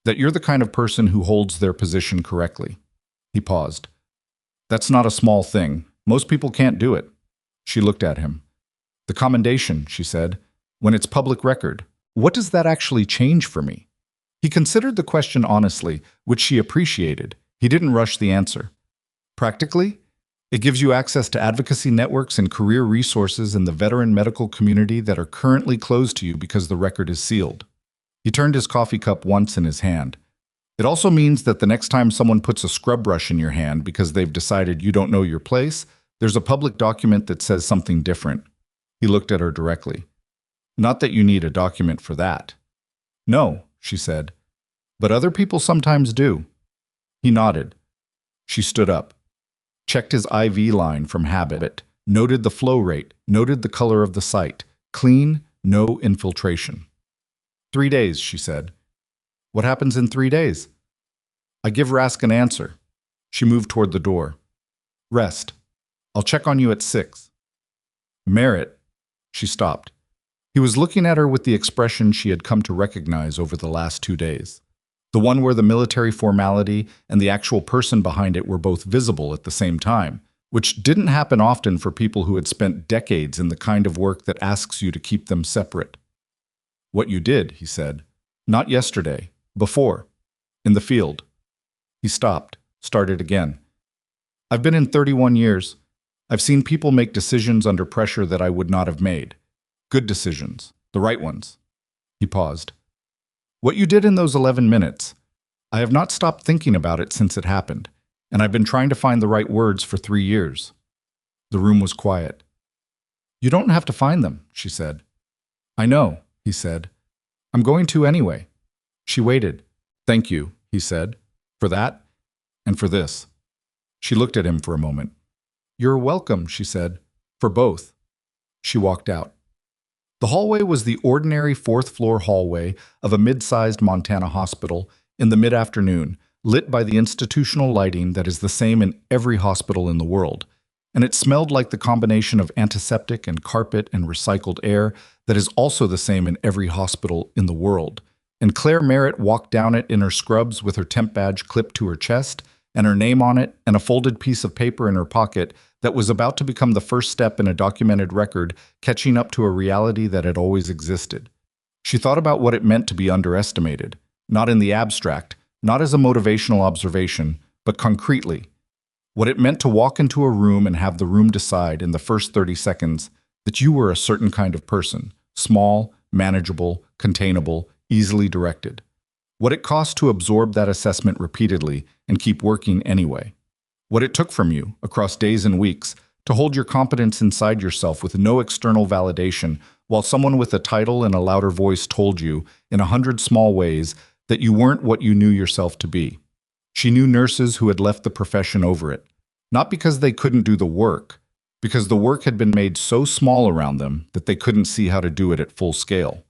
that you're the kind of person who holds their position correctly. He paused. That's not a small thing. Most people can't do it. She looked at him. The commendation, she said, when it's public record, what does that actually change for me? He considered the question honestly, which she appreciated. He didn't rush the answer. Practically, it gives you access to advocacy networks and career resources in the veteran medical community that are currently closed to you because the record is sealed. He turned his coffee cup once in his hand. It also means that the next time someone puts a scrub brush in your hand because they've decided you don't know your place, there's a public document that says something different. He looked at her directly. Not that you need a document for that. No, she said. But other people sometimes do. He nodded. She stood up, checked his IV line from habit, noted the flow rate, noted the color of the site. Clean, no infiltration. 3 days, she said. What happens in 3 days? I give Rask an answer. She moved toward the door. Rest. I'll check on you at 6. Merritt. She stopped. He was looking at her with the expression she had come to recognize over the last 2 days. The one where the military formality and the actual person behind it were both visible at the same time, which didn't happen often for people who had spent decades in the kind of work that asks you to keep them separate. What you did, he said. Not yesterday. Before. In the field. He stopped, started again. I've been in 31 years. I've seen people make decisions under pressure that I would not have made. Good decisions. The right ones. He paused. What you did in those 11 minutes, I have not stopped thinking about it since it happened, and I've been trying to find the right words for 3 years. The room was quiet. You don't have to find them, she said. I know, he said. I'm going to anyway. She waited. Thank you, he said, for that and for this. She looked at him for a moment. You're welcome, she said, for both. She walked out. The hallway was the ordinary fourth-floor hallway of a mid-sized Montana hospital in the mid-afternoon, lit by the institutional lighting that is the same in every hospital in the world, and it smelled like the combination of antiseptic and carpet and recycled air that is also the same in every hospital in the world. And Claire Merritt walked down it in her scrubs with her temp badge clipped to her chest and her name on it and a folded piece of paper in her pocket that was about to become the first step in a documented record catching up to a reality that had always existed. She thought about what it meant to be underestimated, not in the abstract, not as a motivational observation, but concretely. What it meant to walk into a room and have the room decide in the first 30 seconds that you were a certain kind of person, small, manageable, containable, easily directed. What it cost to absorb that assessment repeatedly and keep working anyway. What it took from you, across days and weeks, to hold your competence inside yourself with no external validation, while someone with a title and a louder voice told you, in 100 small ways, that you weren't what you knew yourself to be. She knew nurses who had left the profession over it, not because they couldn't do the work, because the work had been made so small around them that they couldn't see how to do it at full scale.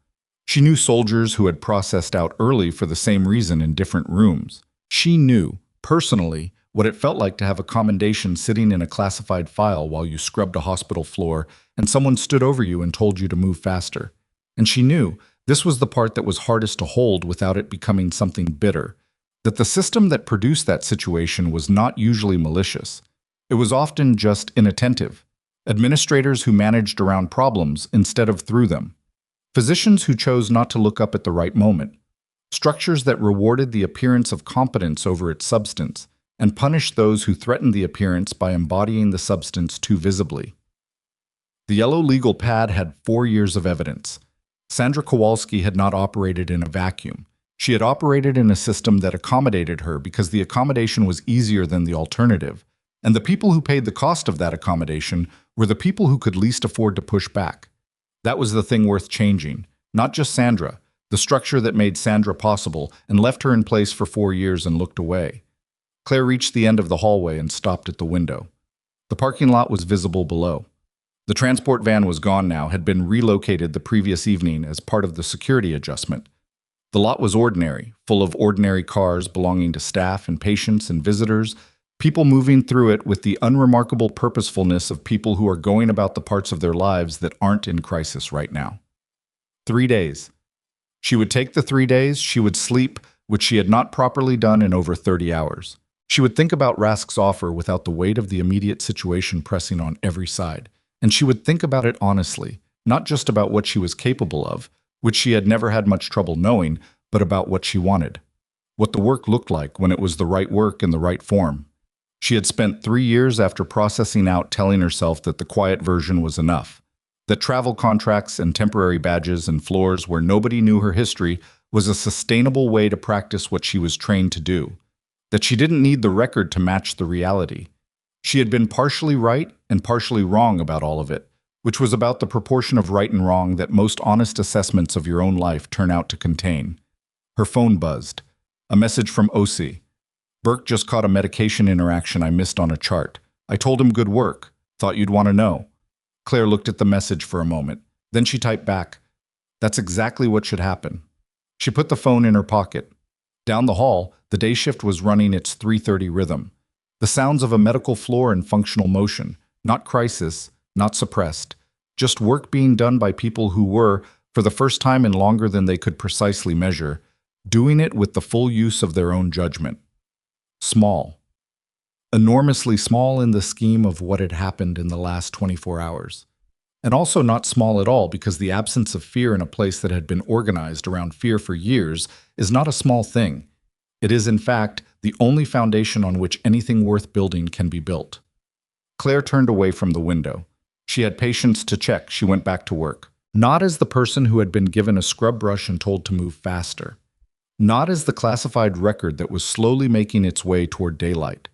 She knew soldiers who had processed out early for the same reason in different rooms. She knew, personally, what it felt like to have a commendation sitting in a classified file while you scrubbed a hospital floor and someone stood over you and told you to move faster. And she knew this was the part that was hardest to hold without it becoming something bitter, that the system that produced that situation was not usually malicious. It was often just inattentive. Administrators who managed around problems instead of through them. Physicians who chose not to look up at the right moment. Structures that rewarded the appearance of competence over its substance and punished those who threatened the appearance by embodying the substance too visibly. The yellow legal pad had 4 years of evidence. Sandra Kowalski had not operated in a vacuum. She had operated in a system that accommodated her because the accommodation was easier than the alternative, and the people who paid the cost of that accommodation were the people who could least afford to push back. That was the thing worth changing, not just Sandra, the structure that made Sandra possible and left her in place for 4 years and looked away. Claire reached the end of the hallway and stopped at the window. The parking lot was visible below. The transport van was gone now, had been relocated the previous evening as part of the security adjustment. The lot was ordinary, full of ordinary cars belonging to staff and patients and visitors, people moving through it with the unremarkable purposefulness of people who are going about the parts of their lives that aren't in crisis right now. 3 days. She would take the 3 days, she would sleep, which she had not properly done in over 30 hours. She would think about Rask's offer without the weight of the immediate situation pressing on every side. And she would think about it honestly, not just about what she was capable of, which she had never had much trouble knowing, but about what she wanted. What the work looked like when it was the right work in the right form. She had spent 3 years after processing out telling herself that the quiet version was enough, that travel contracts and temporary badges and floors where nobody knew her history was a sustainable way to practice what she was trained to do, that she didn't need the record to match the reality. She had been partially right and partially wrong about all of it, which was about the proportion of right and wrong that most honest assessments of your own life turn out to contain. Her phone buzzed. A message from OC. Burke just caught a medication interaction I missed on a chart. I told him good work. Thought you'd want to know. Claire looked at the message for a moment. Then she typed back, "That's exactly what should happen." She put the phone in her pocket. Down the hall, the day shift was running its 3:30 rhythm. The sounds of a medical floor in functional motion, not crisis, not suppressed, just work being done by people who were, for the first time in longer than they could precisely measure, doing it with the full use of their own judgment. Small. Enormously small in the scheme of what had happened in the last 24 hours. And also not small at all because the absence of fear in a place that had been organized around fear for years is not a small thing. It is, in fact, the only foundation on which anything worth building can be built. Claire turned away from the window. She had patience to check. She went back to work. Not as the person who had been given a scrub brush and told to move faster. Not as the classified record that was slowly making its way toward daylight.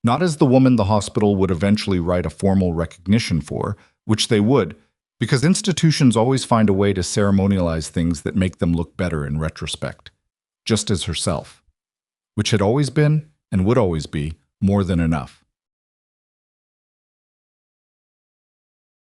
Not as the woman the hospital would eventually write a formal recognition for, which they would, because institutions always find a way to ceremonialize things that make them look better in retrospect. Just as herself. Which had always been, and would always be, more than enough.